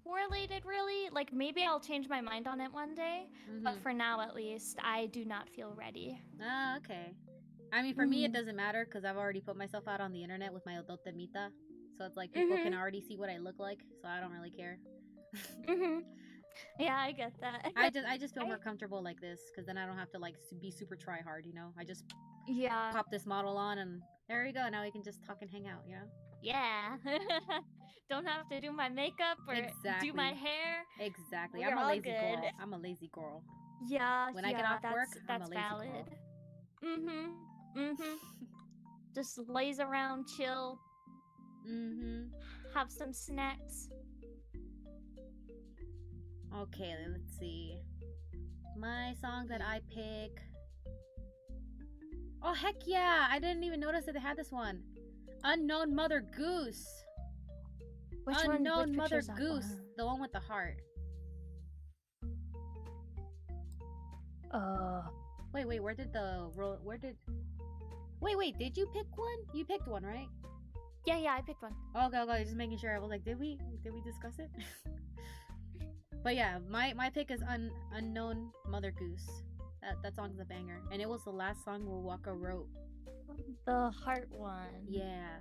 correlated really. Like maybe I'll change my mind on it one day, but for now at least, I do not feel ready. Ah, okay. I mean, for me, it doesn't matter because I've already put myself out on the internet with my Odote Mita. So it's like people can already see what I look like, so I don't really care. Yeah, I get that. I just feel more comfortable like this because then I don't have to like be super try hard, you know? I just pop this model on and there we go. Now we can just talk and hang out, you know? Yeah. Don't have to do my makeup or do my hair. Exactly. We're I'm a all lazy good. girl. I'm a lazy girl. Yeah, When I get off work, I'm a that's lazy valid. girl. Just laze around, chill. Have some snacks. Okay, let's see. My song that I pick. Oh heck yeah! I didn't even notice that they had this one. Unknown Mother Goose. Which Unknown one? Mother Goose. The one with the heart. Wait, where did the roll? Wait, did you pick one? You picked one, right? Yeah, I picked one. Okay, just making sure. I was like, did we discuss it? But yeah, my pick is Unknown Mother Goose. That song's a banger, and it was the last song Waka wrote. The heart one. Yeah.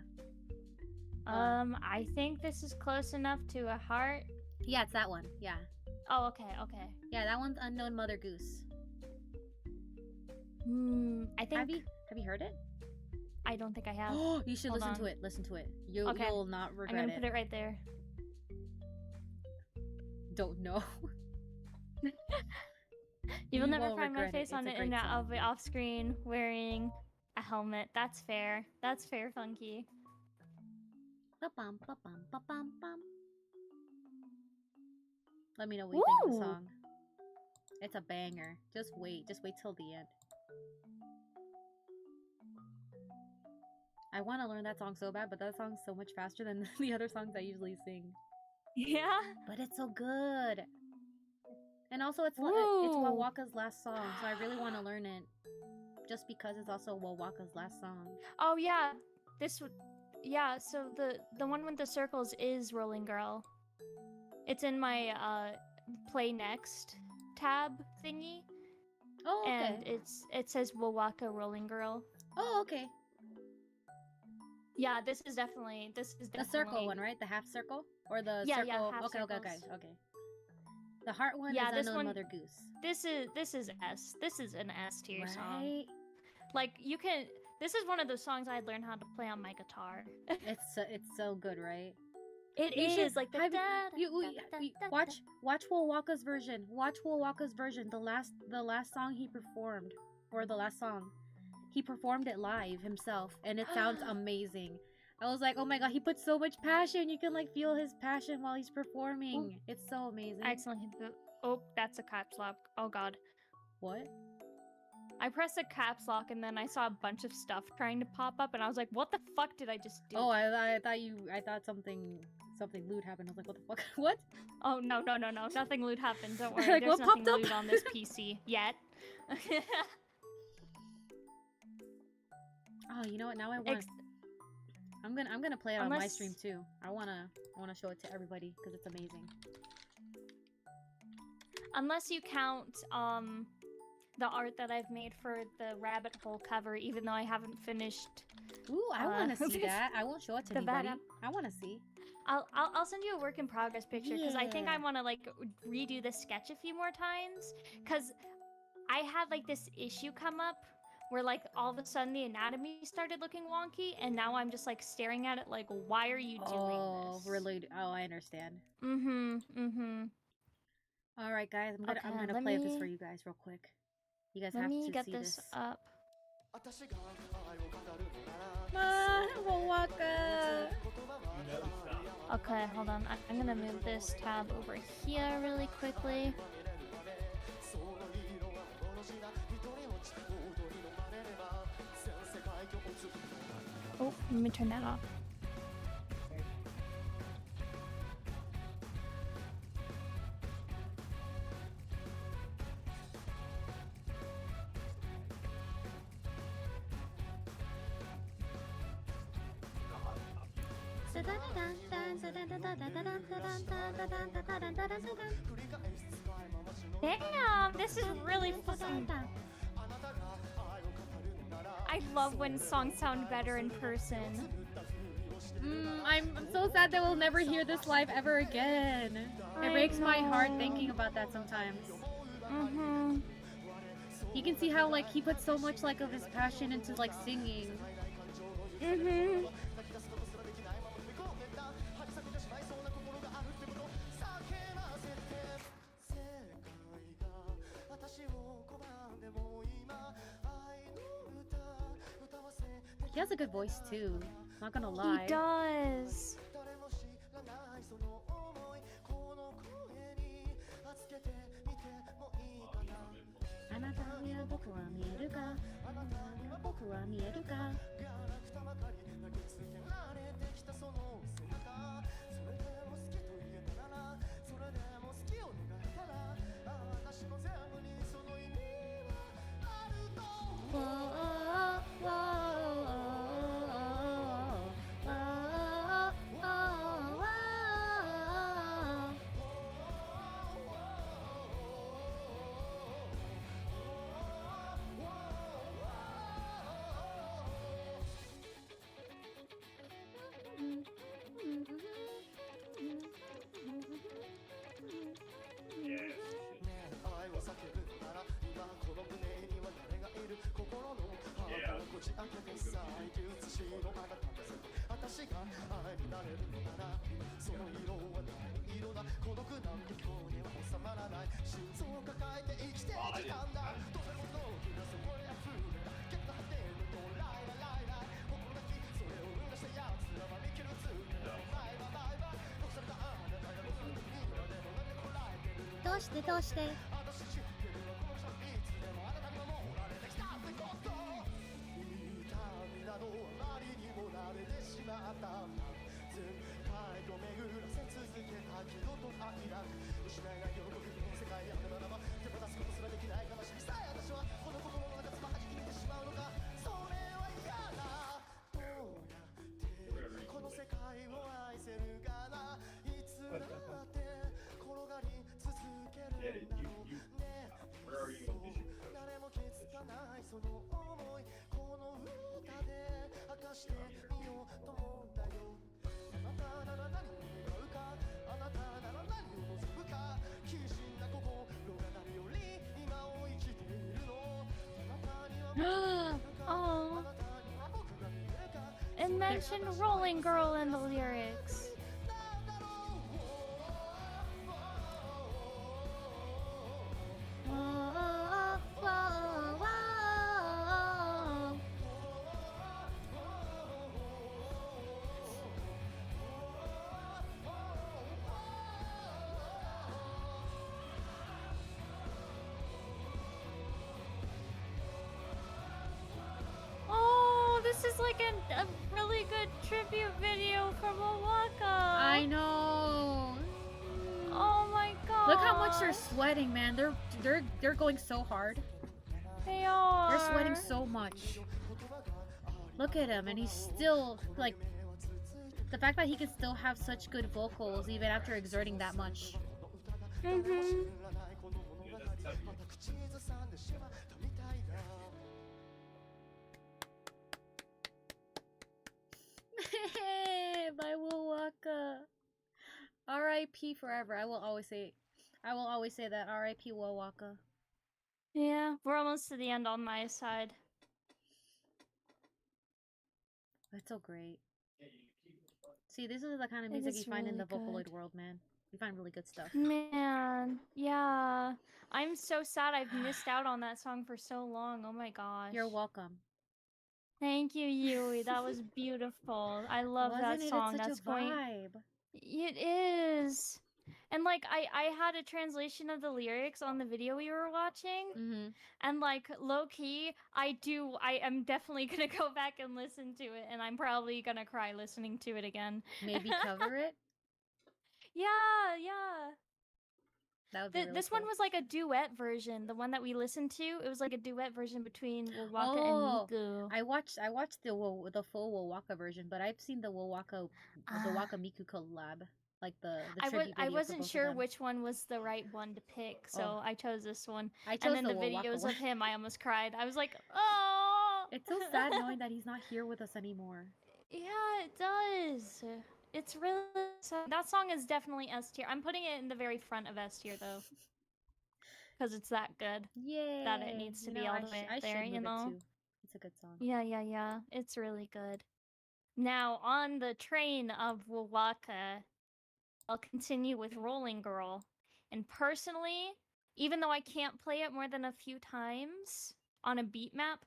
I think this is close enough to a heart. Yeah, it's that one. Yeah. Oh, okay. Yeah, that one's Unknown Mother Goose. I think. Have you heard it? I don't think I have. Oh, you should listen on. to it. Listen to it. You'll not regret it. I'm gonna put it right there. Don't know. You will never find my regret face it. on the It's a great internet. song. I'll be off screen wearing a helmet. That's fair. That's fair, Funky. Ba-bum, ba-bum, ba-bum, bum. Let me know what you think of the song. It's a banger. Just wait till the end. I want to learn that song so bad, but that song's so much faster than the other songs I usually sing. Yeah? But it's so good. And also it's Wawaka's last song, so I really want to learn it. Just because it's also Wawaka's last song. Oh yeah. Yeah, so the one with the circles is Rolling Girl. It's in my play next tab thingy. Oh, okay. And it says Wawaka Rolling Girl. Oh, okay. Yeah, this is definitely the circle one, right? The half circle or the circle? Yeah, half okay. The heart one is this Unknown one, Mother Goose. This is S. This is an S tier right? song. Like you can. This is one of those songs I'd learn how to play on my guitar. It's so good, right? It is like the watch Wawaka's version. Watch Wawaka's version. The last song he performed, or the last song. He performed it live himself, and it sounds amazing. I was like, oh my god, he put so much passion. You can like feel his passion while he's performing. Ooh. It's so amazing. Excellent. Oh, that's a caps lock. Oh god. What? I pressed a caps lock and then I saw a bunch of stuff trying to pop up, and I was like, what the fuck did I just do? Oh, I thought something lewd happened. I was like, what the fuck? What? Oh no, nothing lewd happened. Don't worry. Like, There's what nothing popped up? lewd on this PC yet. Oh, you know what? Now I want. I'm gonna play it on my stream too. I wanna show it to everybody because it's amazing. Unless you count the art that I've made for the rabbit hole cover, even though I haven't finished. Ooh, I want to see that. I won't show it to anybody. I want to see. I'll send you a work in progress picture because I think I want to like redo the sketch a few more times because I had like this issue come up where like all of a sudden the anatomy started looking wonky, and now I'm just like staring at it like, why are you doing this? Really? Oh, I understand. All right, guys, I'm gonna play this for you guys real quick. You guys have to see this. Let me get this up. Waka. Okay, hold on. I'm gonna move this tab over here really quickly. Oh, let me turn that off. Damn, this is really fun. I love when songs sound better in person. I'm so sad that we'll never hear this live ever again. It breaks my heart thinking about that sometimes. You can see how like he put so much like of his passion into like singing. He has a good voice too. Not gonna He lie. does.どうしてOh. And mention Rolling Girl in the lyrics. Oh, this is like a really good tribute video from Owaka. I know. Oh my god. Look how much they're sweating, man. They're going so hard. They are. They're sweating so much. Look at him, and he's still like the fact that he can still have such good vocals even after exerting that much. By Wowaka. R.I.P. forever. I will always say that. R.I.P. Wowaka. Yeah, we're almost to the end on my side. That's so great. See, this is the kind of music you find in the Vocaloid world, man. You find really good stuff. Man, yeah. I'm so sad I've missed out on that song for so long. Oh my gosh. You're welcome. Thank you, Yui. That was beautiful. I love that song. It's such That's a vibe. It is. And like I had a translation of the lyrics on the video we were watching, and like low key, I am definitely gonna go back and listen to it, and I'm probably gonna cry listening to it again. Maybe cover it. Yeah. That would be really this cool. one was like a duet version. The one that we listened to, it was like a duet version between Wowaka and Miku. I watched the full Wowaka version, but I've seen the Wowaka Miku collab, like the tribute video. I wasn't sure which one was the right one to pick, so I chose this one. I chose and then the videos of him, I almost cried. I was like, oh! It's so sad knowing that he's not here with us anymore. Yeah, it does. It's really sad. That song is definitely S tier. I'm putting it in the very front of S tier though, because it's that good. Yeah, that it needs to be all the way there. You know, it's a good song. Yeah. It's really good. Now on the train of Wowaka, I'll continue with Rolling Girl. And personally, even though I can't play it more than a few times on a beat map,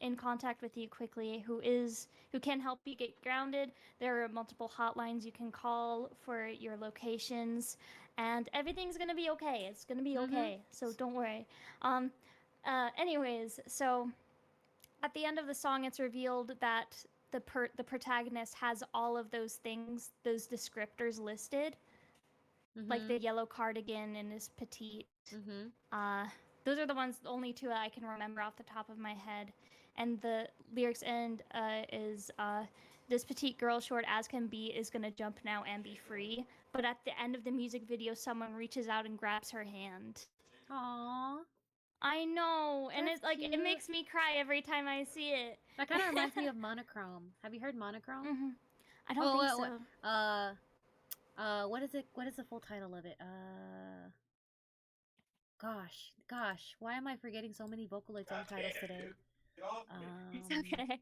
in contact with you quickly, who can help you get grounded. There are multiple hotlines you can call for your locations, and everything's gonna be okay. It's gonna be okay, so don't worry. Anyways, so at the end of the song, it's revealed that the protagonist has all of those things, those descriptors listed, like the yellow cardigan and is petite. Those are the only two that I can remember off the top of my head. And the lyrics end is this petite girl, short as can be, is gonna jump now and be free. But at the end of the music video, someone reaches out and grabs her hand. Aww. I know, and That's it's like cute. it makes me cry every time I see it. That kind of reminds me of Monochrome. Have you heard Monochrome? I don't think so. What is it? What is the full title of it? Gosh, why am I forgetting so many Vocaloid song titles today? It's okay.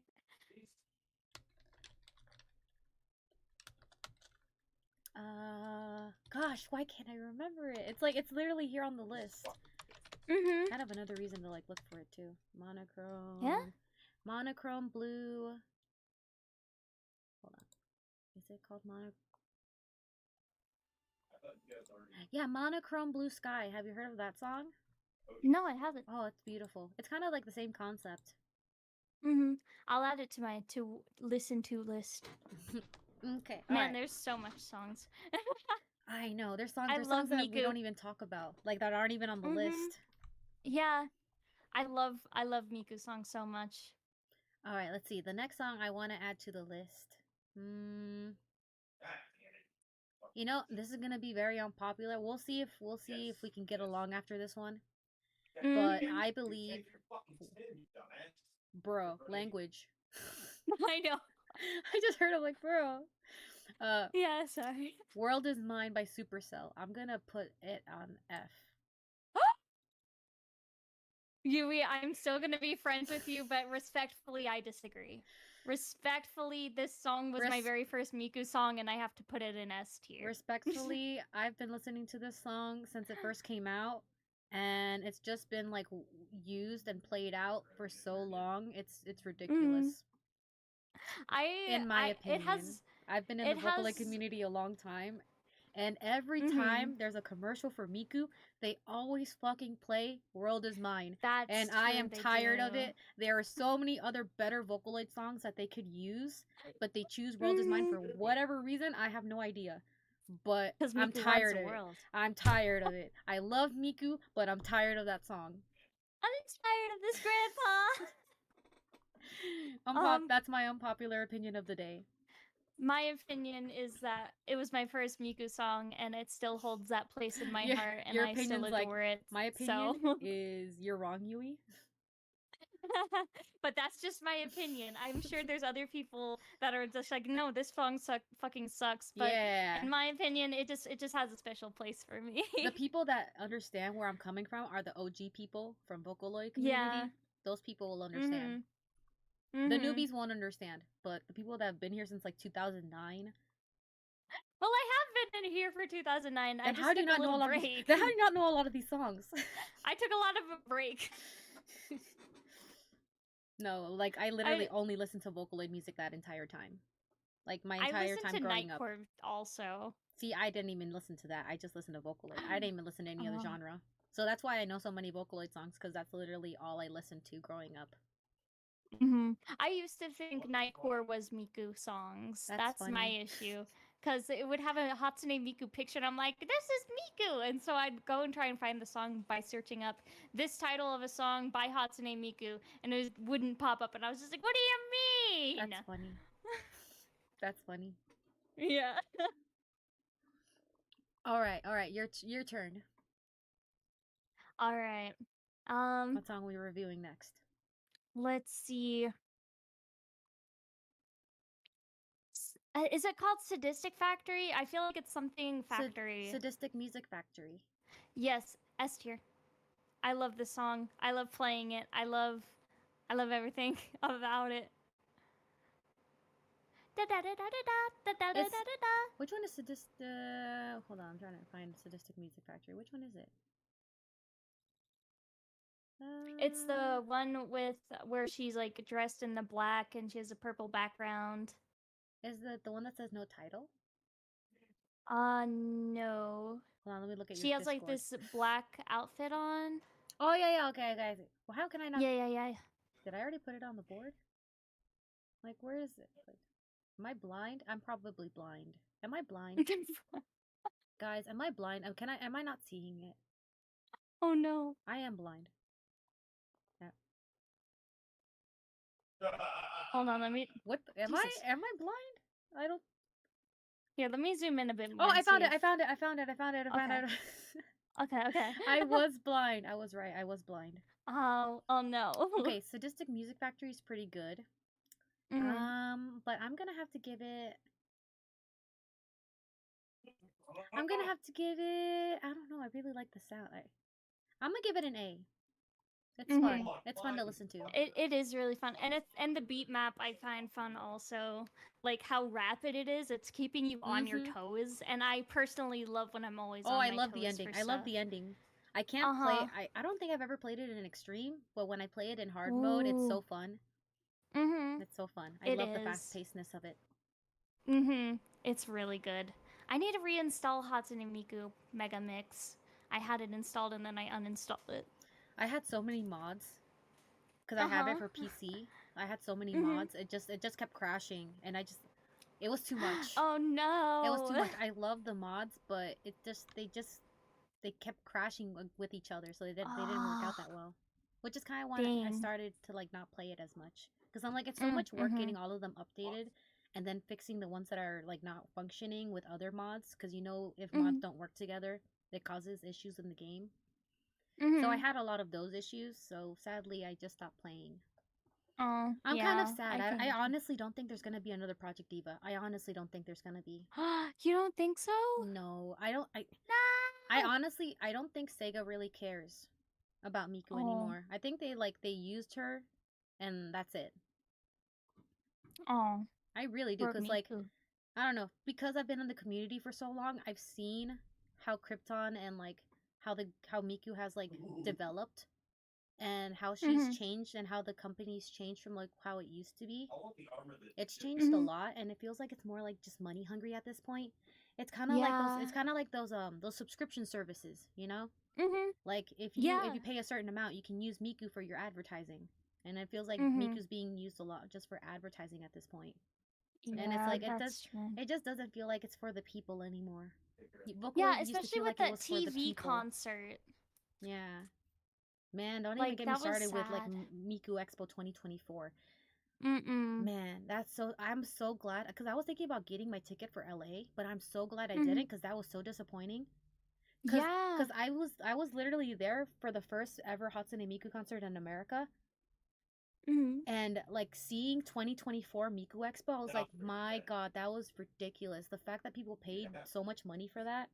Gosh, why can't I remember it? It's literally here on the list. Kind of another reason to like look for it too. Monochrome. Yeah. Monochrome blue. Hold on. Is it called Monochrome? Yeah, Monochrome Blue Sky. Have you heard of that song? No, I haven't. Oh, it's beautiful. It's kind of like the same concept. I'll add it to my to listen to list. Okay. Man, there's so much songs. I know. There's songs. I There's love songs that we Miku. don't even talk about, like that aren't even on the list. Yeah, I love Miku songs so much. All right, let's see. The next song I want to add to the list. You know, this is gonna be very unpopular. We'll see if we can get along after this one. But I believe, bro, language. I know. I just heard. I'm like, bro. Yeah, sorry. World is Mine by Supercell. I'm gonna put it on F. Yui, I'm still gonna be friends with you, but respectfully, I disagree. Respectfully, this song was my very first Miku song, and I have to put it in S tier. Respectfully, I've been listening to this song since it first came out, and it's just been like used and played out for so long. It's ridiculous. In my opinion, I've been in the Vocaloid community a long time, and every time there's a commercial for Miku, they always fucking play World is Mine. And I am tired of it. There are so many other better Vocaloid songs that they could use, but they choose World is Mine for whatever reason. I have no idea. But I'm tired of it. I'm tired of it. I love Miku, but I'm tired of that song. I'm tired of this, Grandpa. That's my unpopular opinion of the day. My opinion is that it was my first Miku song, and it still holds that place in my heart, and I still adore it. My opinion is you're wrong, Yui. But that's just my opinion. I'm sure there's other people that are just like, no, this song fucking sucks. But in my opinion, it just has a special place for me. The people that understand where I'm coming from are the OG people from Vocaloid community. Yeah. Those people will understand. The newbies won't understand, but the people that have been here since like 2009. Well, I have been in here for 2009. Then how do you not know a lot of these? Then how do you not know a lot of these songs? I took a lot of a break. No, like I literally only listened to Vocaloid music that entire time. Like my entire time growing up. Also. See, I didn't even listen to that. I just listened to Vocaloid. I didn't even listen to any other genre. So that's why I know so many Vocaloid songs, because that's literally all I listened to growing up. I used to think Nightcore was Miku songs. That's my issue. Because it would have a Hatsune Miku picture, and I'm like, this is Miku! And so I'd go and try and find the song by searching up this title of a song by Hatsune Miku, and it wouldn't pop up, and I was just like, what do you mean? That's funny. That's funny. Yeah. Alright, your turn. Alright. What song are we reviewing next? Let's see. Is it called Sadistic Factory? I feel like it's something factory. Sadistic Music Factory. Yes, S tier. I love this song. I love playing it. I love everything about it. Which one is Sadistic? Hold on, I'm trying to find Sadistic Music Factory. Which one is it? It's the one with where she's like dressed in the black and she has a purple background. Is the one that says no title? No. Hold on, let me look at your She has Discord. like this black outfit on. Oh yeah, okay. Well, how can I not? Yeah. Did I already put it on the board? Like, where is it? Like, am I blind? I'm probably blind. Am I blind? Guys, am I blind? Am I not seeing it? Oh no. I am blind. Yeah. Hold on, let me. What? Am Jesus. I blind? I don't. Here, let me zoom in a bit more. Oh, I found it. If... I found it. Okay. I was blind. I was right. I was blind. Oh no. Okay, Sadistic Music Factory is pretty good. But I'm gonna have to give it. I don't know. I really like the sound. I'm gonna give it an A. It's fun. It's fun to listen to. It is really fun, and the beat map I find fun also. Like how rapid it is, it's keeping you on your toes, and I personally love when I'm always on my toes. Oh, I love the ending. I love the ending. I can't play. I don't think I've ever played it in extreme, but when I play it in hard mode, it's so fun. It's so fun. I love the fast pacedness of it. It's really good. I need to reinstall Hatsune Miku Mega Mix. I had it installed and then I uninstalled it. I had so many mods because I have it for PC. I had so many mods. It just kept crashing, and it was too much. Oh no! It was too much. I love the mods, but they kept crashing with each other, so they didn't work out that well. Which is kind of why I started to like not play it as much, because I'm like, it's so much work getting all of them updated, and then fixing the ones that are like not functioning with other mods, because if mods don't work together, it causes issues in the game. So I had a lot of those issues, so sadly I just stopped playing. Oh, I'm kind of sad. I honestly don't think there's gonna be another Project Diva. I honestly don't think there's gonna be. You don't think so? No, I don't. No! I don't think Sega really cares about Miku anymore. I think they used her, and that's it. Oh, I really do, because like, I don't know, because I've been in the community for so long, I've seen how Krypton and like how Miku has like developed, and how she's changed, and how the company's changed from like how it used to be. It's changed a lot, and it feels like it's more like just money hungry at this point. It's kind of like those subscription services, you know? Like if you pay a certain amount, you can use Miku for your advertising, and it feels like Miku's being used a lot just for advertising at this point. Yeah, and it's like it just doesn't feel like it's for the people anymore. Vocaloid especially with that TV concert. Yeah. Man, don't even get me started with like Miku Expo 2024. Man, I'm so glad, because I was thinking about getting my ticket for LA, but I'm so glad I didn't, because that was so disappointing. Because I was literally there for the first ever Hatsune Miku concert in America. And like seeing 2024 Miku Expo, I was like, my god, that was ridiculous. The fact that people paid so much money for that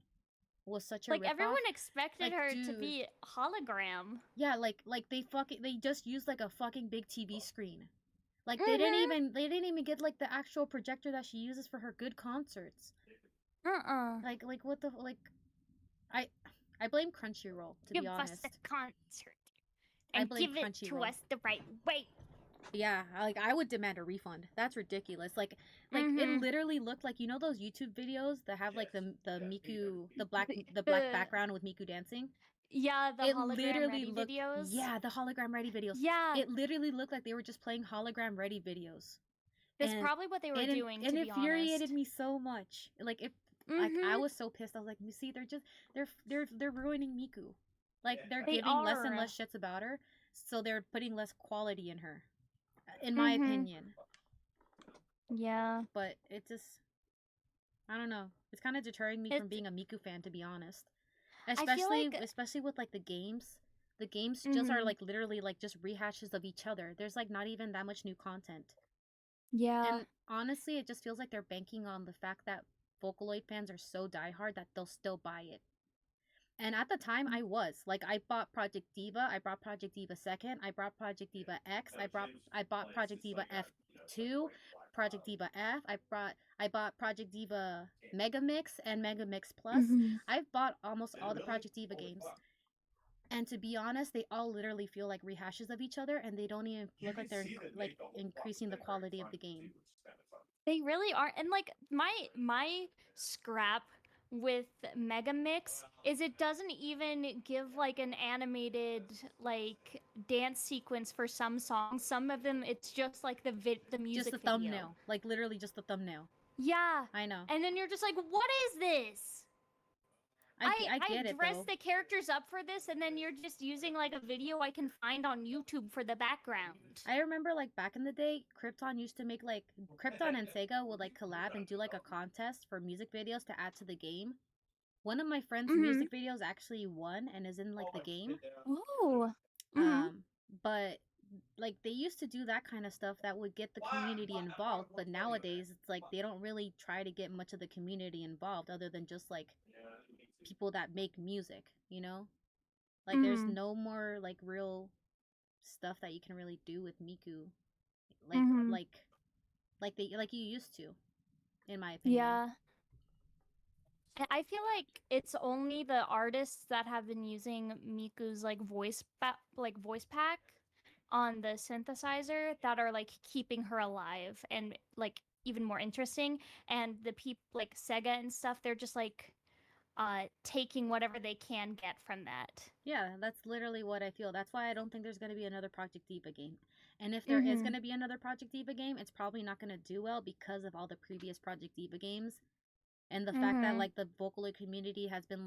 was such a like rip-off. Everyone expected her to be hologram. Yeah, like they just used like a fucking big TV screen. Like they didn't even get like the actual projector that she uses for her good concerts. Like what the like I blame Crunchyroll, to be honest. Give us the concert and give it to us the right way. Yeah, like I would demand a refund. That's ridiculous. Like it literally looked like, you know those YouTube videos that have like the Miku, the black background with Miku dancing? Yeah, the hologram ready videos. Yeah, the hologram ready videos. Yeah. It literally looked like they were just playing hologram ready videos. That's probably what they were doing, to be honest. It infuriated me so much. Like like I was so pissed. I was like, you see, they're ruining Miku. Like they're giving less and less shits about her, so they're putting less quality in her. In my opinion. Yeah. But it just, I don't know. It's kind of deterring me from being a Miku fan, to be honest. Especially with like the games. The games just are like literally like just rehashes of each other. There's like not even that much new content. Yeah. And honestly, it just feels like they're banking on the fact that Vocaloid fans are so diehard that they'll still buy it. And at the time, I bought Project Diva. I bought Project Diva 2nd. I bought Project Diva X. I bought Project Diva F2, Project Diva F. I bought Project Diva Mega Mix and Mega Mix Plus. I've bought almost all the Project Diva games. And to be honest, they all literally feel like rehashes of each other, and they don't even look like they're like increasing the quality of the game. They really are. And like my scrap with Mega Mix is it doesn't even give like an animated like dance sequence for some songs. Some of them it's just like the music Just the video. thumbnail, like literally just the thumbnail. Yeah, I know. And then you're just like, what is this? I get it dressed though. the characters up for this, and then you're just using like a video I can find on YouTube for the background. I remember like back in the day, Krypton used to make like Krypton and Sega would like collab and do like a contest for music videos to add to the game. One of my friend's music videos actually won and is in like the game. Oh. But like they used to do that kind of stuff that would get the community involved, but nowadays it's like they don't really try to get much of the community involved other than just like people that make music, you know? Like there's no more like real stuff that you can really do with Miku like you used to, in my opinion. Yeah. I feel like it's only the artists that have been using Miku's like voice pack on the synthesizer that are like keeping her alive and like even more interesting. And the people like Sega and stuff, they're just like taking whatever they can get from that. Yeah, that's literally what I feel. That's why I don't think there's going to be another Project Diva game. And if there is going to be another Project Diva game, it's probably not going to do well because of all the previous Project Diva games. And the fact that like the Vocaloid community has been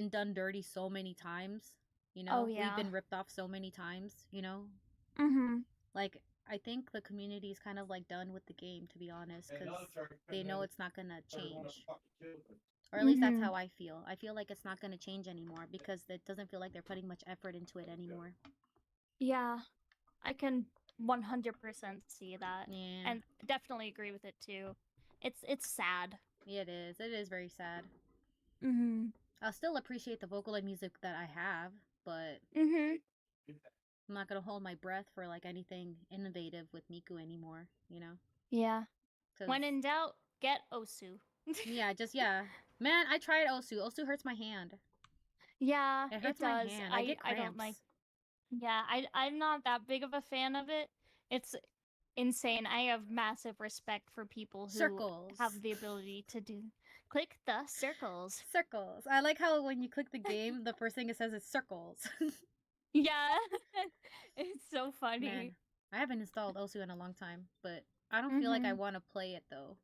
done dirty so many times, you know? We've been ripped off so many times, you know? Like I think the community is kind of like done with the game, to be honest, because they know it's not gonna change. Or at least that's how I feel. I feel like it's not gonna change anymore because it doesn't feel like they're putting much effort into it anymore. Yeah, I can 100% see that. Yeah. And definitely agree with it too. It's sad. Yeah, it is. It is very sad. I'll still appreciate the Vocaloid music that I have, but I'm not gonna hold my breath for like anything innovative with Miku anymore, you know? Yeah. When in doubt, get Osu. yeah. Man, I tried Osu. Osu hurts my hand. Yeah, it hurts my hand. I get cramps. I don't like. Yeah, I'm not that big of a fan of it. It's insane. I have massive respect for people who have the ability to click the circles. Circles. I like how when you click the game, the first thing it says is circles. Yeah, it's so funny. Man, I haven't installed Osu in a long time, but I don't feel like I want to play it though.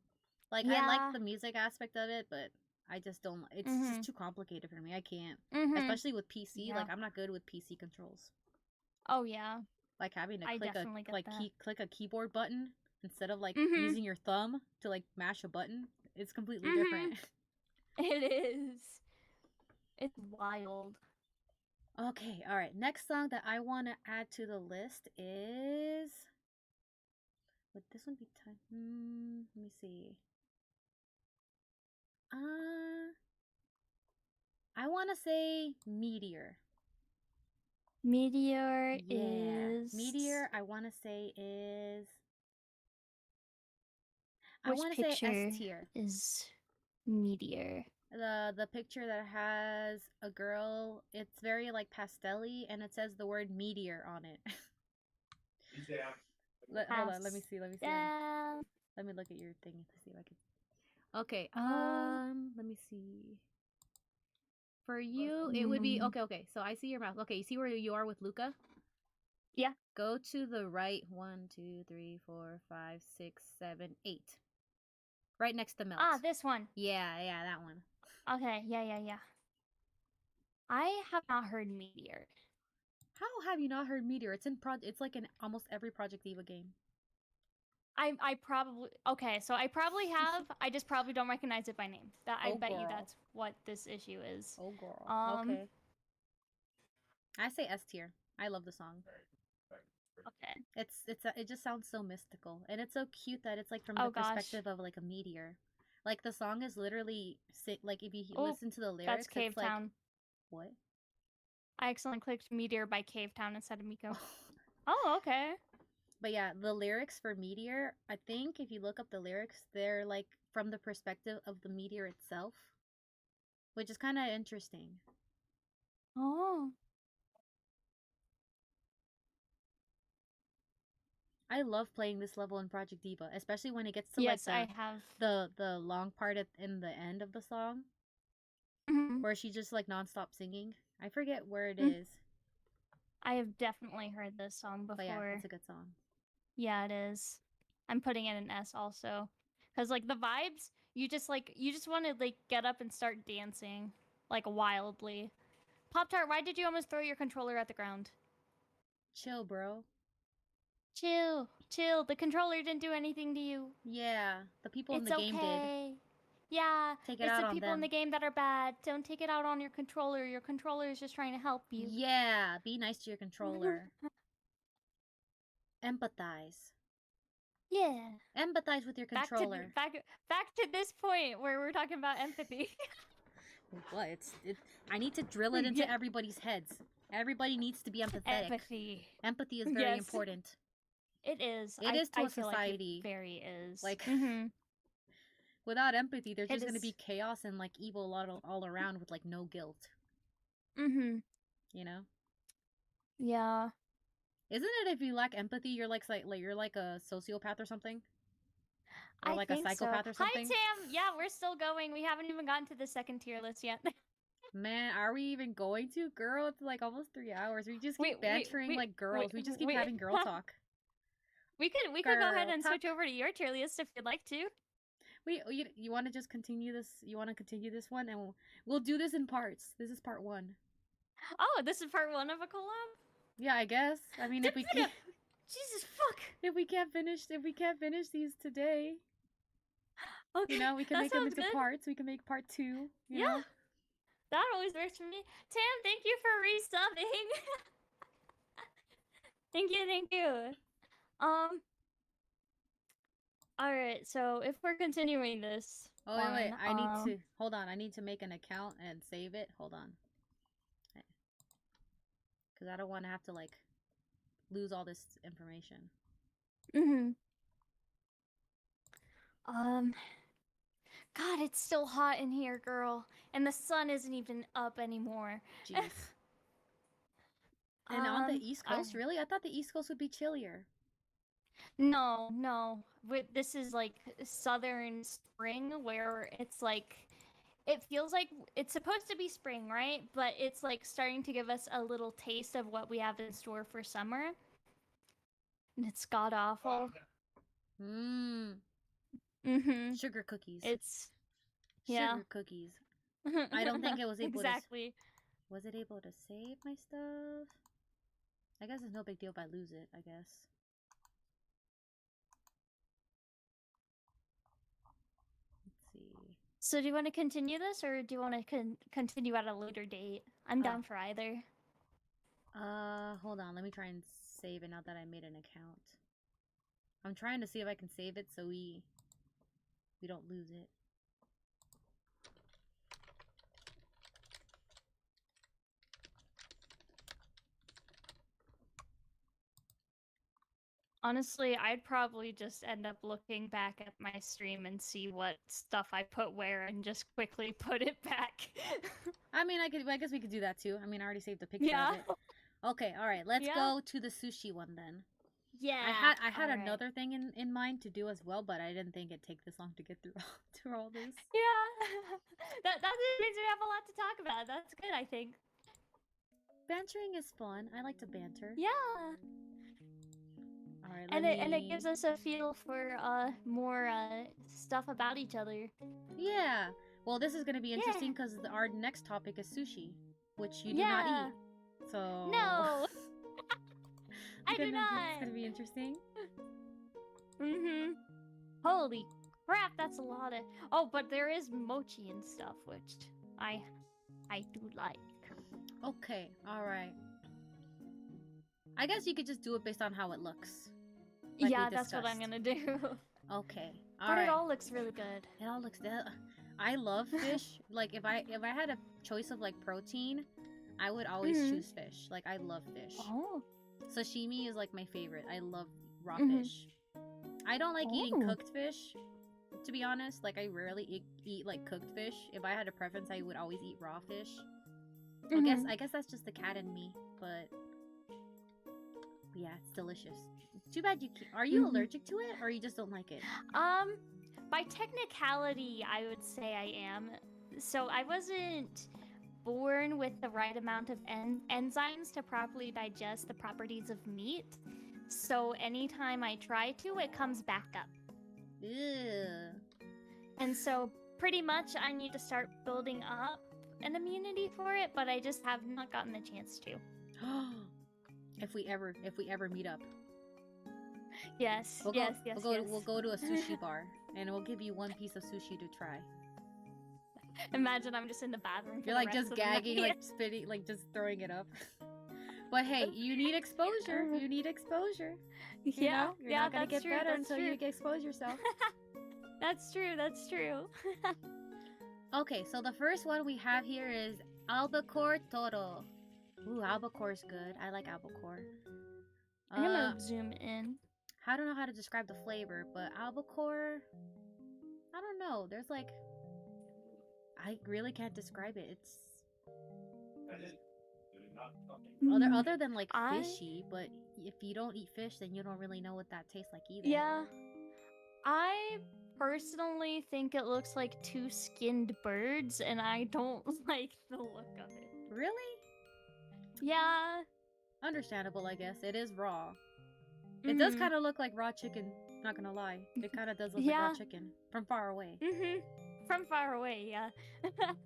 Like I like the music aspect of it, but I just don't. It's just too complicated for me. I can't, especially with PC. Like I'm not good with PC controls. Oh yeah. Like having to click a keyboard button instead of like using your thumb to like mash a button. It's completely different. It is. It's wild. Okay, all right. Next song that I want to add to the list is. Would this one be time? Let me see. I want to say Meteor. Meteor is... Meteor, I want to say is... Which I want to say S tier. Is Meteor. The picture that has a girl, it's very like pastel-y, and it says the word meteor on it. Hold on, let me see. Let me look at your thing to see if I can. Okay, let me see. For you, it would be okay. So I see your mouth. Okay, you see where you are with Luca? Yeah. Go to the right. 1, 2, 3, 4, 5, 6, 7, 8. Right next to Melt. This one. Yeah, that one. Okay, yeah. I have not heard Meteor. How have you not heard Meteor? It's like in almost every Project Diva game. I probably so I probably have. I just probably don't recognize it by name. I bet you that's what this issue is. Oh girl. Okay. I say S tier. I love the song. Okay. It just sounds so mystical, and it's so cute that it's like from the perspective of like a meteor. Like the song is literally like if you listen to the lyrics, that's Cave it's Town. Like, what? I accidentally clicked Meteor by Cave Town instead of Miko. Oh, okay. But yeah, the lyrics for Meteor, I think if you look up the lyrics, they're like from the perspective of the meteor itself, which is kind of interesting. Oh. I love playing this level in Project Diva, especially when it gets to Yes, like I have. the long part in the end of the song Mhm. where she just like nonstop singing. I forget where it Mm. is, I have definitely heard this song but yeah, before. it's a good song. Yeah, it is. I'm putting it in S also. Cause like the vibes, you just want to like get up and start dancing like wildly. Pop-Tart, why did you almost throw your controller at the ground? Chill, bro. Chill, chill. The controller didn't do anything to you. Yeah, the people in It's the game did. okay. Yeah, Take it it's out the on people in them. the game that are bad. Don't take it out on your controller. Your controller is just trying to help you. Yeah, be nice to your controller. Empathize. Yeah. Empathize with your controller. Back to this point where we're talking about empathy. What? I need to drill it into everybody's heads. Everybody needs to be empathetic. Empathy. Empathy is very important. It is. It is to I a feel society. like it very is. Like, mm-hmm. Without empathy, there's It just gonna is. be chaos and like evil all around with like no guilt. Mm-hmm. You know? Yeah. Isn't it if you lack empathy, you're like you're like a sociopath or something? Or I like think a psychopath so. or something? Hi, Tam. Yeah, we're still going. We haven't even gotten to the second tier list yet. Man, are we even going to? Girl, it's like almost 3 hours. We just keep bantering like girls. We just keep having girl talk. We could go ahead and switch over to your tier list if you'd like to. You want to just continue this? You want to continue this one, and we'll do this in parts. This is part 1. Oh, this is part 1 of a collab. Yeah, I guess. I mean, if we can't, Jesus fuck. If we can't finish these today, okay, you know, we can make them into parts. We can make part 2. You know? That always works for me. Tam, thank you for resubbing. Thank you. Alright, so if we're continuing this. Oh, wait. I need to. Hold on. I need to make an account and save it. Hold on. Because I don't want to have to, like, lose all this information. God, it's still hot in here, girl. And the sun isn't even up anymore. Jeez. And on the East Coast, really? I thought the East Coast would be chillier. No. This is like southern spring where it's like, it feels like it's supposed to be spring, right? But it's like starting to give us a little taste of what we have in store for summer. And it's god awful. Sugar cookies. Sugar cookies. I don't think it was able exactly. Was it able to save my stuff? I guess it's no big deal if I lose it, I guess. Let's see. So do you want to continue this, or do you want to continue at a later date? I'm down for either. Hold on. Let me try and save it now that I made an account. I'm trying to see if I can save it so we don't lose it. Honestly, I'd probably just end up looking back at my stream and see what stuff I put where and just quickly put it back. I mean, I guess we could do that too. I mean, I already saved a picture of it. Okay, all right. Let's go to the sushi one then. Yeah. I had another thing in mind to do as well, but I didn't think it'd take this long to get through all this. Yeah. that means we have a lot to talk about. That's good, I think. Bantering is fun. I like to banter. Yeah. All right, and it gives us a feel for more stuff about each other. Yeah. Well, this is gonna be interesting because our next topic is sushi, which you do not eat. So no, I do not. It's gonna be interesting. Holy crap, that's a lot of. Oh, but there is mochi and stuff, which I do like. Okay. All right. I guess you could just do it based on how it looks. Like yeah, that's what I'm gonna do. Okay. But it all looks really good. It all looks good. I love fish. Like if I had a choice of like protein, I would always choose fish. Like I love fish. Oh. Sashimi is like my favorite. I love raw fish. I don't like eating cooked fish. To be honest, like I rarely eat like cooked fish. If I had a preference, I would always eat raw fish. I guess that's just the cat in me, but yeah, it's delicious. Too bad you can't. Are you allergic to it, or you just don't like it? By technicality, I would say I am. So I wasn't born with the right amount of enzymes to properly digest the properties of meat. So anytime I try to, it comes back up. Ew. And so pretty much I need to start building up an immunity for it, but I just have not gotten the chance to. If we ever meet up. Yes, We'll yes. We'll go to a sushi bar, and we'll give you one piece of sushi to try. Imagine I'm just in the bathroom. You're like just gagging, like spitting, like just throwing it up. But hey, you need exposure. You need exposure. You know? You're not gonna get better until you expose yourself. That's true. That's true. Okay, so the first one we have here is albacore toro. Ooh, albacore is good. I like albacore. I'm gonna zoom in. I don't know how to describe the flavor, but albacore, I don't know. There's like, I really can't describe it. It's other than like fishy, but if you don't eat fish, then you don't really know what that tastes like either. Yeah, I personally think it looks like two skinned birds, and I don't like the look of it. Really? Yeah. Understandable, I guess. It is raw. It does kind of look like raw chicken, not gonna lie. It kind of does look like raw chicken from far away. From far away, yeah.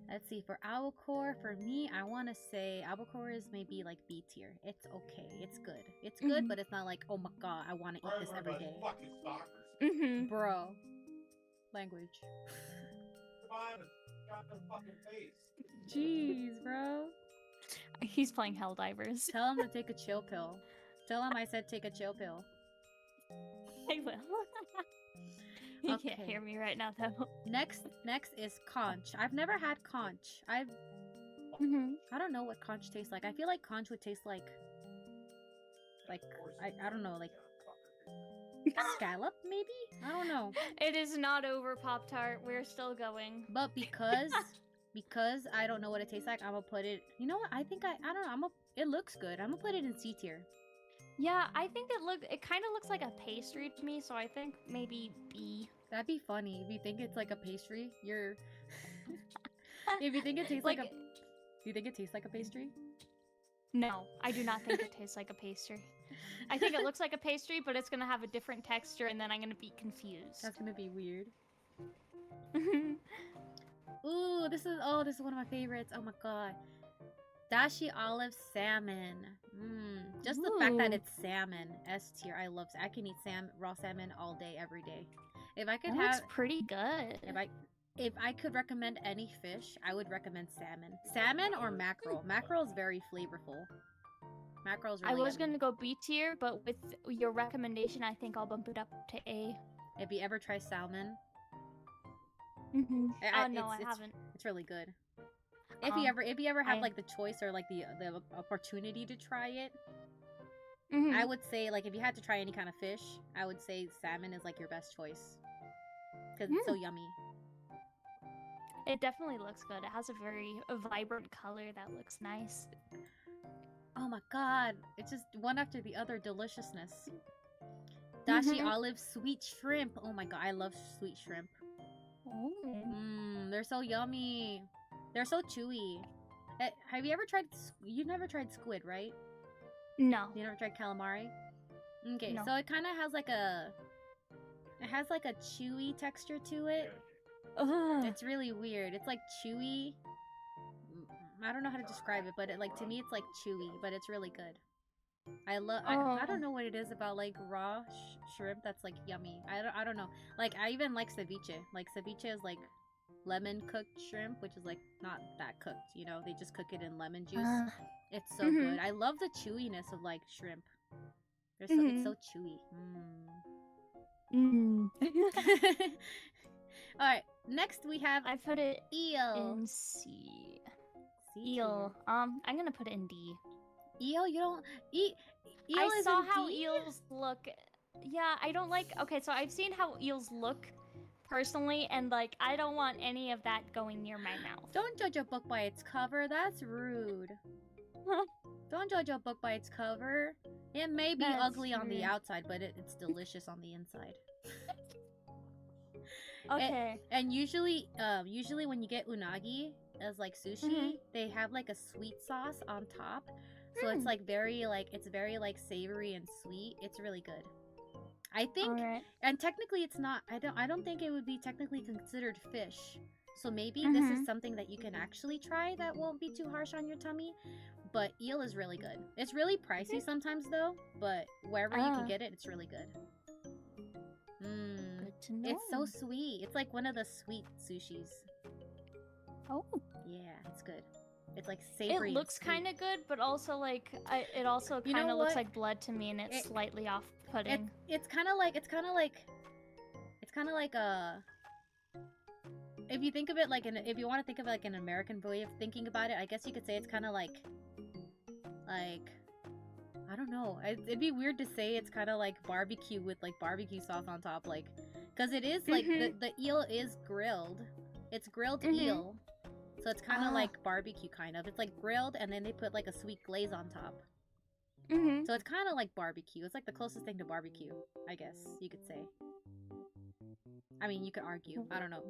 Let's see, for albacore, for me, I want to say albacore is maybe like B tier. It's okay. It's good. It's good, but it's not like, oh my god, I want to eat this every day. Bro. Language. Jeez, bro. He's playing Helldivers. Tell him to take a chill pill. Tell him I said take a chill pill. I will. You can't hear me right now, though. Next is conch. I've never had conch. I don't know what conch tastes like. I feel like conch would taste like I don't know, like scallop maybe? I don't know. It is not over, Pop-Tart. We're still going. But because I don't know what it tastes like, I'm gonna put it. You know what? I think I don't know. It looks good. I'm gonna put it in C tier. Yeah, I think it kind of looks like a pastry to me, so I think maybe B. That'd be funny if you think it's like a pastry. You're if you think it tastes like a. Do you think it tastes like a pastry? No, I do not think it tastes like a pastry. I think it looks like a pastry, but it's gonna have a different texture, and then I'm gonna be confused. That's gonna be weird. Ooh, this is one of my favorites. Oh my god. Dashi olive salmon. Just the fact that it's salmon. S tier. I love. I can eat raw salmon all day, every day. If I could have, that's pretty good. If I could recommend any fish, I would recommend salmon. Salmon or mackerel. Mackerel is very flavorful. Mackerel's really. I was gonna go B tier, but with your recommendation, I think I'll bump it up to A. If you ever try salmon. No, I haven't. It's really good. If you ever have like the choice or like the opportunity to try it, I would say like if you had to try any kind of fish, I would say salmon is like your best choice because it's so yummy. It definitely looks good. It has a vibrant color that looks nice. Oh my god, it's just one after the other deliciousness. Dashi olive sweet shrimp. Oh my god, I love sweet shrimp. They're so yummy. They're so chewy. Have you ever tried? You never tried squid, right? No. You never tried calamari? Okay, no. So it kind of has like a. It has like a chewy texture to it. It's really weird. It's like chewy. I don't know how to describe it, but to me it's like chewy, but it's really good. I don't know what it is about like raw shrimp that's like yummy. I don't know. Like I even like ceviche. Like ceviche is like lemon cooked shrimp, which is like not that cooked, you know, they just cook it in lemon juice. It's so good. I love the chewiness of like shrimp. It's so chewy. All right, next we have I put it eel in C. Eel. I'm gonna put it in D. Eel, you don't eat. Eel I is saw in how D? eels look. Yeah, I don't like. Okay, so I've seen how eels look personally, and like I don't want any of that going near my mouth. Don't judge a book by its cover. That's rude. Don't judge a book by its cover. It may be ugly on the outside, but it's delicious on the inside. Okay. And usually when you get unagi as like sushi, they have like a sweet sauce on top. So it's like very like savory and sweet. It's really good. I think, and technically it's not. I don't think it would be technically considered fish. So maybe this is something that you can actually try that won't be too harsh on your tummy. But eel is really good. It's really pricey sometimes though. But wherever you can get it, it's really good. Good to know. It's so sweet. It's like one of the sweet sushis. Oh. Yeah, it's good. It's like savory. It looks kind of good, but also like it also kind of looks like blood to me, and it's slightly off-putting. It's kind of like if you think of it like if you want to think of it like an American way of thinking about it, I guess you could say it's kind of like I don't know. It'd be weird to say it's kind of like barbecue with like barbecue sauce on top, like, because it is like the eel is grilled. It's grilled eel, so it's kind of like barbecue kind of. It's like grilled and then they put like a sweet glaze on top. So it's kind of like barbecue. It's like the closest thing to barbecue, I guess you could say. I mean, you could argue. I don't know.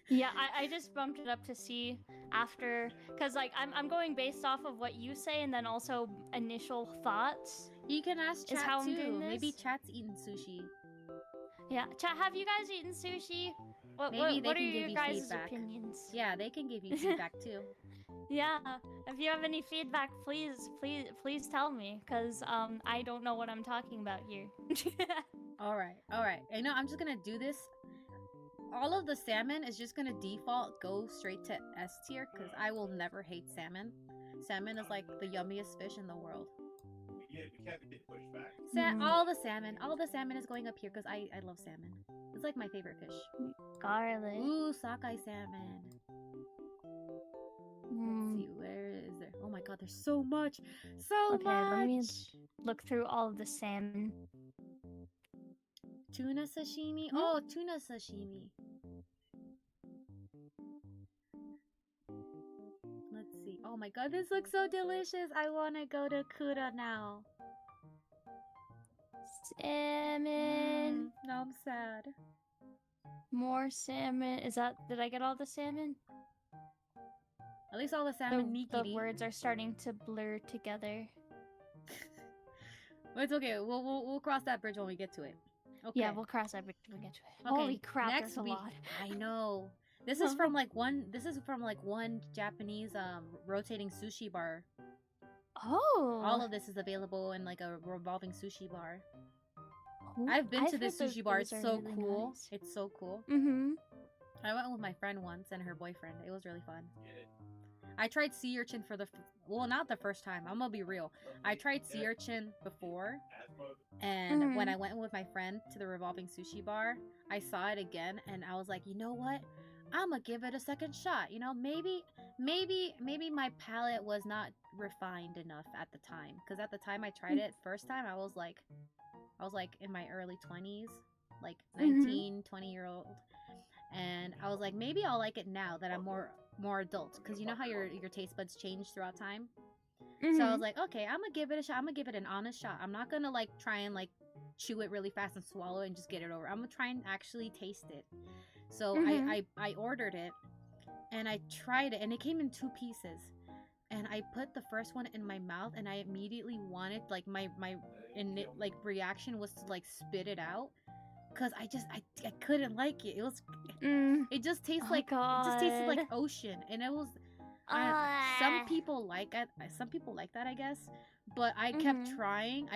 Yeah, I just bumped it up to see after, because like I'm going based off of what you say and then also initial thoughts. You can ask Chat how I'm too. doing this. Maybe Chat's eaten sushi. Yeah, Chat, have you guys eaten sushi? What Maybe they are can give your you guys' feedback. opinions? Yeah, they can give you feedback too. Yeah, if you have any feedback, please tell me, because I don't know what I'm talking about here. All right. I know I'm just gonna do this. All of the salmon is just gonna default go straight to S tier because I will never hate salmon. Salmon is like the yummiest fish in the world. Yeah, we can't get pushed back. All the salmon is going up here because I love salmon. It's like my favorite fish. Garlic. Ooh, sockeye salmon. Let's see, where is there? Oh my god, there's so much. Okay, let me look through all of the salmon. Tuna sashimi? Oh, tuna sashimi. Let's see. Oh my god, this looks so delicious. I want to go to Kura now. Salmon. Now I'm sad. More salmon. Did I get all the salmon? At least all the salmon nigiri. The words are starting to blur together. But it's okay. We'll cross that bridge when we get to it. Okay. Yeah, we'll cross that bridge when we get to it. Okay, Holy crap, next there's a lot. I know. This is from like one Japanese rotating sushi bar. Oh. All of this is available in like a revolving sushi bar. Oh, I've been to this sushi bar. It's so really cool. nice. It's so cool. Mm-hmm. I went with my friend once and her boyfriend. It was really fun. I tried sea urchin for well, not the first time. I'm gonna be real. I tried sea urchin before, and when I went with my friend to the revolving sushi bar, I saw it again, and I was like, you know what? I'm gonna give it a second shot. You know, maybe my palate was not refined enough at the time, because at the time I tried it first time, I was like in my early 20s, like 19, 20-year-old, and I was like, maybe I'll like it now that I'm more adult, because you know how your taste buds change throughout time. So I was like, okay, I'm gonna give it a shot. I'm gonna give it an honest shot. I'm not gonna like try and like chew it really fast and swallow it and just get it over. I'm gonna try and actually taste it. So I ordered it and I tried it, and it came in 2 pieces, and I put the first one in my mouth, and I immediately wanted, like, my reaction was to like spit it out, because I couldn't like it. It was it just tastes like it just tasted like ocean, and it was some people like it. Some people like that, I guess. But I kept trying.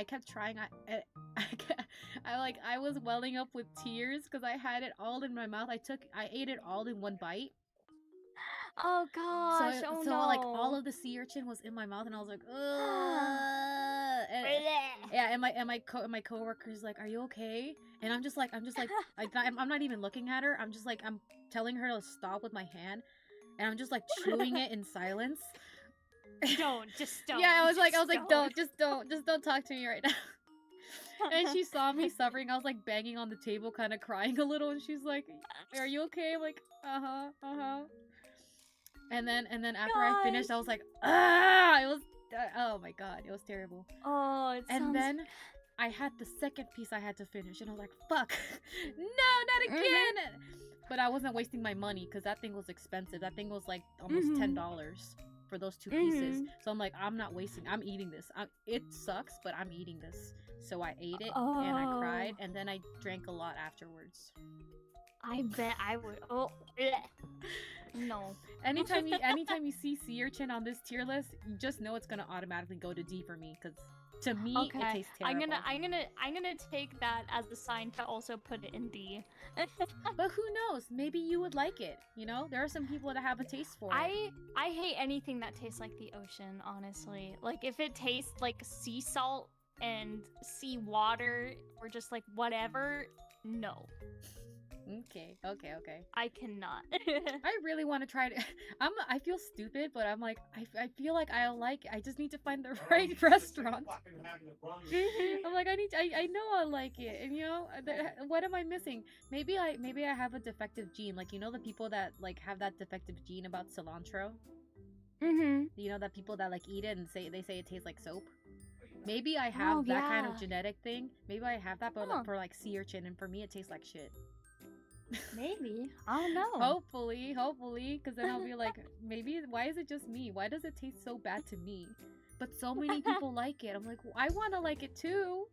I was welling up with tears because I had it all in my mouth. I ate it all in one bite. Oh gosh! So like all of the sea urchin was in my mouth, and I was like, ugh. And my coworker's like, "Are you okay?" And I'm just like, I'm not even looking at her. I'm just like, I'm telling her to stop with my hand, and I'm just like chewing it in silence. Don't. Yeah, I was like, don't talk to me right now. And she saw me suffering. I was like banging on the table, kind of crying a little, and she's like, "Are you okay?" I'm like, uh-huh. And then after I finished, I was like, ah! It was oh my god, it was terrible. Oh, it And sounds... then I had the second piece I had to finish, and I was like, fuck, no, not again. But I wasn't wasting my money because that thing was expensive. That thing was like almost $10 for those 2 pieces. So I'm like, I'm not wasting. I'm eating this. It sucks, but I'm eating this. So I ate it and I cried, and then I drank a lot afterwards. I bet I would. Oh, bleh. No. Anytime you see sea urchin on this tier list, you just know it's gonna automatically go to D for me because to me it tastes terrible. I'm gonna take that as a sign to also put it in D. But who knows? Maybe you would like it. You know, there are some people that have a taste for it. I hate anything that tastes like the ocean. Honestly, like if it tastes like sea salt and sea water or just like whatever, no. Okay. I cannot. I really want to try it. I feel stupid, but I'm like, I feel like I'll like it. I just need to find the right restaurant. I'm like, I know I'll like it, and you know, what am I missing? Maybe I have a defective gene, like you know the people that like have that defective gene about cilantro. You know that people that like eat it and say it tastes like soap. Maybe I have that kind of genetic thing. Maybe I have that, but for like sea urchin, and for me it tastes like shit. Maybe. I don't know. Hopefully, because then I'll be like, maybe, why is it just me? Why does it taste so bad to me? But so many people like it. I'm like, well, I want to like it too.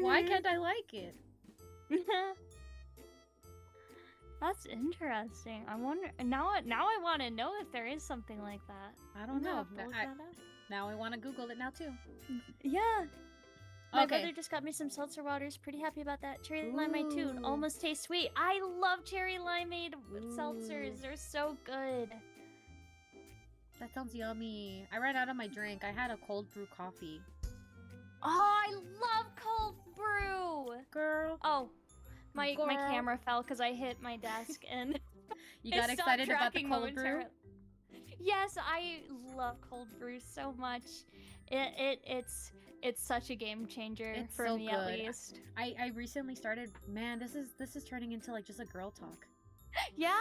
Why can't I like it? That's interesting. I wonder, now I want to know if there is something like that. I don't know. Now I want to Google it now too. Yeah. My brother just got me some seltzer waters. Pretty happy about that. Cherry limeade too. It almost tastes sweet. I love cherry limeade with seltzers. They're so good. That sounds yummy. I ran out of my drink. I had a cold brew coffee. Oh, I love cold brew. Girl. Oh, my camera fell because I hit my desk and you got excited about the cold brew? Yes, I love cold brew so much. It's such a game changer for me, at least. I recently started. Man, this is turning into like just a girl talk. Yeah.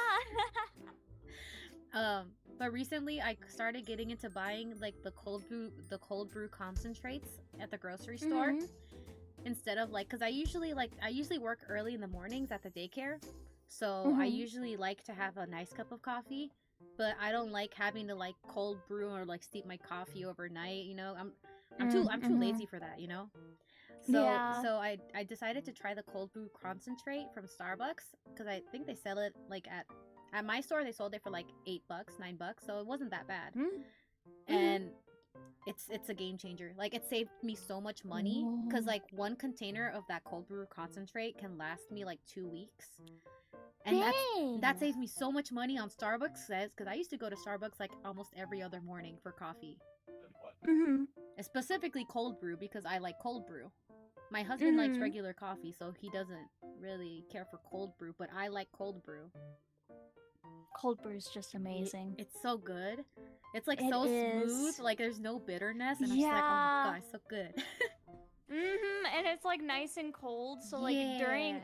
But recently I started getting into buying like the cold brew concentrates at the grocery store instead of like, because I usually work early in the mornings at the daycare, so I usually like to have a nice cup of coffee, but I don't like having to like cold brew or like steep my coffee overnight. You know, I'm too lazy for that, you know? So I decided to try the cold brew concentrate from Starbucks because I think they sell it like at my store they sold it for like $8, $9, so it wasn't that bad. And it's a game changer. Like it saved me so much money because like one container of that cold brew concentrate can last me like 2 weeks. And that saves me so much money on Starbucks because I used to go to Starbucks like almost every other morning for coffee. Specifically cold brew because I like cold brew. My husband likes regular coffee, so he doesn't really care for cold brew, but I like cold brew. Cold brew is just amazing. It's so good. It's like so smooth, like there's no bitterness, and I'm just like, oh my god, it's so good. And it's like nice and cold, so like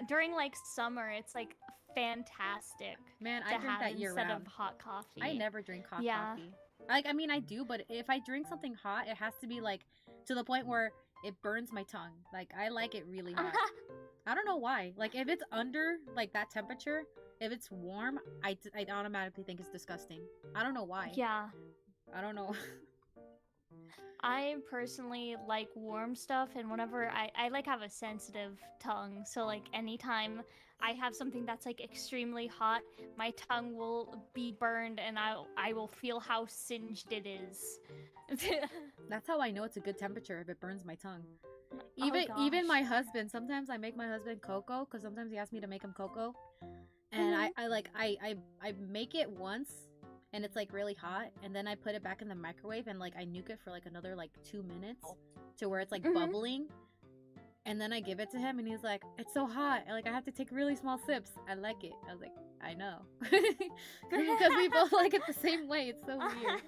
during like summer, it's like fantastic. Man, I drink that year round instead of hot coffee. I never drink hot coffee. Like, I mean, I do, but if I drink something hot, it has to be like to the point where it burns my tongue. Like, I like it really hot. I don't know why. Like, if it's under like that temperature, if it's warm, I automatically think it's disgusting. I don't know why. Yeah. I don't know. I personally like warm stuff, and whenever I like have a sensitive tongue, so like anytime I have something that's like extremely hot, my tongue will be burned and I will feel how singed it is. That's how I know it's a good temperature, if it burns my tongue. Even my husband, sometimes I make my husband cocoa because sometimes he asks me to make him cocoa, and I make it once and it's like really hot, and then I put it back in the microwave and like I nuke it for like another like 2 minutes to where it's like bubbling, and then I give it to him and he's like, it's so hot, like I have to take really small sips. I like it. I was like, I know. Because we both like it the same way. It's so weird.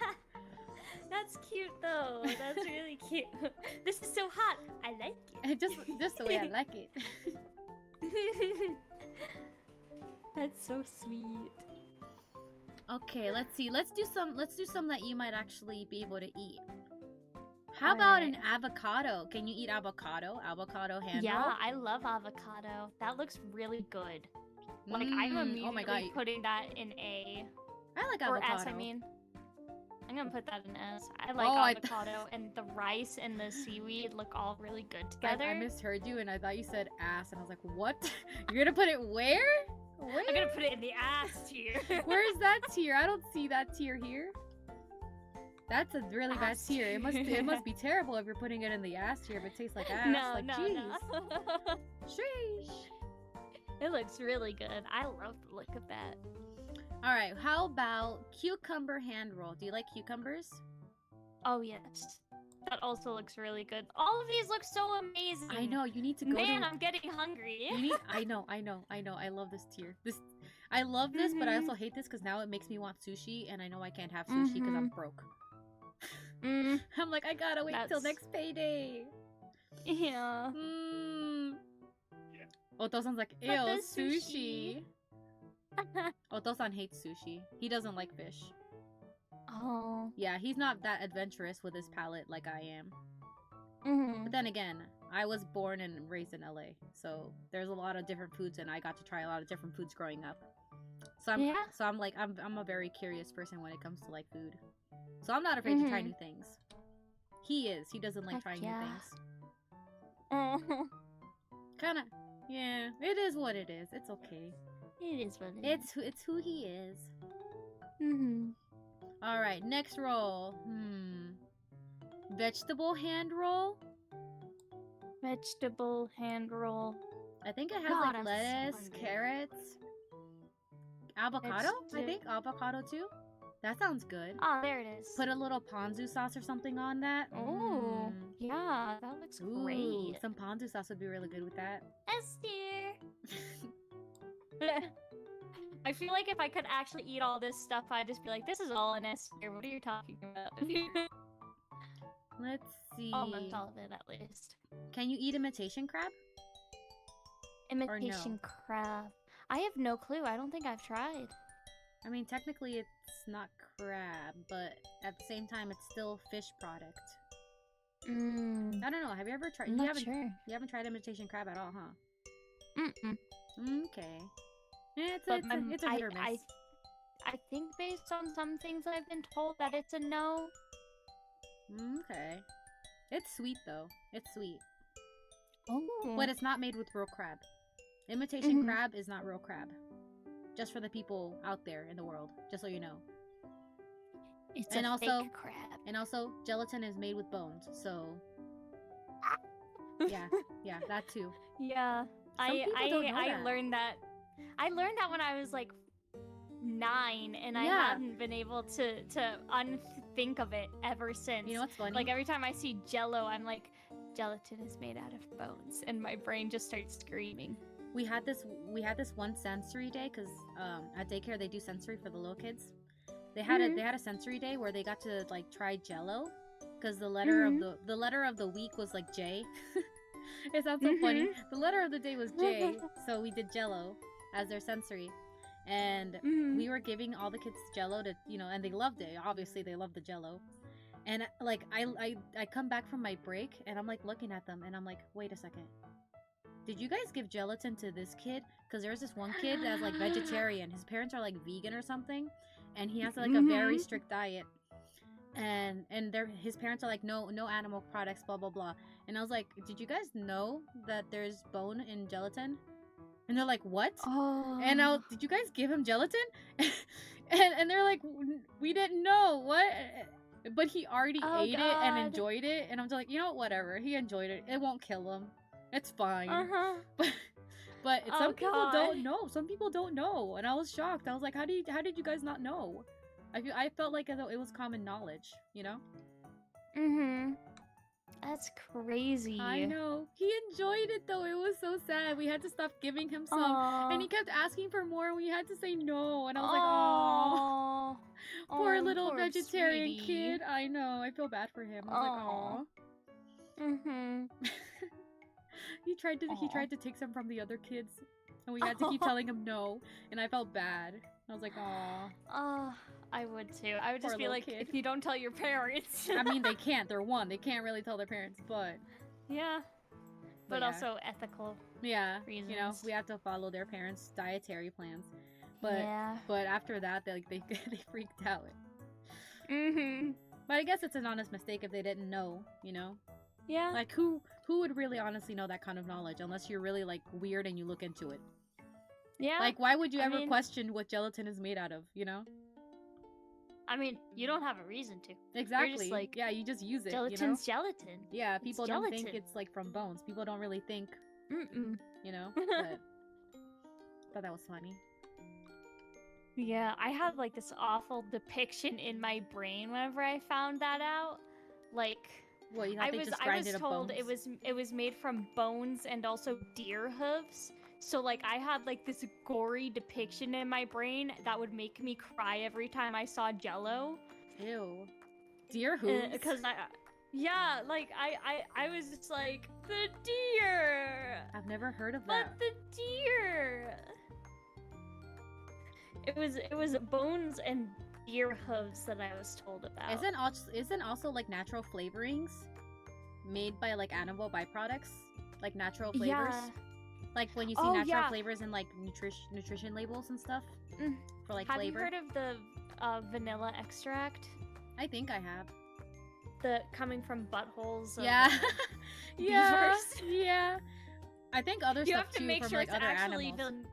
That's cute though. That's really cute. This is so hot. I like it. just the way I like it. That's so sweet. Okay, let's see. Let's do some that you might actually be able to eat. How about an avocado? Can you eat avocado? Avocado hand roll? Yeah, I love avocado. That looks really good. Like I'm immediately putting that in A. I like or avocado. S, I mean. I'm gonna put that in S. I like avocado and the rice and the seaweed look all really good together. I misheard you and I thought you said ass and I was like, what? You're gonna put it where? Where? I'm gonna put it in the ass tier. Where is that tier? I don't see that tier here. That's a really bad tier. It must be terrible if you're putting it in the ass tier, but it tastes like ass. No, jeez. Sheesh. It looks really good. I love the look of that. Alright, how about cucumber hand roll? Do you like cucumbers? Oh yes. That also looks really good. All of these look so amazing. I know, you need to go Man, I'm getting hungry. I know. I love this tier. I love this, but I also hate this because now it makes me want sushi, and I know I can't have sushi because I'm broke. I'm like, I gotta wait till next payday. Yeah. Oto-san's like, ew, sushi. Oto-san hates sushi. He doesn't like fish. Oh. Yeah, he's not that adventurous with his palate like I am. But then again, I was born and raised in LA, so there's a lot of different foods, and I got to try a lot of different foods growing up. So I'm a very curious person when it comes to like food. So I'm not afraid to try new things. He is. He doesn't like trying new things. Kinda. Yeah, it is what it is. It's okay. It is what it is. It's who he is. All right, next roll. Vegetable hand roll. Vegetable hand roll. I think it has like lettuce, carrots, avocado. I think avocado too. That sounds good. Oh, there it is. Put a little ponzu sauce or something on that. Oh, yeah, that looks great. Some ponzu sauce would be really good with that. S tier. I feel like if I could actually eat all this stuff, I'd just be like, this is all an S tier. What are you talking about? Let's see. Almost all of it, at least. Can you eat imitation crab? Imitation crab. I have no clue. I don't think I've tried. I mean, technically it's not crab, but at the same time it's still fish product. I don't know. Have you ever tried? You haven't tried imitation crab at all, huh? Okay. Yeah, it's a hit or miss. I think based on some things I've been told that it's a no. Okay. It's sweet though. It's sweet. Oh. But it's not made with real crab. Imitation crab is not real crab. Just for the people out there in the world, just so you know. It's fake crab. And also, gelatin is made with bones, so yeah, that too. Yeah, I learned that. I learned that when I was like 9, and I haven't been able to unthink of it ever since. You know what's funny? Like every time I see Jello, I'm like, gelatin is made out of bones, and my brain just starts screaming. We had this one sensory day because at daycare they do sensory for the little kids. They had a sensory day where they got to like try Jello because the letter of the week was like J. It sounds so funny. The letter of the day was J, so we did Jello as their sensory, and we were giving all the kids Jello to and they loved it. Obviously, they loved the Jello. And like I come back from my break and I'm like looking at them and I'm like, wait a second. Did you guys give gelatin to this kid? Because there's this one kid that's like vegetarian. His parents are like vegan or something, and he has like a very strict diet. And his parents are like, no animal products, blah blah blah. And I was like, did you guys know that there's bone in gelatin? And they're like, what? Oh. And did you guys give him gelatin? and they're like, we didn't know what. But he already ate it and enjoyed it. And I'm just like, whatever. He enjoyed it. It won't kill him. It's fine. But some people don't know. Some people don't know. And I was shocked. I was like, how did you guys not know? I felt like it was common knowledge, That's crazy. I know. He enjoyed it though. It was so sad. We had to stop giving him some, and he kept asking for more, and we had to say no. And I was like, "Oh, poor little poor vegetarian sweetie. kid." I know. I feel bad for him. I was like, Mhm. He tried to take some from the other kids, and we had to keep telling him no, and I felt bad. I was like, "Aw." I would too. I would just Poor be little like, kid. if you don't tell your parents. I mean, they can't. They're one. They can't really tell their parents, but Yeah. But yeah. also ethical. Yeah, reasons. you know, we have to follow their parents' dietary plans. But yeah. but after that, they freaked out. Mhm. But I guess it's an honest mistake if they didn't know, you know? Yeah. Like who would really honestly know that kind of knowledge unless you're really like weird and you look into it? Yeah. Like why would you I ever mean- question what gelatin is made out of, you know? I mean, you don't have a reason to. Exactly. like, yeah, you just use it, Gelatin's you know? gelatin. Yeah, people don't think gelatin. it's like from bones. People don't really think, Mm-mm. you know? But thought that was funny. Yeah, I had like this awful depiction in my brain whenever I found that out. Like, What, you thought they just I grinded was up told bones? it was made from bones and also deer hooves. So like I had like this gory depiction in my brain that would make me cry every time I saw Jello. Ew. Deer hooves? Because yeah, like I was just like the deer. I've never heard of But that. the deer. It was bones and deer hooves that I was told about. Isn't also like natural flavorings made by like animal byproducts, like natural flavors? Yeah. Like when you see Oh, natural yeah. flavors in like nutrition labels and stuff Mm. for like Have flavor. you heard of the vanilla extract? I think I have. The coming from buttholes. Of, Yeah. Yeah. beavers. Yeah. I think other You stuff have to too make from sure like it's other actually animals.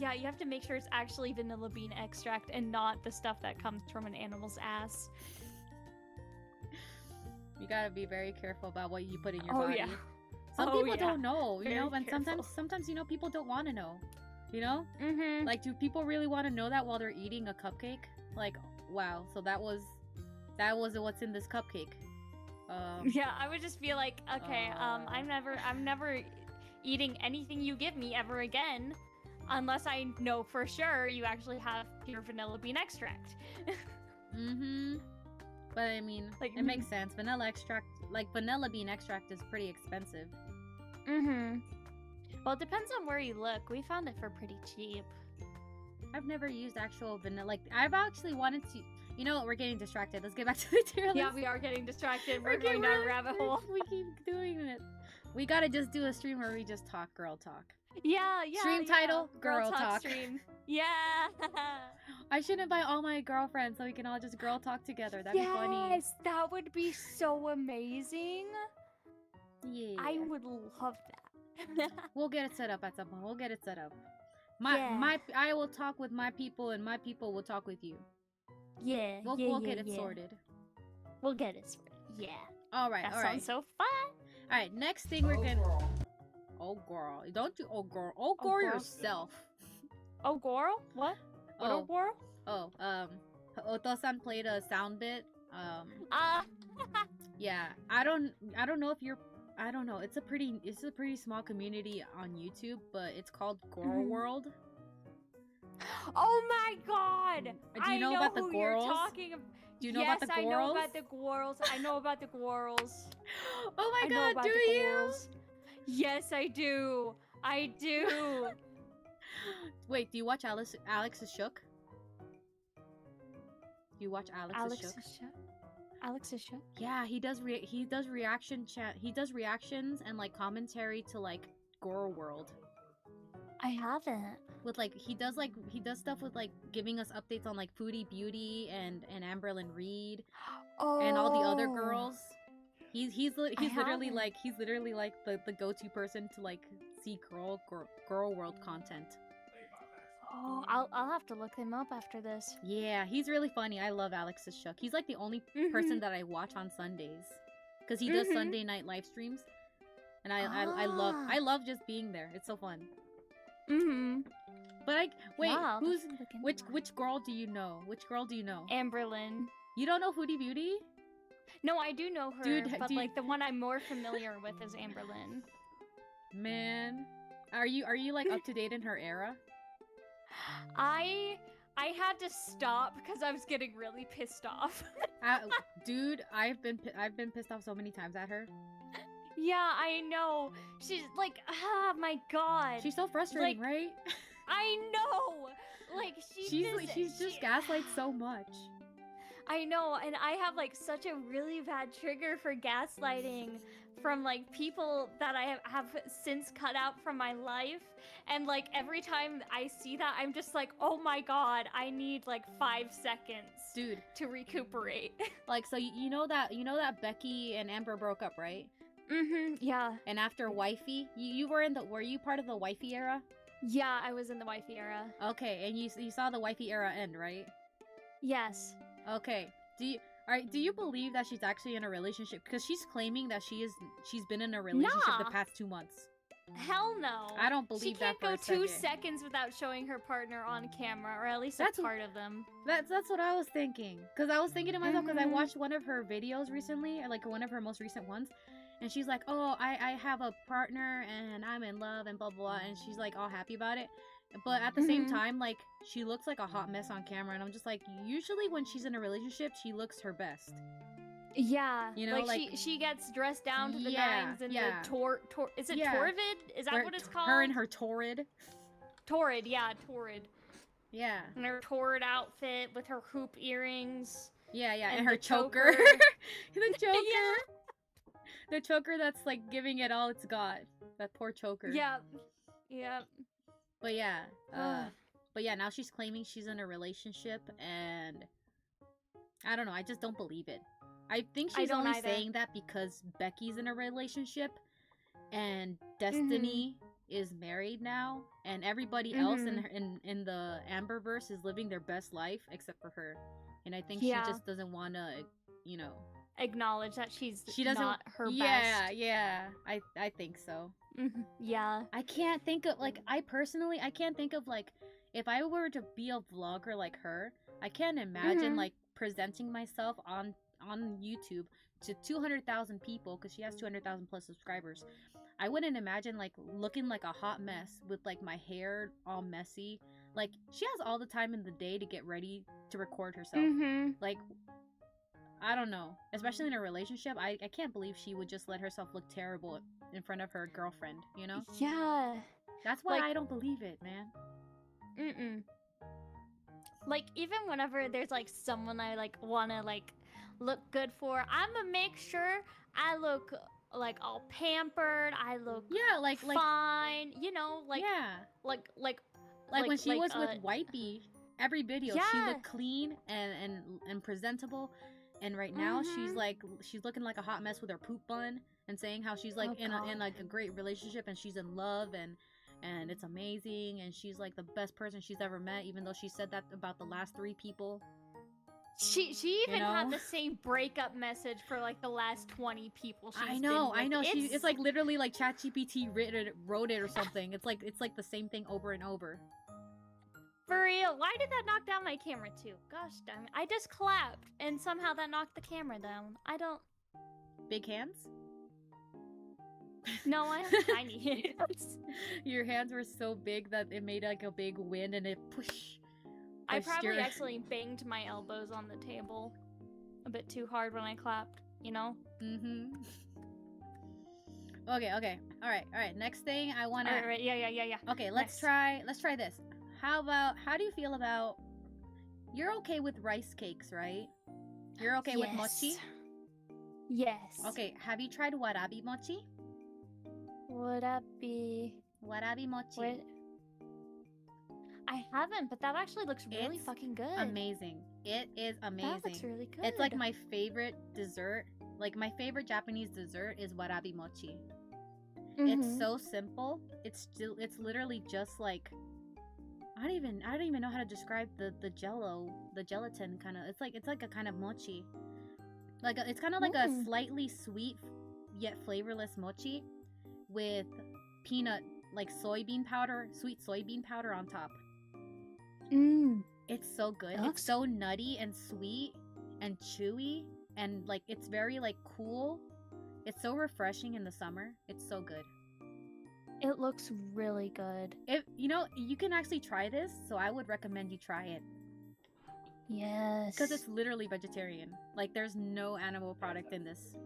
yeah, you have to make sure it's actually vanilla bean extract and not the stuff that comes from an animal's ass. You gotta be very careful about what you put in your Oh, body. yeah. Some Oh, people yeah. don't know, you Very know, and careful. sometimes you know people don't want to know. You know? Mm-hmm. Like, do people really want to know that while they're eating a cupcake? Like, wow, so that was what's in this cupcake. Yeah, I would just be like, okay, I'm never eating anything you give me ever again, unless I know for sure you actually have pure vanilla bean extract. Mm-hmm. But I mean, Like, it makes sense. Vanilla bean extract is pretty expensive. Mm-hmm. Well, it depends on where you look. We found it for pretty cheap. I've never used actual vanilla. Like, I've actually wanted to. You know what? We're getting distracted. Let's get back to the tier list. Yeah, we are getting distracted. We're Okay, going down a rabbit hole. We keep doing it. We gotta just do a stream where we just talk girl talk. Yeah. Stream title, Girl Talk. Stream. Yeah. I should invite all my girlfriends so we can all just girl talk together. That'd be funny. Yes, that would be so amazing. Yeah. I would love that. We'll get it set up at some point. We'll get it set up. Yeah. I will talk with my people, and my people will talk with you. Yeah. We'll get it sorted. We'll get it sorted. Yeah. All right. That all right. sounds so fun. All right. Next thing we're gonna. Oh girl, don't you? Oh girl. Oh girl girl. yourself. Oh, Goro? What? What Oh. Goro? Oh. Oto-san played a sound bit. Yeah. I don't know if you're. I don't know. It's a pretty small community on YouTube, but it's called Goro Mhm. World. Oh my god! Do you know about the who Gorals? You're talking about. Do you know yes, about the I know Gorals? about the Gorals. I know about the Gorals. Oh my I know god, about do the you? Gorals. Yes, I do. I do. Wait, do you watch Alex is Shook? Do you watch Alex is Shook? Alex is shook. Yeah, he does reaction chat. He does reactions and like commentary to like Goro World. I haven't. With like he does stuff with like giving us updates on like Foodie Beauty and Amberlyn Reed Oh. and all the other girls. He's literally haven't. like the go-to person to like see girl world content. Oh, I'll have to look him up after this. Yeah, he's really funny. I love Alex is Shook. He's like the only person that I watch on Sundays because he does Mhm. Sunday night live streams, and I Ah. love just being there. It's so fun. Mm-hmm. But wait, Yeah, I'll who's definitely look into that. which girl do you know? Which girl do you know? Amberlyn. You don't know Foodie Beauty? No, I do know her, Dude, but like the one I'm more familiar with is Amberlynn. Man, are you like up to date in her era? I had to stop because I was getting really pissed off. Dude, I've been pissed off so many times at her. Yeah, I know. She's like, my god. She's so frustrating, like, right? I know. Like she's just gaslight so much. I know, and I have like such a really bad trigger for gaslighting from like people that I have since cut out from my life, and like every time I see that, I'm just like, oh my god, I need like 5 seconds, dude, to recuperate. Like, so you know that Becky and Amber broke up, right? Yeah. And after Wifey, you were you part of the Wifey era? Yeah, I was in the Wifey era. Okay, and you saw the Wifey era end, right? Yes. Okay. Do you believe that she's actually in a relationship? Because she's claiming that she's been in a relationship the past 2 months. Hell no. I don't believe that for a second. She can't go 2 seconds without showing her partner on camera, or at least a part of them. That's what I was thinking. Because I was thinking to myself, because I watched one of her videos recently, or like one of her most recent ones, and she's like, oh, I have a partner, and I'm in love, and blah, blah, blah, and she's like all happy about it. But at the same time, like, she looks like a hot mess on camera, and I'm just like, usually when she's in a relationship, she looks her best. Yeah, you know, like she gets dressed down to the nines in the is it Torvid? Is that what it's called? Her and her Torrid. Torrid, yeah, Torrid. Yeah. And her Torrid outfit with her hoop earrings. Yeah, and her choker. The choker. Yeah. The choker that's like giving it all it's got. That poor choker. Yep. But yeah, now she's claiming she's in a relationship, and I don't know, I just don't believe it. I think she's only saying that because Becky's in a relationship, and Destiny is married now, and everybody else in the Amberverse is living their best life except for her. And I think she just doesn't want to, you know, acknowledge that she doesn't not her best. Yeah, I think so. Yeah. I can't think of, like, I can't think of, like, if I were to be a vlogger like her, I can't imagine, like, presenting myself on YouTube to 200,000 people, because she has 200,000 plus subscribers. I wouldn't imagine, like, looking like a hot mess with, like, my hair all messy. Like, she has all the time in the day to get ready to record herself. Like, I don't know. Especially in a relationship, I can't believe she would just let herself look terrible in front of her girlfriend, you know? Yeah. That's why I don't believe it, man. Like, even whenever there's, like, someone I, like, wanna, like, look good for, I'ma make sure I look, like, all pampered, I look fine, you know, like, like when she was with Wipey, every video she looked clean and presentable. And right now she's looking like a hot mess with her poop bun, and saying how she's like in like a great relationship, and she's in love, and it's amazing, and she's like the best person she's ever met, even though she said that about the last 3 people. She even had the same breakup message for like the last 20 people she's I know. been with. It's like literally like ChatGPT wrote it or something. It's like the same thing over and over. For real, why did that knock down my camera too? Gosh damn it. I just clapped, and somehow that knocked the camera down. I don't... Big hands? No, I have tiny hands. Your hands were so big that it made like a big wind, and it pushed I probably actually banged my elbows on the table a bit too hard when I clapped, you know? Okay. Alright. Next thing I wanna... Alright, yeah. Okay, let's try this. How do you feel about... You're okay with rice cakes, right? You're okay with mochi? Yes. Okay, have you tried warabi mochi? Warabi mochi. What? I haven't, but that actually looks really fucking good. Amazing. It is amazing. That looks really good. It's like my favorite dessert. Like, my favorite Japanese dessert is warabi mochi. It's so simple. It's literally just like... I don't even know how to describe the gelatin kind of. It's like a kind of mochi. Like it's kind of like a slightly sweet yet flavorless mochi with peanut, like sweet soybean powder on top. It's so good. It's so nutty and sweet and chewy. and like it's very like cool. It's so refreshing in the summer. It's so good. It looks really good. If you know, you can actually try this, so I would recommend you try it. Yes. Because it's literally vegetarian. Like there's no animal product in this.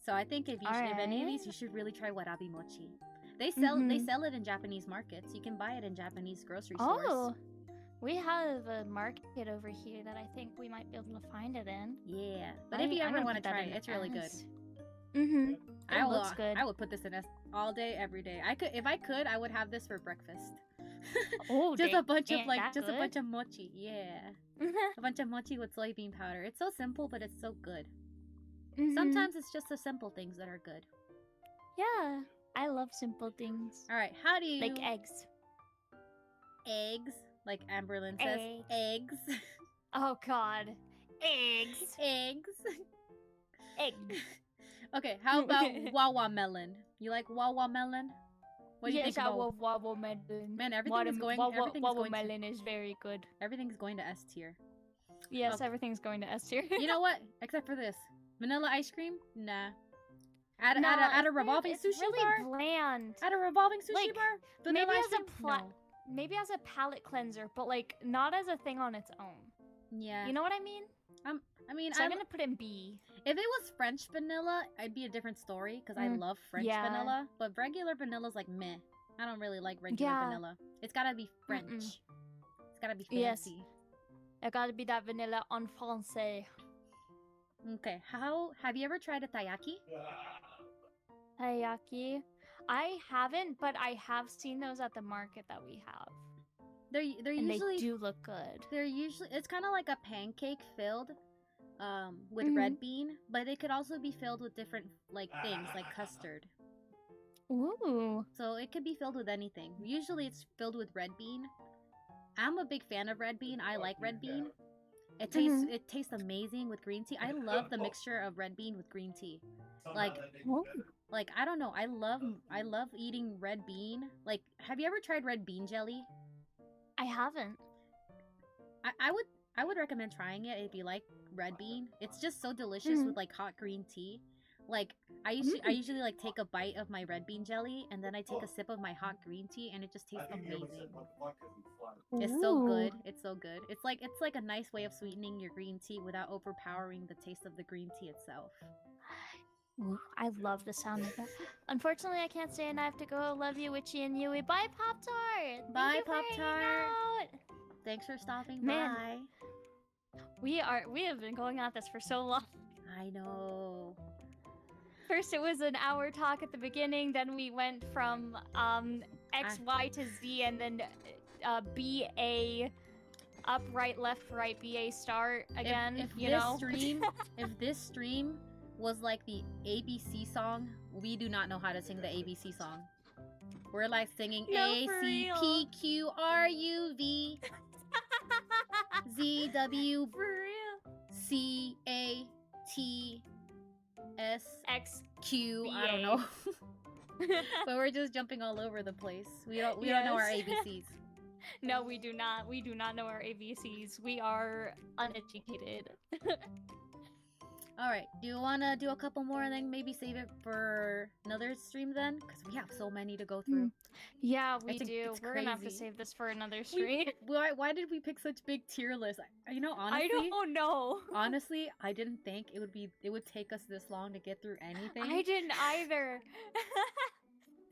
So I think if any of these, you should really try warabi mochi. They sell it in Japanese markets. You can buy it in Japanese grocery stores. Oh, we have a market over here that I think we might be able to find it in. Yeah, but if you ever want to try it, it's really good. It looks good. I would put this in all day, every day. If I could, I would have this for breakfast. Oh, just a bunch of a bunch of mochi. Yeah, a bunch of mochi with soybean powder. It's so simple, but it's so good. Sometimes it's just the simple things that are good. Yeah, I love simple things. All right, how do you like eggs? Eggs, like Amberlynn says, eggs. Oh God, eggs. Eggs. Eggs. Okay, how about wawa melon? You like wawa melon? What do you think about wawa melon? Man, everything is going. Wawa melon is very good. Everything's going to S tier. Yes, everything's going to S tier. You know what? Except for this, vanilla ice cream. Nah. Add a revolving sushi really bar. Bland. Add a revolving sushi bar. Vanilla maybe ice as cream? No. Maybe as a palate cleanser, but like not as a thing on its own. Yeah. You know what I mean? I mean, so I'm gonna put in B. If it was French vanilla, it'd be a different story because I love French vanilla. But regular vanilla's like meh. I don't really like regular vanilla. It's gotta be French. It's gotta be fancy. Yes. It gotta be that vanilla en français. Okay, have you ever tried a taiyaki? Taiyaki? I haven't, but I have seen those at the market that we have. They're usually they do look good. It's kind of like a pancake filled with red bean, but it could also be filled with different like things like custard. Ooh. So it could be filled with anything. Usually it's filled with red bean. I'm a big fan of red bean. I like red bean. It tastes amazing with green tea. I love the mixture of red bean with green tea. Like I don't know. I love eating red bean. Like, have you ever tried red bean jelly? I haven't. I would recommend trying it if you like red bean. It's just so delicious with like hot green tea. Like I usually like take a bite of my red bean jelly and then I take a sip of my hot green tea and it just tastes amazing. It's so good. It's so good. It's like a nice way of sweetening your green tea without overpowering the taste of the green tea itself. Ooh, I love the sound of that. Unfortunately, I can't stay and I have to go. Love you, Witchy and Yui. Bye, Pop-Tart! Bye, Pop-Tart! Thanks for stopping by. We have been going at this for so long. I know. First, it was an hour talk at the beginning. Then we went from X, Y to Z, and then BA, up, right, left, right, BA, start again. If this stream was like the ABC song, we do not know how to sing the ABC song. We're like singing A C P Q R U V Z W C A T S X Q. I don't know. But we're just jumping all over the place. We don't know our ABCs. No, we do not. We do not know our ABCs. We are uneducated. Alright, do you want to do a couple more and then maybe save it for another stream then? Because we have so many to go through. Yeah, we do. We're going to have to save this for another stream. Why did we pick such big tier lists? Honestly, I don't know. Honestly, I didn't think it would take us this long to get through anything. I didn't either.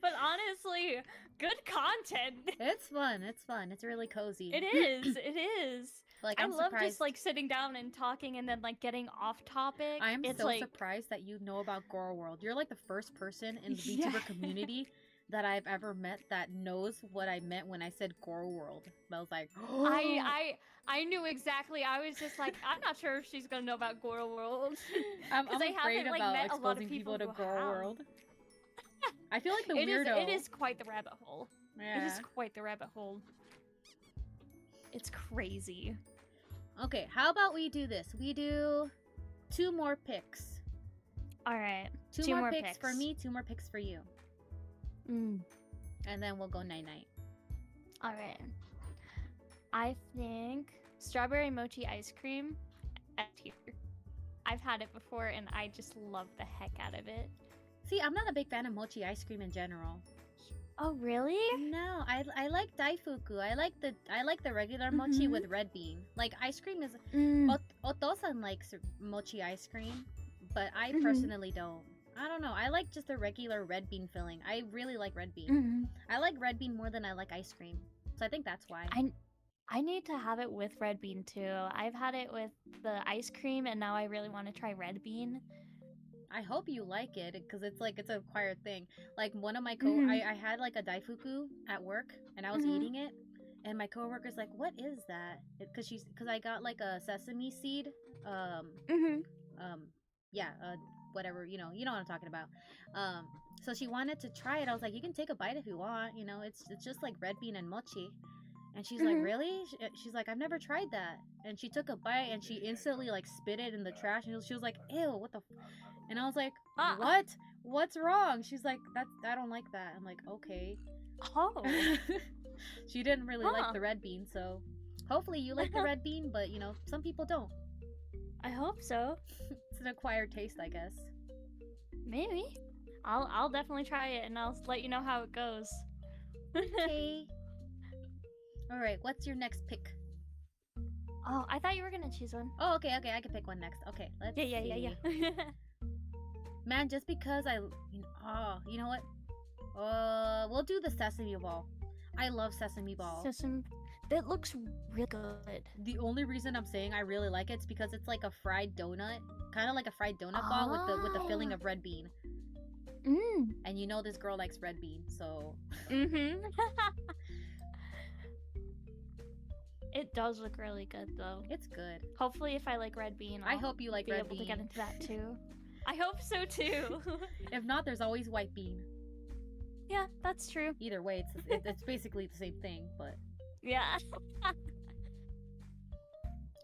But honestly, good content. It's fun. It's really cozy. It is. It is. Like, I love just like sitting down and talking and then like getting off topic. I am so surprised that you know about Girl World. You're like the first person in the VTuber community that I've ever met that knows what I meant when I said Girl World. I was like, oh. I knew exactly. I was just like, I'm not sure if she's gonna know about Girl World. I'm afraid about exposing people to Girl World. I feel like the weirdo. It is quite the rabbit hole. Yeah. It is quite the rabbit hole. It's crazy. Okay, how about we do this? We do 2 more picks. All right. 2 more picks for me, 2 more picks for you. And then we'll go night-night. All right. I think strawberry mochi ice cream S tier. I've had it before, and I just love the heck out of it. See, I'm not a big fan of mochi ice cream in general. Oh, really? No, I like daifuku. I like the regular mochi with red bean. Like ice cream is Otosan likes mochi ice cream, but I personally don't. I don't know. I like just the regular red bean filling. I really like red bean. I like red bean more than I like ice cream. So I think that's why. I need to have it with red bean too. I've had it with the ice cream, and now I really want to try red bean. I hope you like it, because it's like, it's an acquired thing. Like, one of my I had like a daifuku at work, and I was eating it, and my coworker's like, what is that? Because I got like a sesame seed, whatever, you know what I'm talking about. So she wanted to try it. I was like, you can take a bite if you want, you know, it's just like red bean and mochi. And she's like, really? She's like, I've never tried that. And she took a bite, and she instantly like spit it in the trash, and she was like, ew, what the and I was like, what? What's wrong? She's like, I don't like that. I'm like, okay. Oh. She didn't really like the red bean, so hopefully you like the red bean, but you know, some people don't. I hope so. It's an acquired taste, I guess. Maybe. I'll definitely try it, and I'll let you know how it goes. Okay. All right, what's your next pick? Oh, I thought you were gonna choose one. Oh, okay, I can pick one next. Okay, let's see. Yeah. Man, just because you know what? We'll do the sesame ball. I love sesame ball. That looks really good. The only reason I'm saying I really like it's because it's like a fried donut, kind of like a fried donut ball with the filling of red bean. And you know this girl likes red bean, so. It does look really good, though. It's good. Hopefully, if I like red bean, I hope you like red bean. Be able to get into that too. I hope so too. If not, there's always white bean. Yeah, that's true. Either way, it's basically the same thing, but. Yeah.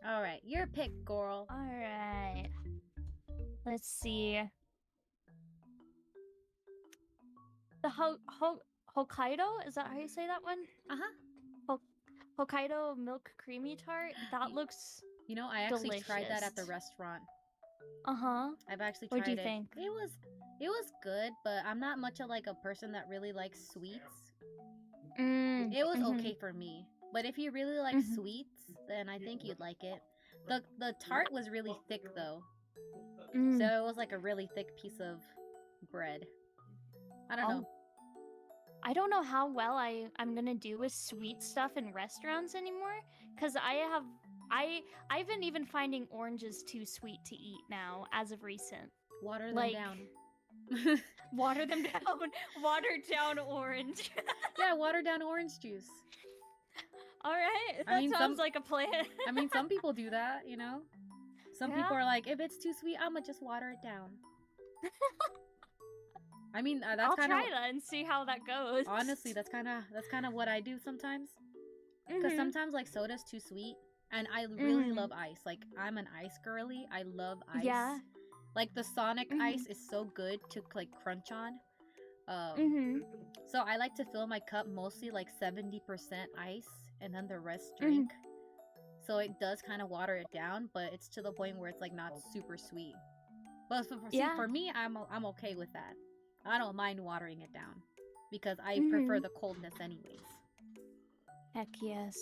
All right, your pick, girl. All right. Let's see. The Hokkaido? Is that how you say that one? Hokkaido milk creamy tart. That looks. You know, I actually delicious. tried that at the restaurant. I've actually tried it. What do you think? It was good, but I'm not much of like a person that really likes sweets. It was okay for me, but if you really like sweets, then I think you'd like it. The tart was really thick though, so it was like a really thick piece of bread. I don't know. I don't know how well I'm gonna do with sweet stuff in restaurants anymore, because I've been even finding oranges too sweet to eat now as of recent. Water them down. Water them down. Watered down orange. Yeah, watered down orange juice. All right, that sounds like a plan. I mean, some people do that, you know. Some people are like, if it's too sweet, I'ma just water it down. I mean, I'll try that and see how that goes. Honestly, that's kind of what I do sometimes. Because sometimes like soda's too sweet, and I really love ice. Like I'm an ice girly. I love ice. Yeah. Like the Sonic ice is so good to like crunch on. So I like to fill my cup mostly like 70% ice, and then the rest drink. So it does kind of water it down, but it's to the point where it's like not super sweet. But for me, I'm okay with that. I don't mind watering it down because I prefer the coldness anyways. Heck yes.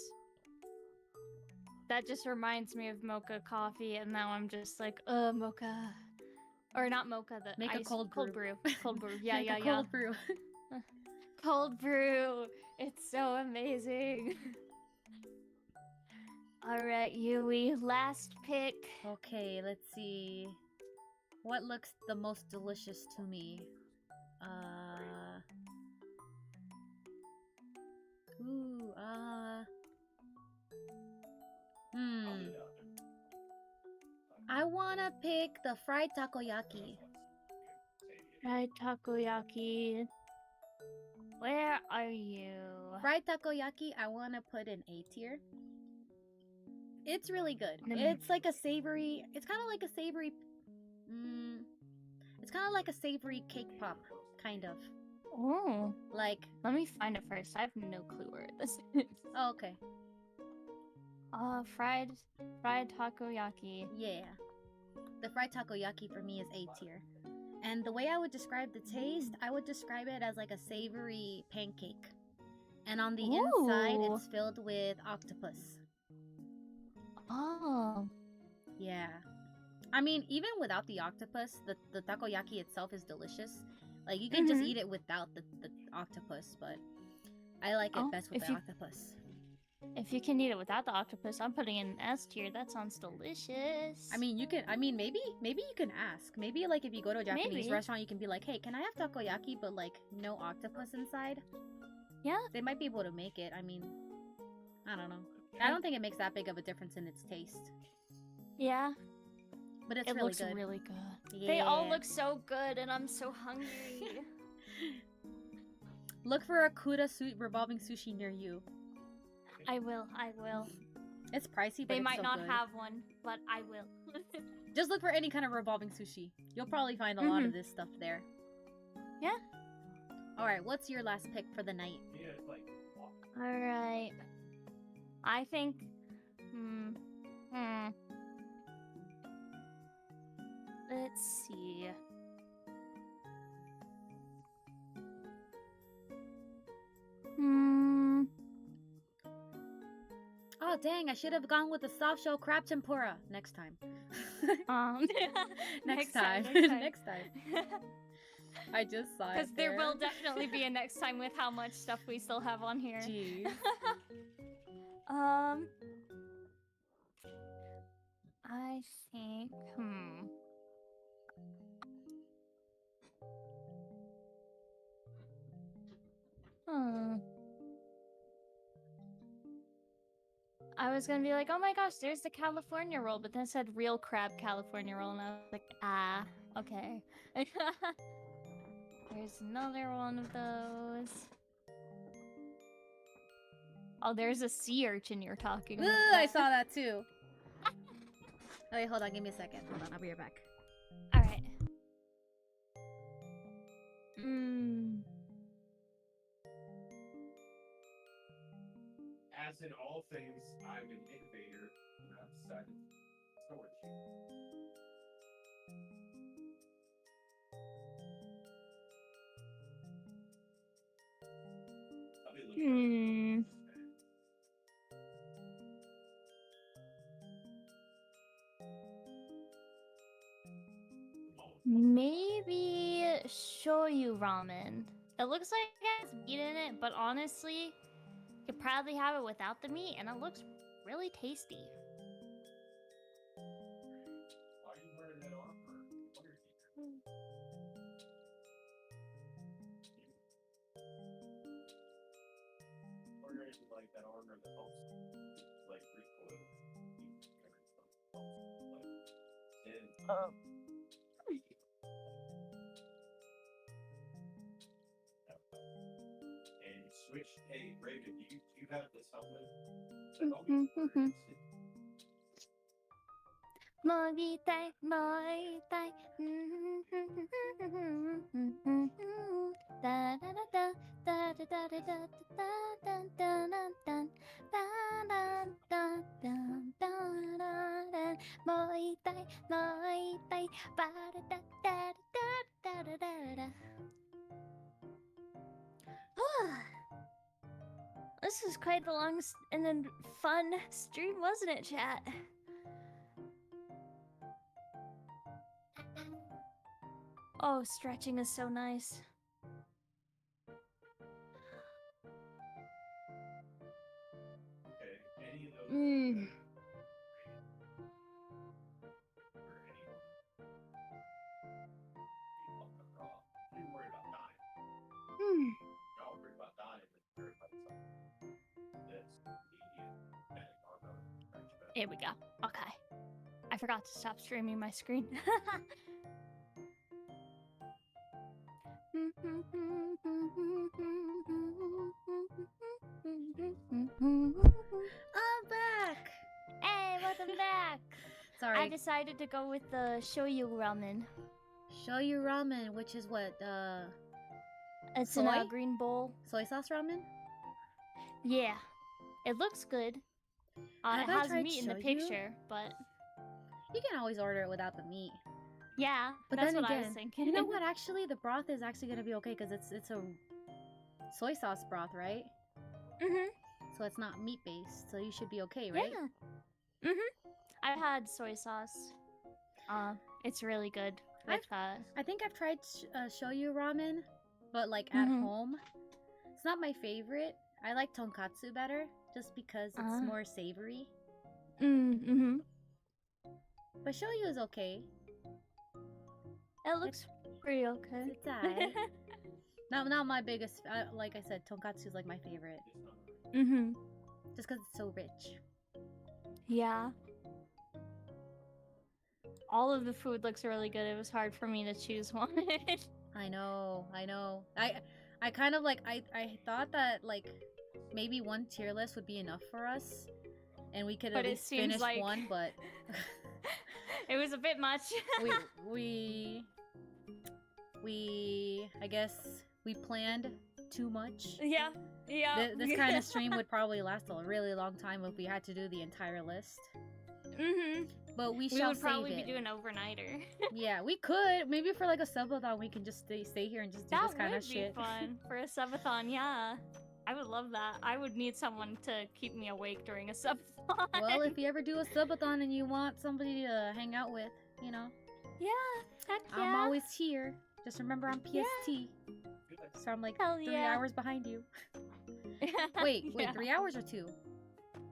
That just reminds me of mocha coffee, and now I'm just like, mocha. Or not mocha, the Make ice, a cold brew. Cold brew. Yeah, Make a cold brew. Cold brew. It's so amazing. Alright, Yui, last pick. Okay, let's see. What looks the most delicious to me? I wanna pick the fried takoyaki. Fried takoyaki. Where are you? Fried takoyaki, I wanna put in A tier. It's really good. It's like a savory. It's kind of like a savory. It's kind of like a savory cake pop, kind of. Oh. Like. Let me find it first. I have no clue where this is. Oh, okay. Fried takoyaki. Yeah. The fried takoyaki for me is A tier. And the way I would describe the taste, I would describe it as like a savory pancake. And on the inside, Ooh. it's filled with octopus. Oh. Yeah. I mean, even without the octopus, the takoyaki itself is delicious. Like, you can just eat it without the octopus, but I like it best with the octopus. If you can eat it without the octopus, I'm putting in an S tier. That sounds delicious. I mean, maybe you can ask. Maybe, like, if you go to a Japanese restaurant, you can be like, hey, can I have takoyaki, but, like, no octopus inside? Yeah. They might be able to make it. I mean, I don't know. I don't think it makes that big of a difference in its taste. Yeah. But it looks good. really good. Yeah. They all look so good, and I'm so hungry. Look for a Kuda revolving sushi near you. I will. It's pricey, but they it's might so not good. have one, but I will. Just look for any kind of revolving sushi. You'll probably find a lot of this stuff there. Yeah. Alright, what's your last pick for the night? Yeah, it's like. Alright. I think... Let's see. Oh, dang, I should have gone with the soft shell crab tempura next time. Next time. Next time. I just saw it. Because there will definitely be a next time with how much stuff we still have on here. Jeez. I think, I was gonna be like, oh my gosh, there's the California roll, but then it said real crab California roll, and I was like, okay. There's another one of those. Oh, there's a sea urchin you're talking about. Ooh, I saw that too. Oh, wait, hold on, give me a second. Hold on, I'll be right back. Alright. As in all things, I'm an innovator, and I've decided storage. Maybe shoyu ramen. It looks like it has meat in it, but honestly, you could probably have it without the meat, and it looks really tasty. Why are you wearing that armor? What are you wearing like that armor that helps like recoil? And switch. Hey, Raven, do you have this helmet? Moitai, moitai. Da da da da da da da da da da da da. Moitai, moitai. Ba da da da da da da da. This was quite the long and then fun stream, wasn't it, chat? Oh, stretching is so nice. Okay, any of those. You worry about dying. Y'all worry about dying and worry about something. This medium kinetic armor. Here we go. Okay. I forgot to stop streaming my screen. I'm back! Hey, welcome back! Sorry. I decided to go with the shoyu ramen. Shoyu ramen, which is what, It's soy? in a green bowl. Soy sauce ramen? Yeah. It looks good. It Have I has tried meat in the shoyu? picture, but... You can always order it without the meat. Yeah, But that's then what I again, was thinking. you know what? Actually, the broth is actually gonna be okay because it's a soy sauce broth, right? Mhm. So it's not meat based, so you should be okay, right? Yeah. Mhm. I've had soy sauce. It's really good with I think I've tried shoyu ramen, but like at Mhm. home. It's not my favorite. I like tonkatsu better, just because it's more savory. Mhm. But shoyu is okay. It looks pretty okay. It's alright. Not my biggest. Like I said, tonkatsu is like my favorite, Mhm. just because it's so rich. Yeah. All of the food looks really good. It was hard for me to choose one. I know. I kind of like I thought that like maybe one tier list would be enough for us, and we could But at it least seems finish like- one. But It was a bit much. we I guess we planned too much. Yeah. This kind of stream would probably last a really long time if we had to do the entire list. Mhm. But we We shall would probably save it. be doing overnighter. Yeah, we could. Maybe for like a subathon, we can just stay here and just do That this kind would of be shit. fun for a subathon. Yeah, I would love that. I would need someone to keep me awake during a subathon. Well, if you ever do a subathon and you want somebody to hang out with, you know, yeah, heck yeah. I'm always here. Just remember I'm PST. So I'm like Hell 3 yeah. hours behind you. Wait, Yeah. 3 hours or 2?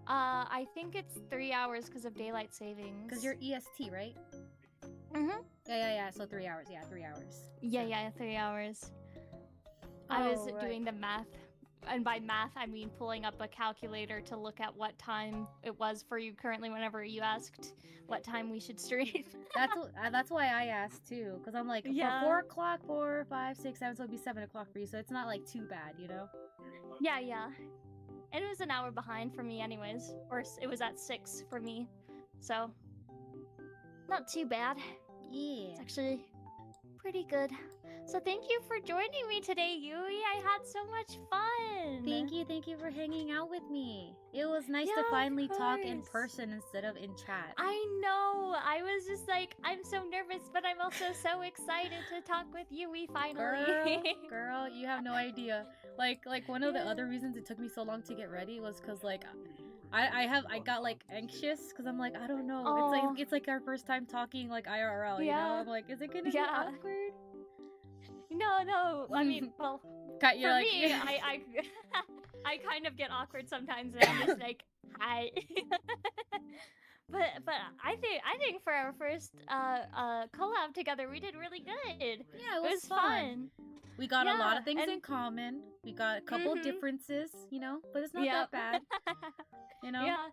I think it's 3 hours because of daylight savings. Because you're EST, right? Mhm. Yeah. So 3 hours. Yeah, 3 hours. Yeah, 3 hours. I was Oh, right. doing the math, and by math I mean pulling up a calculator to look at what time it was for you currently. Whenever you asked what time we should stream. That's why I asked too, because I'm like, Yeah. for 4 o'clock, 4, 5, 6, 7, so it'd be 7 o'clock for you, so it's not like too bad, you know? Yeah. And it was an hour behind for me anyways. Or it was at 6 for me. So, not too bad. Yeah. It's actually pretty good. So thank you for joining me today, Yui. I had so much fun. Thank you for hanging out with me. It was nice Yeah, to of finally talk in course. person instead of in chat. I know. I was just like, I'm so nervous, but I'm also so excited to talk with Yui finally. Girl, you have no idea. Like one of the other reasons it took me so long to get ready was because like I got like anxious because I'm like, I don't know. Oh. It's like our first time talking like IRL, you know? Yeah. I'm like, is it gonna be Yeah. awkward? No. I mean, well, You're for like, me, I kind of get awkward sometimes, and I'm just like, hi. but I think for our first collab together, we did really good. yeah, It was fun. We got a lot Yeah, of things and- in common. We got a couple Mhm. differences, you know, but it's not Yep. that bad, you know? Yeah,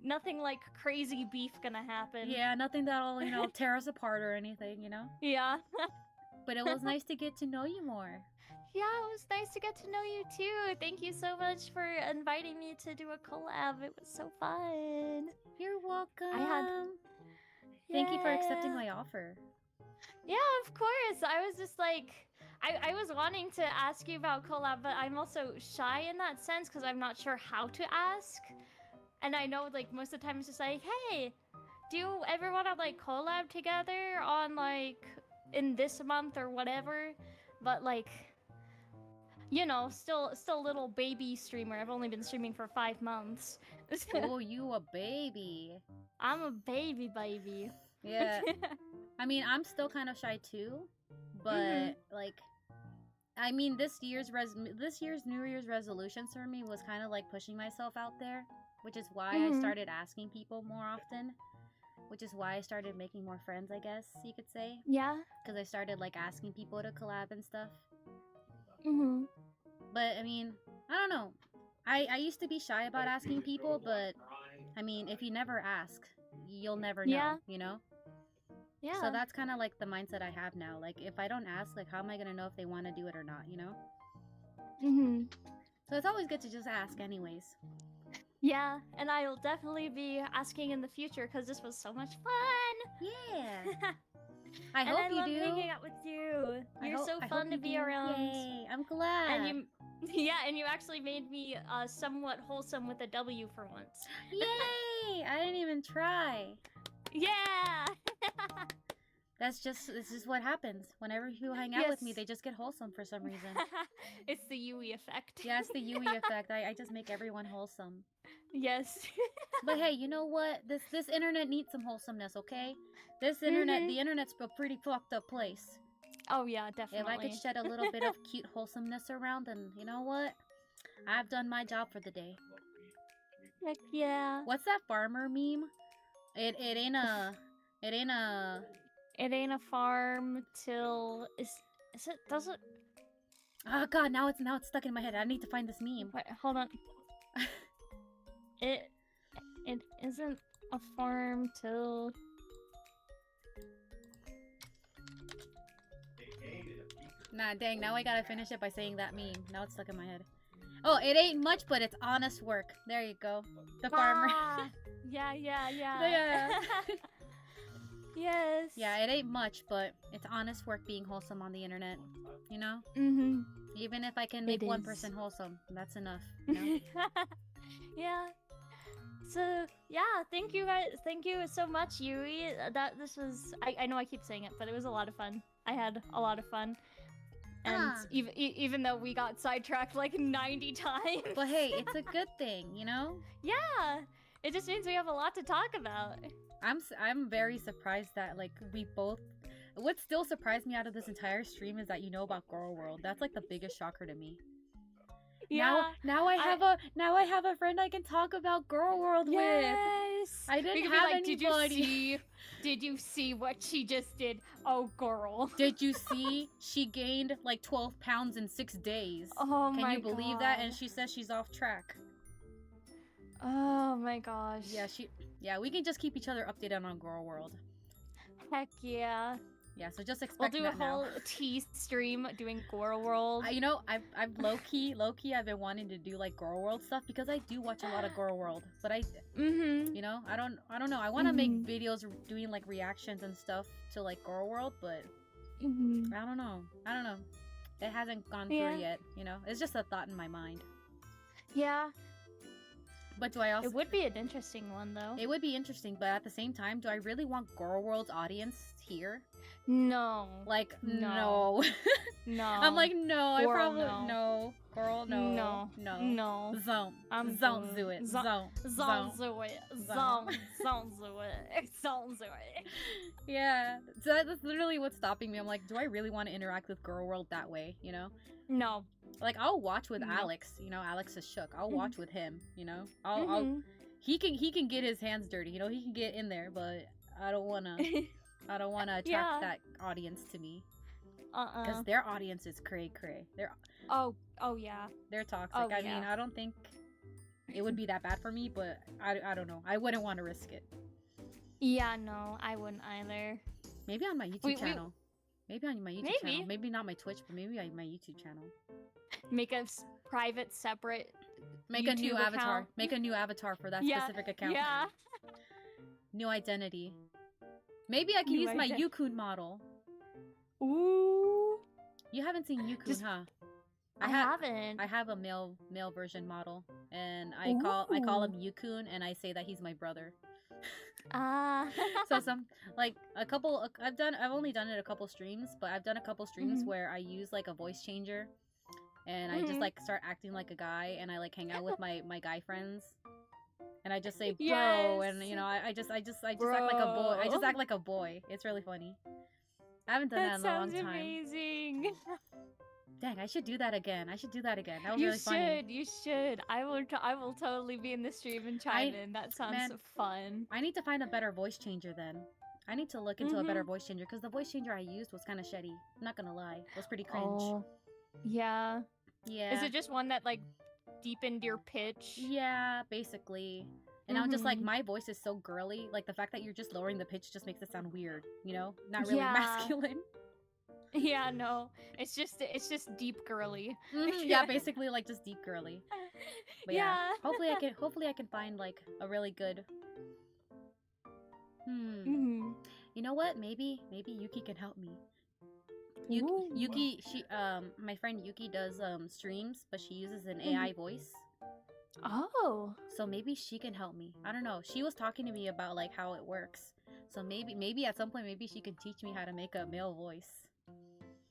nothing like crazy beef gonna happen. Yeah, nothing that'll, you know, tear us apart or anything, you know? Yeah. But it was nice to get to know you more. Yeah, it was nice to get to know you too. Thank you so much for inviting me to do a collab. It was so fun. You're welcome. Thank you for accepting my offer. Yeah, of course. I was just like, I was wanting to ask you about collab, but I'm also shy in that sense because I'm not sure how to ask. And I know like most of the time it's just like, hey, do you ever want to like collab together on like in this month or whatever? But like, you know, still a little baby streamer. I've only been streaming for 5 months. Oh, you a baby. I'm a baby. Yeah. I mean, I'm still kind of shy too, but like, I mean, this year's New Year's resolutions for me was kind of like pushing myself out there, which is why I started asking people more often, which is why I started making more friends, I guess you could say, Yeah. because I started like asking people to collab and stuff. Mhm. But I mean, I don't know. I used to be shy about asking people, but I mean, if you never ask, you'll never know, Yeah. you know? Yeah. So that's kind of like the mindset I have now. Like, if I don't ask, like, how am I going to know if they want to do it or not, you know? Mhm. So it's always good to just ask anyways. Yeah, and I'll definitely be asking in the future because this was so much fun. Yeah. I and hope I you love do. hanging out with you. You're so I fun hope to you be do. around. Yay, I'm glad. And you, yeah, and you actually made me somewhat wholesome with a W for once. Yay! I didn't even try. Yeah. This is what happens. Whenever people hang out with me, Yes. they just get wholesome for some reason. It's the Yui effect. Yeah, it's the Yui effect. I just make everyone wholesome. Yes. But hey, you know what? This internet needs some wholesomeness, okay? This internet, the internet's a pretty fucked up place. Oh yeah, If definitely. I could shed a little bit of cute wholesomeness around, then you know what? I've done my job for the day. Heck yeah. What's that farmer meme? It ain't a It ain't a farm till is it does it Oh god, now it's stuck in my head. I need to find this meme. wait, hold on. it isn't a farm till Nah, dang, now I gotta finish it by saying that meme. Now it's stuck in my head. Oh, it ain't much, but it's honest work. There you go. The farmer. Ah, yeah. Yeah. Yes. Yeah, it ain't much, but it's honest work being wholesome on the internet. You know? Mm-hmm. Even if I can make It one is. person wholesome, that's enough. You know? Yeah. So yeah, thank you guys. Thank you so much, Yui. This was I know I keep saying it, but it was a lot of fun. I had a lot of fun. And Ah. even though we got sidetracked like 90 times. But hey, it's a good thing, you know? Yeah. It just means we have a lot to talk about. I'm very surprised that like we both. What still surprised me out of this entire stream is that you know about Girl World. That's like the biggest shocker to me. Yeah. Now I have a friend I can talk about Girl World with. Yes. I didn't We could be have like, anybody. Did you see what she just did? Oh, girl. Did you see? She gained like 12 pounds in 6 days. Oh Can my you believe that? And God. she says she's off track. Oh my gosh. Yeah, we can just keep each other updated on Girl World. Heck yeah. Yeah, so just We'll expect do a that now. whole tea stream doing Girl World. You know, I've low key, I've been wanting to do like Girl World stuff because I do watch a lot of Girl World, but Mm-hmm. you know, I don't know. I want to make videos doing like reactions and stuff to like Girl World, but Mm-hmm. I don't know. It hasn't gone Yeah. through yet. You know, it's just a thought in my mind. Yeah. But do I also? It would be an interesting one though. It would be interesting, but at the same time, do I really want Girl World's audience here? No. Like, No. no. No. I'm like, no. I Girl, probably no. Girl, no. No. No. No. Zone. I'm Zone good. do it. Zone- Zone. Zone do it. Zone do it. Zone do it. Yeah. So that's literally what's stopping me. I'm like, do I really want to interact with Girl World that way? You know? No. Like, I'll watch with No. Alex. You know, Alex is shook. I'll watch with him. You know? Mhm. He can get his hands dirty. You know, he can get in there, but I don't wanna attract Yeah. that audience to me Uh-uh. because their audience is cray. Oh yeah. They're toxic. Oh, I mean, yeah. I don't think it would be that bad for me, but I don't know. I wouldn't want to risk it. Yeah, no, I wouldn't either. Maybe on my YouTube We- channel. Maybe on my YouTube Maybe. channel. Maybe not my Twitch, but maybe on my YouTube channel. Make a private, separate. Make a new YouTube avatar. account. Make a new avatar for that Yeah, specific account. Yeah. New identity. Maybe I can New use my ident- Yukun model. Ooh. You haven't seen Yukun, Just- huh? I haven't. I have a male version model, and I call him Yukun, and I say that he's my brother. Ah. So I've only done it a couple streams, but I've done a couple streams Mhm. where I use like a voice changer, and I just Mhm. like start acting like a guy, and I like hang out with my guy friends, and I just say bro, Yes. and you know I just act like a boy. I just Bro. act like a boy. It's really funny. I haven't done That that in a long sounds time. amazing. Dang, I should do that again. That was You really funny. should. You should. I will totally be in the stream and chime in. That sounds man, fun. I need to find a better voice changer then. I need to look into a better Mhm. voice changer because the voice changer I used was kind of shitty. I'm not gonna lie, it was pretty cringe. Oh. Yeah. Yeah. Is it just one that like deepened your pitch? Yeah, basically. And I'm just like, Mhm. my voice is so girly. Like the fact that you're just lowering the pitch just makes it sound weird. You know, not really Yeah. masculine. Yeah, no. It's just deep girly. Yeah, basically like just deep girly. But yeah, hopefully I can find like a really good. Mhm. You know what? Maybe Yuki can help me. Ooh. Yuki, my friend Yuki does streams, but she uses an Mm-hmm. AI voice. Oh. So maybe she can help me. I don't know. She was talking to me about like how it works. So maybe at some point, maybe she can teach me how to make a male voice.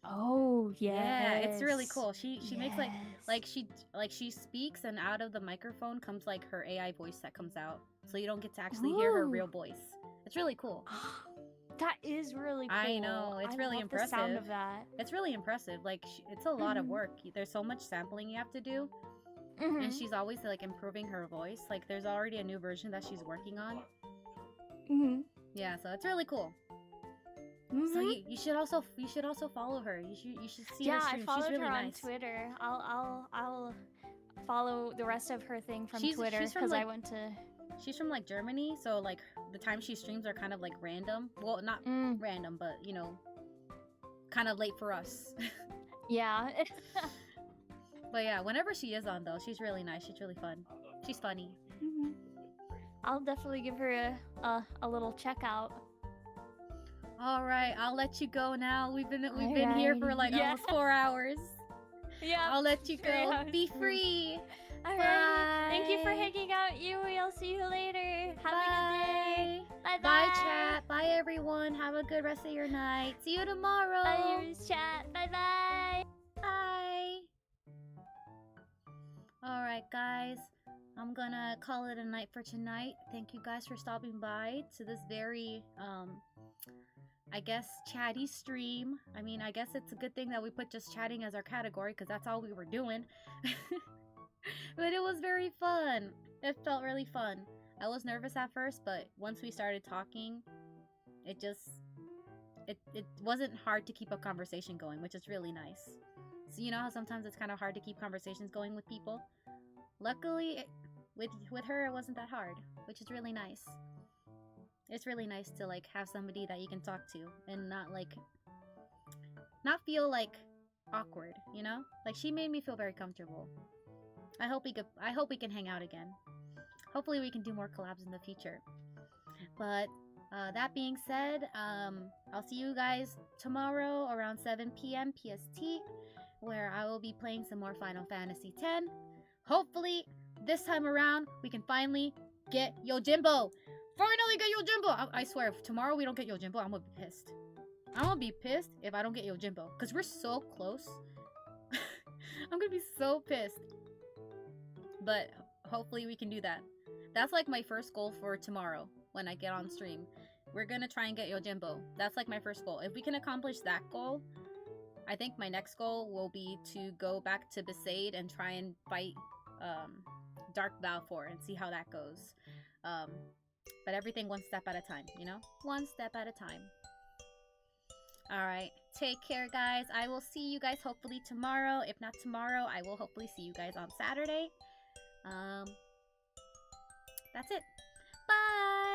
Oh Yeah, it's really yes. cool. She makes she speaks, and out of the microphone comes like her AI voice that comes out. So you don't get to actually hear her Ooh. real voice. It's really cool. That is really cool. I know, it's really love the sound impressive. of that. It's really impressive. Like it's a lot of work. There's so much sampling you have to do, and she's always like improving her voice. Like there's already a new version that she's working on. Yeah, so it's really cool. So you should also follow her. You should see her stream. I followed She's really her on nice. Twitter. I'll follow the rest of her thing from She's Twitter from, because like, I went to. She's from like Germany, so like the time she streams are kind of like random. Well, not random, but you know, kind of late for us. Yeah. But yeah, whenever she is on though, she's really nice. She's really fun. She's funny. I'll definitely give her a little check out. All right, I'll let you go now. We've been here for like almost 4 hours. Yeah. I'll let you go. Be free. Alright. Bye. Thank you for hanging out, Yui. I'll see you later. Have a good day. Bye Bye, chat. Bye, everyone. Have a good rest of your night. See you tomorrow. Bye, chat. Bye bye. Bye. All right, guys. I'm gonna call it a night for tonight. Thank you guys for stopping by to this very, I guess, chatty stream. I mean, I guess it's a good thing that we put just chatting as our category because that's all we were doing. But it was very fun. It felt really fun. I was nervous at first, but once we started talking, it wasn't hard to keep a conversation going, which is really nice. So you know how sometimes it's kind of hard to keep conversations going with people? Luckily, with her, it wasn't that hard, which is really nice. It's really nice to like have somebody that you can talk to and not feel like awkward, you know? Like she made me feel very comfortable. I hope we can hang out again. Hopefully we can do more collabs in the future. But that being said, I'll see you guys tomorrow around 7 p.m. PST, where I will be playing some more Final Fantasy X. Hopefully, this time around, we can finally get Yojimbo. Finally get Yojimbo! I swear, if tomorrow we don't get Yojimbo, I'm gonna be pissed. I'm gonna be pissed if I don't get Yojimbo, because we're so close. I'm gonna be so pissed. But hopefully we can do that. That's like my first goal for tomorrow when I get on stream. We're gonna try and get Yojimbo. That's like my first goal. If we can accomplish that goal, I think my next goal will be to go back to Besaid and try and fight Dark Balfour and see how that goes. But everything one step at a time, you know? One step at a time. Alright, take care guys. I will see you guys hopefully tomorrow. If not tomorrow, I will hopefully see you guys on Saturday. That's it. Bye!